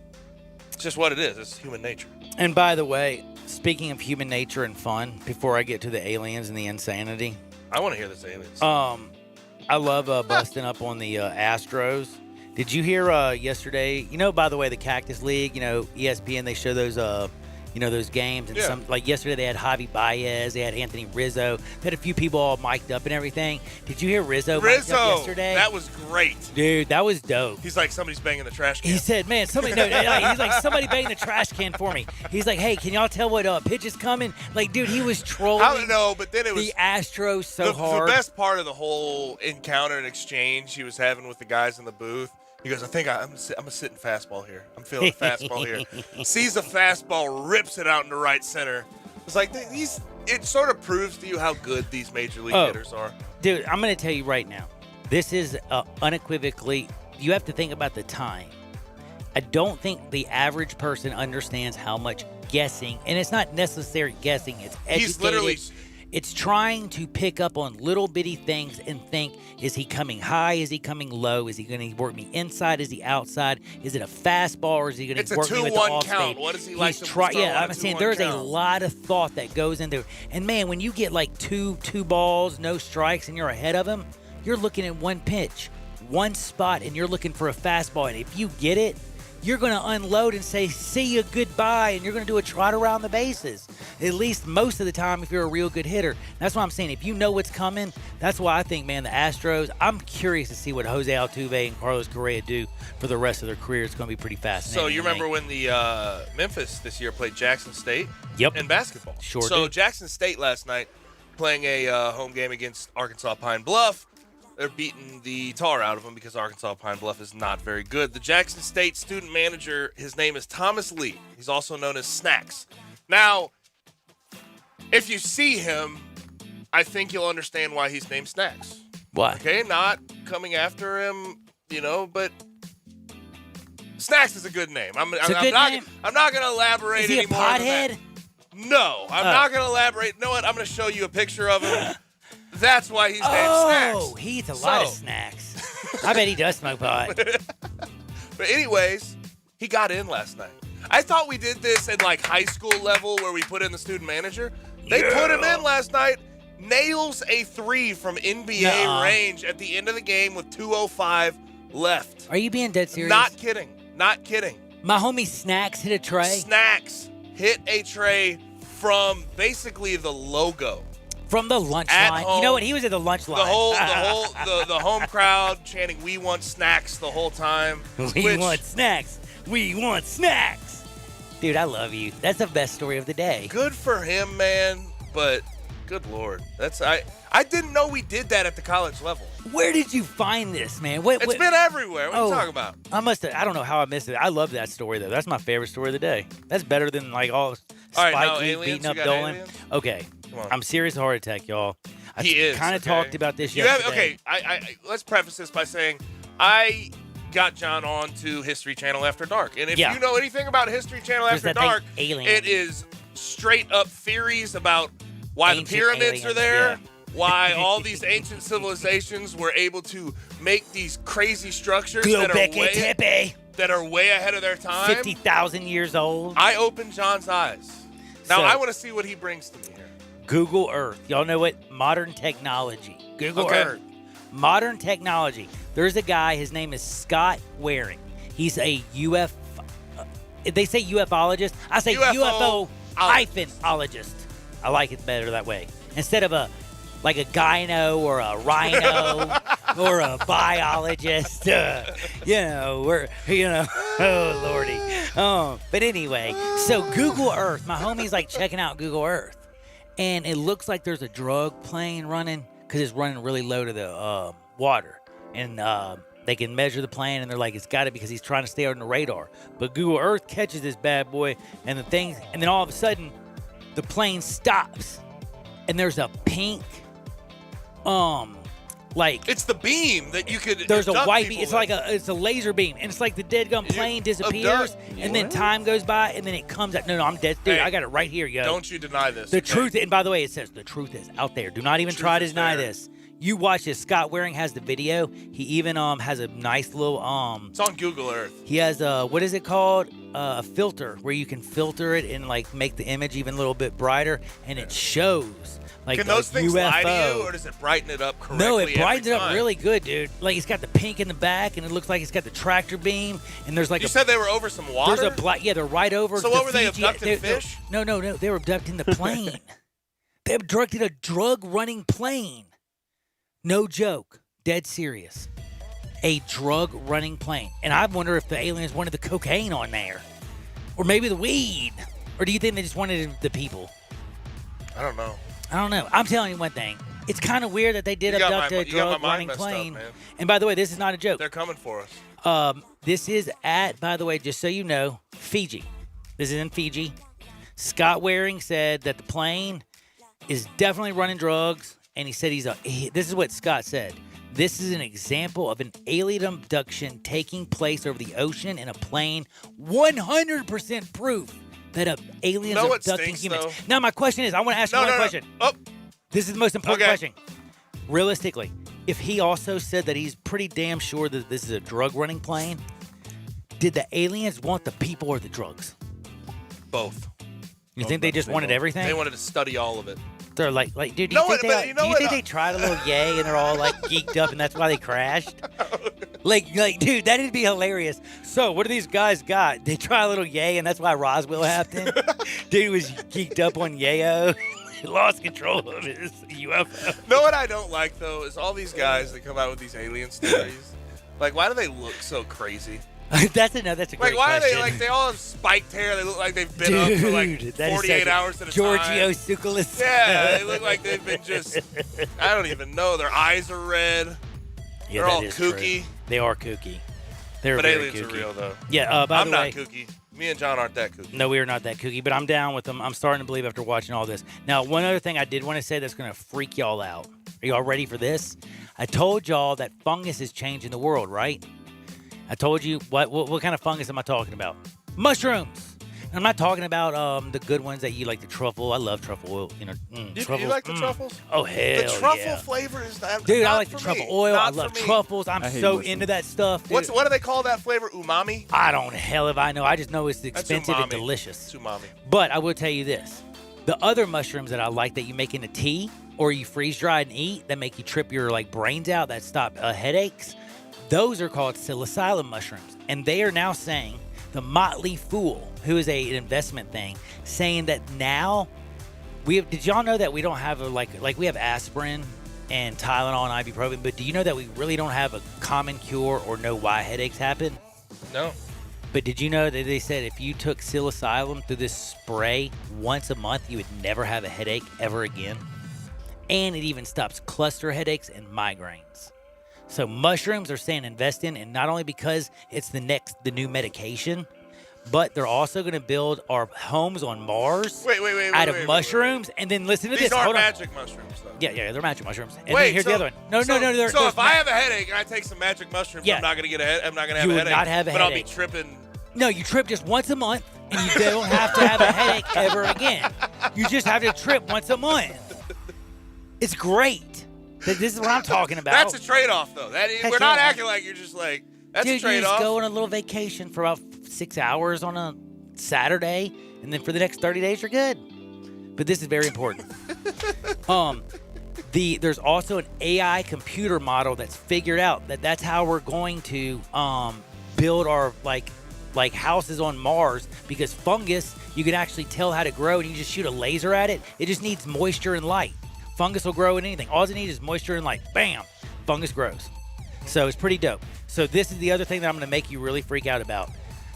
Speaker 6: It's just what it is. It's human nature.
Speaker 5: And by the way, speaking of human nature and fun, before I get to the aliens and the insanity,
Speaker 6: I want to hear this aliens.
Speaker 5: I love busting up on the Astros. Did you hear yesterday? You know, by the way, the Cactus League. You know, ESPN. They show those. Those games. And some, like yesterday, they had Javi Baez. They had Anthony Rizzo. They had a few people all mic'd up and everything. Did you hear Rizzo mic'd up yesterday?
Speaker 6: That was great.
Speaker 5: Dude, that was dope.
Speaker 6: He's like, somebody's banging the trash can.
Speaker 5: He said, man, he's like, somebody banging the trash can for me. He's like, hey, can y'all tell what pitch is coming? Like, dude, he was trolling.
Speaker 6: I don't know, but then it was
Speaker 5: the Astros so hard.
Speaker 6: The best part of the whole encounter and exchange he was having with the guys in the booth, he goes, I think I'm a sitting fastball here. I'm feeling a fastball here. Sees a fastball, rips it out into right center. It's like, it sort of proves to you how good these major league hitters are.
Speaker 5: Dude, I'm going to tell you right now. This is unequivocally, you have to think about the time. I don't think the average person understands how much guessing, and it's not necessary guessing, it's educated.
Speaker 6: He's literally...
Speaker 5: It's trying to pick up on little bitty things and think, is he coming high? Is he coming low? Is he going to work me inside? Is he outside? Is it a fastball or is he going to work me with the off speed?
Speaker 6: What does he like to
Speaker 5: I'm saying there's a lot of thought that goes into it. And man, when you get like two balls, no strikes, and you're ahead of him, you're looking at one pitch, one spot, and you're looking for a fastball. And if you get it, you're going to unload and say, see you, goodbye, and you're going to do a trot around the bases. At least most of the time if you're a real good hitter. That's what I'm saying. If you know what's coming, that's why I think, man, the Astros, I'm curious to see what Jose Altuve and Carlos Correa do for the rest of their career. It's going to be pretty fascinating.
Speaker 6: So you remember when the Memphis this year played Jackson State in basketball?
Speaker 5: Sure
Speaker 6: So
Speaker 5: did.
Speaker 6: Jackson State last night playing a home game against Arkansas Pine Bluff. They're beating the tar out of them because Arkansas Pine Bluff is not very good. The Jackson State student manager, his name is Thomas Lee. He's also known as Snacks. Now, if you see him, I think you'll understand why he's named Snacks.
Speaker 5: Why?
Speaker 6: Okay, not coming after him, but Snacks is a good name. I'm not going to elaborate
Speaker 5: Is he
Speaker 6: anymore.
Speaker 5: a pothead?
Speaker 6: No, I'm not going to elaborate. You know what? I'm going to show you a picture of him. That's why he's named Snacks.
Speaker 5: Oh, he eats a lot of snacks. I bet he does smoke pot.
Speaker 6: But anyways, he got in last night. I thought we did this at like high school level where we put in the student manager. They put him in last night. Nails a 3 from NBA range at the end of the game with 2:05 left.
Speaker 5: Are you being dead serious?
Speaker 6: Not kidding. Not kidding.
Speaker 5: My homie Snacks hit a tray.
Speaker 6: Snacks hit a tray from basically the logo.
Speaker 5: From the lunch line.
Speaker 6: Home,
Speaker 5: you know what? He was at the lunch line.
Speaker 6: The home crowd chanting, "We want snacks" the whole time.
Speaker 5: We want snacks. We want snacks. Dude, I love you. That's the best story of the day.
Speaker 6: Good for him, man. But good Lord, I didn't know we did that at the college level.
Speaker 5: Where did you find this, man?
Speaker 6: It's been everywhere. What are you talking about?
Speaker 5: I don't know how I missed it. I love that story though. That's my favorite story of the day. That's better than like all
Speaker 6: right,
Speaker 5: Spike Lee beating up Dolan.
Speaker 6: Aliens?
Speaker 5: Okay. I'm serious heart attack, y'all.
Speaker 6: He is.
Speaker 5: Kind of talked about this yesterday.
Speaker 6: Let's preface this by saying I got John on to History Channel After Dark. And if you know anything about History Channel After Dark, it is straight up theories about why the pyramids are there, why all these ancient civilizations were able to make these crazy structures that are way ahead of their time.
Speaker 5: 50,000 years old.
Speaker 6: I opened John's eyes. Now I want to see what he brings to me here.
Speaker 5: Google Earth. Y'all know what? Modern technology. Google Earth. Modern technology. There's a guy, his name is Scott Waring. He's a they say ufologist. I say UFO-ologist. I like it better that way. Instead of a gyno or a rhino or a biologist. Oh, Lordy. But anyway, so Google Earth. My homie's like checking out Google Earth. And it looks like there's a drug plane running because it's running really low to the water. And they can measure the plane, and they're like, it's got it because he's trying to stay on the radar. But Google Earth catches this bad boy, and then all of a sudden, the plane stops. And there's a pink Like
Speaker 6: it's the beam that you could.
Speaker 5: There's a
Speaker 6: abduct
Speaker 5: white beam.
Speaker 6: people
Speaker 5: It's
Speaker 6: with.
Speaker 5: it's a laser beam, and it's like the dead gum plane disappears, and then time goes by, and then it comes out. No, I'm dead, dude.
Speaker 6: Hey,
Speaker 5: I got it right here, yo.
Speaker 6: Don't you deny this?
Speaker 5: The
Speaker 6: okay?
Speaker 5: truth, and by the way, it says the truth is out there. Do not even try to deny this. You watch this. Scott Waring has the video. He even has a nice little
Speaker 6: It's on Google Earth.
Speaker 5: He has a what is it called? A filter where you can filter it and like make the image even a little bit brighter, and it shows. Like
Speaker 6: Can those things
Speaker 5: UFO.
Speaker 6: lie to you, or does it brighten it up correctly?
Speaker 5: No, it brightens it
Speaker 6: every
Speaker 5: up
Speaker 6: time?
Speaker 5: really good, dude. Like it's got the pink in the back, and it looks like it's got the tractor beam, and there's like
Speaker 6: You said they were over some water?
Speaker 5: There's a black. Yeah, they're right over.
Speaker 6: So
Speaker 5: the
Speaker 6: what were they,
Speaker 5: Fiji-
Speaker 6: abducting fish?
Speaker 5: No. They were abducting the plane. They abducted a drug-running plane. No joke. Dead serious. A drug-running plane. And I wonder if the aliens wanted the cocaine on there. Or maybe the weed. Or do you think they just wanted the people?
Speaker 6: I don't know.
Speaker 5: I don't know. I'm telling you one thing. It's kind of weird that they did
Speaker 6: You got
Speaker 5: abduct
Speaker 6: my-
Speaker 5: a
Speaker 6: you got my mind
Speaker 5: drug-running
Speaker 6: messed up,
Speaker 5: plane.
Speaker 6: man.
Speaker 5: And by the way, this is not a joke.
Speaker 6: They're coming for us.
Speaker 5: This is at, by the way, just so you know, Fiji. This is in Fiji. Scott Waring said that the plane is definitely running drugs, and he said this is what Scott said. This is an example of an alien abduction taking place over the ocean in a plane. 100% proof that an alien is abducting humans.
Speaker 6: though?
Speaker 5: Now, my question is, I want to ask you one question.
Speaker 6: Oh.
Speaker 5: This is the most important
Speaker 6: Okay.
Speaker 5: question. Realistically, if he also said that he's pretty damn sure that this is a drug-running plane, did the aliens want the people or the drugs?
Speaker 6: Both.
Speaker 5: You think they just wanted everything?
Speaker 6: They wanted to study all of it.
Speaker 5: They're like, dude, do you
Speaker 6: No,
Speaker 5: think,
Speaker 6: but
Speaker 5: they,
Speaker 6: you know
Speaker 5: do you
Speaker 6: what?
Speaker 5: think they tried a little yay and they're all like geeked up and that's why they crashed? Like, dude, that'd be hilarious. So, what do these guys got? They try a little yay and that's why Roswell happened? Dude was geeked up on yayo. He lost control of his UFO.
Speaker 6: Know what I don't like, though, is all these guys that come out with these alien stories. Like, why do they look so crazy?
Speaker 5: That's a great
Speaker 6: Like, why
Speaker 5: question.
Speaker 6: are they, they all have spiked hair. They look like they've been up for,
Speaker 5: Dude, that is
Speaker 6: 48
Speaker 5: such a-
Speaker 6: hours at a
Speaker 5: Giorgio
Speaker 6: time.
Speaker 5: Tsoukalos.
Speaker 6: Yeah, they look like they've been just, I don't even know. Their eyes are red.
Speaker 5: Yeah,
Speaker 6: They're
Speaker 5: that
Speaker 6: all
Speaker 5: is
Speaker 6: kooky.
Speaker 5: true. They are kooky. They're
Speaker 6: But
Speaker 5: very
Speaker 6: aliens
Speaker 5: kooky.
Speaker 6: are real, though.
Speaker 5: Yeah, by
Speaker 6: I'm
Speaker 5: the way.
Speaker 6: not kooky. Me and John aren't that kooky.
Speaker 5: No, we are not that kooky, but I'm down with them. I'm starting to believe after watching all this. Now, one other thing I did want to say that's going to freak y'all out. Are y'all ready for this? I told y'all that fungus is changing the world, right? I told you, what kind of fungus am I talking about? Mushrooms. And I'm not talking about the good ones that you like, the truffle. I love truffle oil. You know,
Speaker 6: You
Speaker 5: truffles.
Speaker 6: like the truffles?
Speaker 5: Oh, hell
Speaker 6: The truffle
Speaker 5: yeah.
Speaker 6: flavor is that.
Speaker 5: Dude, I
Speaker 6: not
Speaker 5: like the
Speaker 6: for
Speaker 5: truffle
Speaker 6: me.
Speaker 5: oil.
Speaker 6: Not
Speaker 5: I love
Speaker 6: for me.
Speaker 5: truffles. I'm
Speaker 7: I hate
Speaker 5: so
Speaker 7: mushrooms.
Speaker 5: into that stuff. Dude.
Speaker 6: What do they call that flavor? Umami?
Speaker 5: I don't hell if I know. I just know it's
Speaker 6: That's
Speaker 5: expensive and
Speaker 6: umami.
Speaker 5: delicious.
Speaker 6: It's umami.
Speaker 5: But I will tell you this. The other mushrooms that I like that you make into tea or you freeze dry and eat that make you trip your brains out, that stop headaches, those are called psilocybin mushrooms. And they are now saying, the Motley Fool, who is an investment thing, saying that now did y'all know that we don't have we have aspirin and Tylenol and ibuprofen, but do you know that we really don't have a common cure or know why headaches happen?
Speaker 6: No.
Speaker 5: But did you know that they said if you took psilocybin through this spray once a month, you would never have a headache ever again? And it even stops cluster headaches and migraines. So mushrooms are saying invest in, and not only because it's the new medication, but they're also going to build our homes on Mars out of mushrooms. And then listen to
Speaker 6: These
Speaker 5: this.
Speaker 6: aren't
Speaker 5: Hold on.
Speaker 6: magic mushrooms, though.
Speaker 5: Yeah, they're magic mushrooms. And
Speaker 6: Wait,
Speaker 5: then here's the other one. No.
Speaker 6: So if I have a headache and I take some magic mushrooms,
Speaker 5: Yeah.
Speaker 6: I'm not going to have
Speaker 5: You
Speaker 6: a
Speaker 5: would
Speaker 6: headache.
Speaker 5: not have a
Speaker 6: but
Speaker 5: headache.
Speaker 6: I'll be tripping.
Speaker 5: No, you trip just once a month, and you don't have to have a headache ever again. You just have to trip once a month. It's great. This is what I'm talking about.
Speaker 6: That's a trade-off, though. We're not
Speaker 5: yeah.
Speaker 6: acting like you're just like, that's
Speaker 5: Dude,
Speaker 6: a trade-off.
Speaker 5: you just go on a little vacation for about 6 hours on a Saturday, and then for the next 30 days, you're good. But this is very important. There's also an AI computer model that's figured out that's how we're going to build our like houses on Mars, because fungus, you can actually tell how to grow, and you just shoot a laser at it. It just needs moisture and light. Fungus will grow in anything. All it needs is moisture and light. Bam! Fungus grows. So it's pretty dope. So this is the other thing that I'm going to make you really freak out about.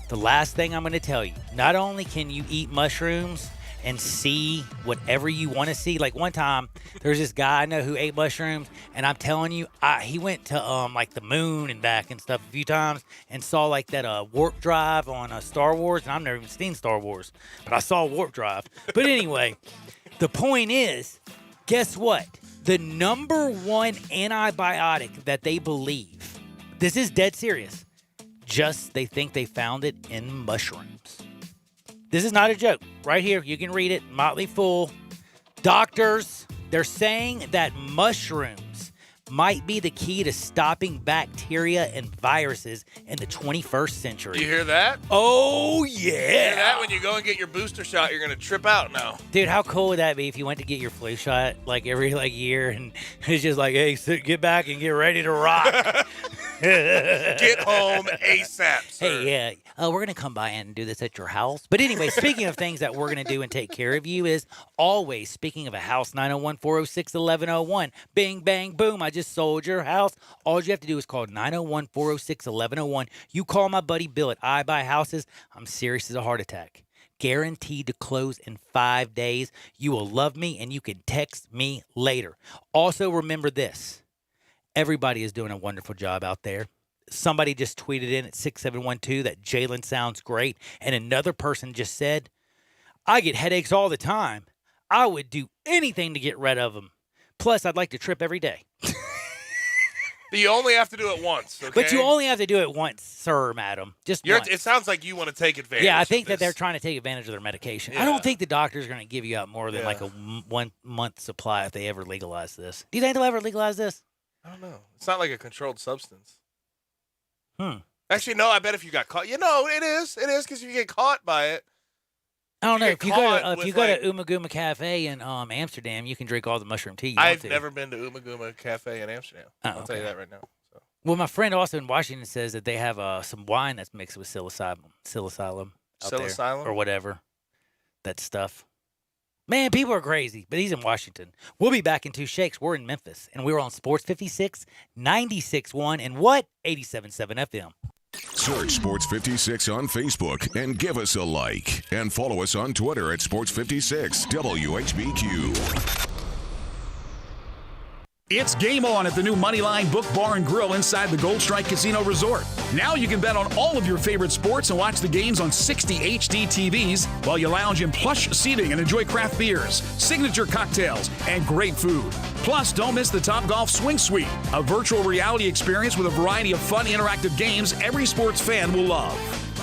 Speaker 5: The last thing I'm going to tell you. Not only can you eat mushrooms and see whatever you want to see. Like one time, there's this guy I know who ate mushrooms, and I'm telling you, he went to the moon and back and stuff a few times, and saw that warp drive on Star Wars, and I've never even seen Star Wars, but I saw warp drive. But anyway, the point is, guess what? The number one antibiotic that they believe, this is dead serious, just they think they found it in mushrooms. This is not a joke. Right here, you can read it, Motley Fool. Doctors, they're saying that mushrooms might be the key to stopping bacteria and viruses in the 21st century.
Speaker 6: You hear that?
Speaker 5: Oh,
Speaker 6: You hear
Speaker 5: yeah.
Speaker 6: that? When you go and get your booster shot, you're going to trip out now.
Speaker 5: Dude, how cool would that be if you went to get your flu shot like every year and it's just like, hey, get back and get ready to rock.
Speaker 6: Get home ASAP, sir.
Speaker 5: Hey, yeah, we're going to come by and do this at your house. But anyway, speaking of things that we're going to do and take care of you is always, speaking of a house, 901-406-1101. Bing, bang, boom, I just sold your house. All you have to do is call 901-406-1101. You call my buddy Bill at I Buy Houses. I'm serious as a heart attack. Guaranteed to close in 5 days. You will love me, and you can text me later. Also, remember this. Everybody is doing a wonderful job out there. Somebody just tweeted in at 6712 that Jalen sounds great. And another person just said, I get headaches all the time. I would do anything to get rid of them. Plus, I'd like to trip every day.
Speaker 6: You only have to do it once, okay?
Speaker 5: But you only have to do it once, sir, madam. Just once.
Speaker 6: It sounds like you want to take advantage.
Speaker 5: Yeah, I think
Speaker 6: of
Speaker 5: that
Speaker 6: this.
Speaker 5: they're trying to take advantage of their medication.
Speaker 6: Yeah.
Speaker 5: I don't think the doctor's going to give you out more than like a 1 month supply if they ever legalize this. Do you think they'll ever legalize this?
Speaker 6: I don't know. It's not like a controlled substance.
Speaker 5: Actually,
Speaker 6: no, I bet if you got caught. It is. It is, because if you get caught by it.
Speaker 5: I don't know.
Speaker 6: get
Speaker 5: If you go
Speaker 6: caught
Speaker 5: to
Speaker 6: with,
Speaker 5: Uma Guma Cafe in Amsterdam, you can drink all the mushroom tea you want
Speaker 6: I've
Speaker 5: to.
Speaker 6: never been to Uma Guma Cafe in Amsterdam. I'll tell you that right now. So.
Speaker 5: Well, my friend also in Washington says that they have some wine that's mixed with psilocybin out there,
Speaker 6: Psilocybin?
Speaker 5: or whatever, that stuff. Man, people are crazy, but he's in Washington. We'll be back in 2 shakes. We're in Memphis, and we're on Sports 56, 96.1, and what? 87.7 FM.
Speaker 1: Search Sports 56 on Facebook and give us a like. And follow us on Twitter at Sports 56 WHBQ.
Speaker 19: It's game on at the new Moneyline Book Bar and Grill inside the Gold Strike Casino Resort. Now you can bet on all of your favorite sports and watch the games on 60 HD TVs while you lounge in plush seating and enjoy craft beers, signature cocktails, and great food. Plus, don't miss the Topgolf Swing Suite, a virtual reality experience with a variety of fun interactive games every sports fan will love.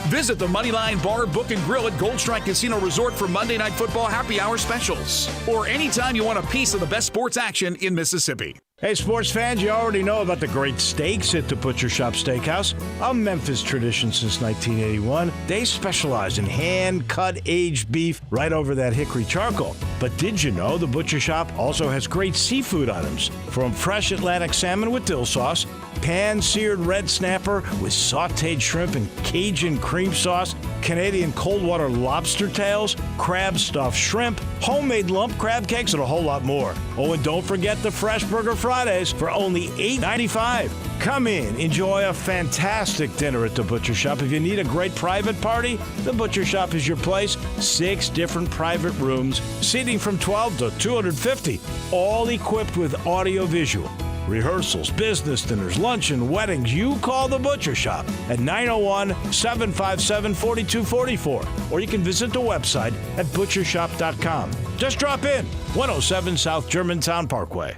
Speaker 19: Visit the Moneyline Bar, Book, and Grill at Gold Strike Casino Resort for Monday Night Football happy hour specials. Or anytime you want a piece of the best sports action in Mississippi.
Speaker 11: Hey, sports fans, you already know about the great steaks at the Butcher Shop Steakhouse, a Memphis tradition since 1981. They specialize in hand-cut aged beef right over that hickory charcoal. But did you know the Butcher Shop also has great seafood items, from fresh Atlantic salmon with dill sauce, pan-seared red snapper with sautéed shrimp and Cajun cream sauce, Canadian cold water lobster tails, crab stuffed shrimp, homemade lump crab cakes, and a whole lot more. Oh, and don't forget the Fresh Burger Fridays for only $8.95. Come in, enjoy a fantastic dinner at the Butcher Shop. If you need a great private party, the Butcher Shop is your place. 6 different private rooms, seating from 12 to 250, all equipped with audio-visual. Rehearsals, business dinners, lunch, and weddings. You call the Butcher Shop at 901-757-4244. Or you can visit the website at butchershop.com. Just drop in, 107 South Germantown Parkway.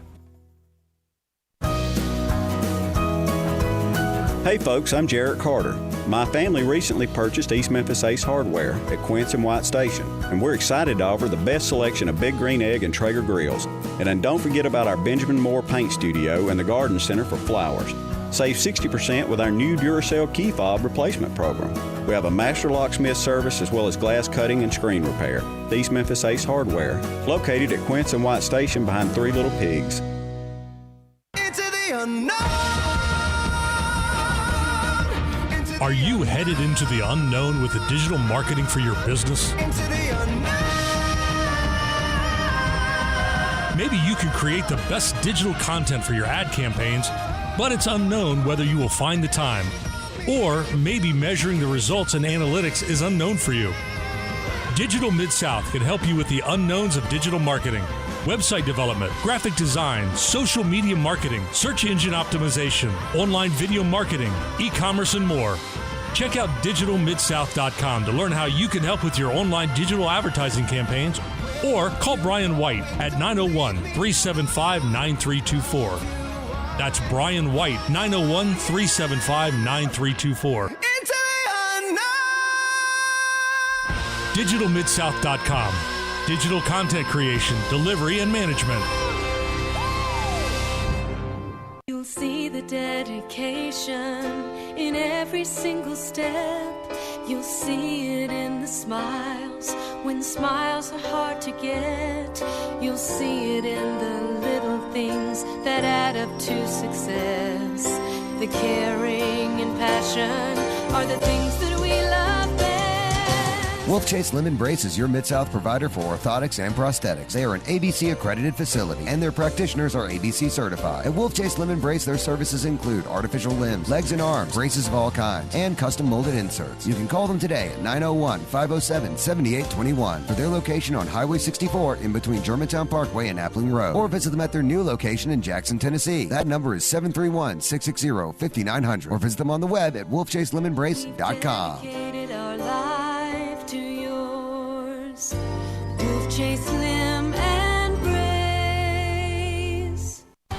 Speaker 14: Hey folks, I'm Jarrett Carter. My family recently purchased East Memphis Ace Hardware at Quince and White Station, and we're excited to offer the best selection of Big Green Egg and Traeger grills. And then don't forget about our Benjamin Moore Paint Studio and the Garden Center for flowers. Save 60% with our new Duracell key fob replacement program. We have a master locksmith service as well as glass cutting and screen repair. The East Memphis Ace Hardware, located at Quince and White Station behind Three Little Pigs.
Speaker 2: Into the unknown.
Speaker 3: Are you headed into the unknown with the digital marketing for your business?
Speaker 2: Into the unknown.
Speaker 3: Maybe you could create the best digital content for your ad campaigns, but it's unknown whether you will find the time. Or maybe measuring the results and analytics is unknown for you. Digital Mid-South can help you with the unknowns of digital marketing. Website development, graphic design, social media marketing, search engine optimization, online video marketing, e-commerce, and more. Check out digitalmidsouth.com to learn how you can help with your online digital advertising campaigns or call Brian White at 901-375-9324. That's Brian White, 901-375-9324. DigitalMidSouth.com. Digital content creation, delivery, and management.
Speaker 8: You'll see the dedication in every single step. You'll see it in the smiles when smiles are hard to get. You'll see it in the little things that add up to success. The caring and passion are the things that we love best.
Speaker 15: Wolf Chase Limb Brace is your Mid-South provider for orthotics and prosthetics. They are an ABC accredited facility, and their practitioners are ABC certified. At Wolf Chase Limb Brace, their services include artificial limbs, legs and arms, braces of all kinds, and custom molded inserts. You can call them today at 901-507-7821 for their location on Highway 64 in between Germantown Parkway and Appling Road, or visit them at their new location in Jackson, Tennessee. That number is 731-660-5900, or visit them on the web at wolfchaselemonbrace.com.
Speaker 8: Dedicated our life to yours. Wolf Chase Limb and Brace.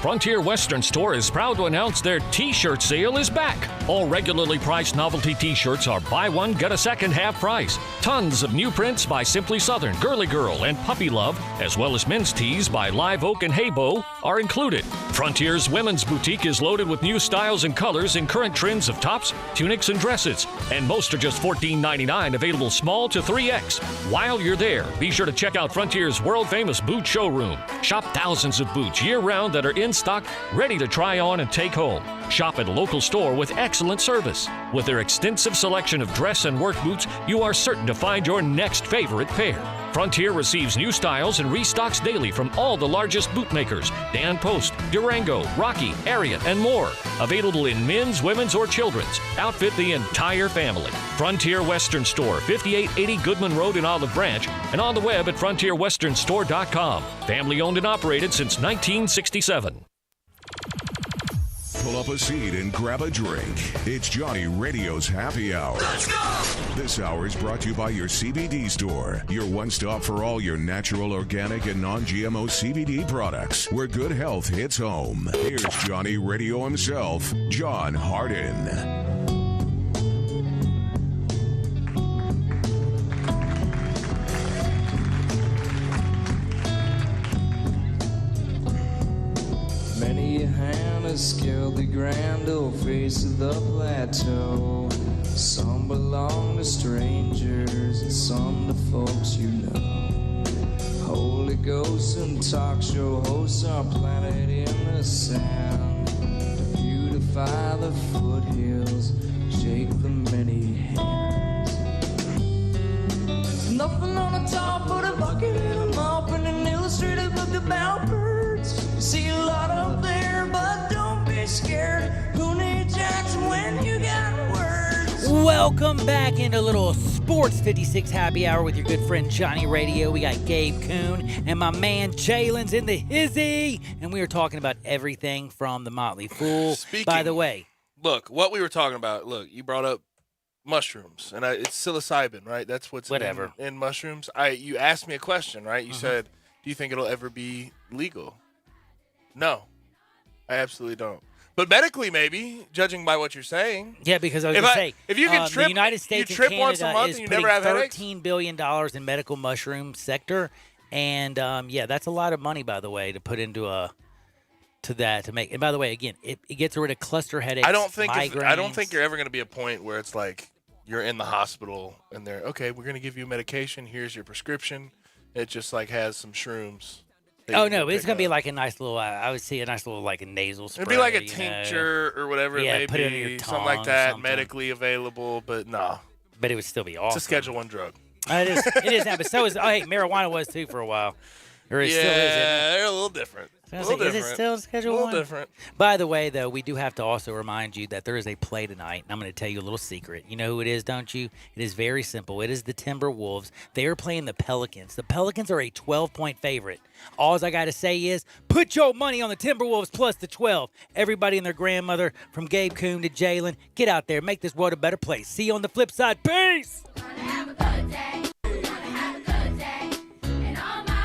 Speaker 10: Frontier Western Store is proud to announce their T-shirt sale is back. All regularly priced novelty T-shirts are buy one, get a second half price. Tons of new prints by Simply Southern, Girly Girl, and Puppy Love, as well as men's tees by Live Oak and Haybo are included. Frontier's women's boutique is loaded with new styles and colors in current trends of tops, tunics, and dresses. And most are just $14.99, available small to 3X. While you're there, be sure to check out Frontier's world-famous boot showroom. Shop thousands of boots year-round that are in stock, ready to try on and take home. Shop at a local store with excellent service. With their extensive selection of dress and work boots, you are certain to find your next favorite pair. Frontier receives new styles and restocks daily from all the largest boot makers: Dan Post, Durango, Rocky, Ariat, and more. Available in men's, women's, or children's. Outfit the entire family. Frontier Western Store, 5880 Goodman Road in Olive Branch, and on the web at frontierwesternstore.com. Family owned and operated since 1967.
Speaker 1: Pull up a seat and grab a drink. It's Johnny Radio's Happy Hour. Let's go! This hour is brought to you by your CBD store, your one-stop for all your natural, organic, and non-GMO CBD products, where good health hits home. Here's Johnny Radio himself, John Harden.
Speaker 16: Many a hand has scaled the grand old face of the plateau. Some belong to strangers and some to folks you know. Holy Ghost and talk show hosts are planted in the sand to beautify the foothills, shake the many hands. There's nothing on the top but a bucket and a mop and an illustrated book about birds. See a lot up there, but don't be scared. Who needs Jackson when you got words?
Speaker 5: Welcome back into a little Sports 56 Happy Hour with your good friend Johnny Radio. We got Gabe Kuhn and my man Jalen's in the hizzy, and we are talking about everything from the Motley Fool. By the way,
Speaker 6: look, what we were talking about, look, you brought up mushrooms, and it's psilocybin, right? That's what's in mushrooms. You asked me a question, right? You said, do you think it'll ever be legal? No, I absolutely don't. But medically, maybe, judging by what you're saying.
Speaker 5: Yeah, because I was going to say,
Speaker 6: if you can trip,
Speaker 5: the United States
Speaker 6: you trip
Speaker 5: and
Speaker 6: once a
Speaker 5: Canada
Speaker 6: month
Speaker 5: is
Speaker 6: and you
Speaker 5: putting
Speaker 6: never have headaches?
Speaker 5: $13 billion in medical mushroom sector, and yeah, that's a lot of money, by the way, to put into to make. And by the way, again, it gets rid of cluster headaches.
Speaker 6: I don't think
Speaker 5: migraines.
Speaker 6: you're ever going to be a point where it's like you're in the hospital and they're okay. We're going to give you medication. Here's your prescription. It just like has some shrooms.
Speaker 5: Oh no, it's gonna be like a nice little. I would see a nice little like a nasal spray.
Speaker 6: It'd be like a tincture or whatever it may
Speaker 5: put it
Speaker 6: be,
Speaker 5: in your tongue,
Speaker 6: something like that,
Speaker 5: something.
Speaker 6: medically available. But no,
Speaker 5: but it would still be awesome.
Speaker 6: It's a Schedule I drug.
Speaker 5: It is now, but so is. Oh, hey, marijuana was too for a while. Or it still is, isn't it?
Speaker 6: They're a little different.
Speaker 5: Is it still Schedule I?
Speaker 6: A little different.
Speaker 5: By the way, though, we do have to also remind you that there is a play tonight, and I'm going to tell you a little secret. You know who it is, don't you? It is very simple. It is the Timberwolves. They are playing the Pelicans. The Pelicans are a 12-point favorite. All I got to say is put your money on the Timberwolves plus the 12. Everybody and their grandmother, from Gabe Kuhn to Jalen, get out there. Make this world a better place. See you on the flip side. Peace!
Speaker 8: Have a good day. Have a good day. And all my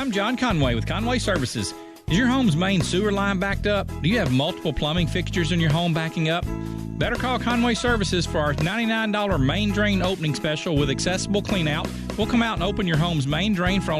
Speaker 9: I'm John Conway with Conway Services. Is your home's main sewer line backed up? Do you have multiple plumbing fixtures in your home backing up? Better call Conway Services for our $99 main drain opening special with accessible cleanout. We'll come out and open your home's main drain for only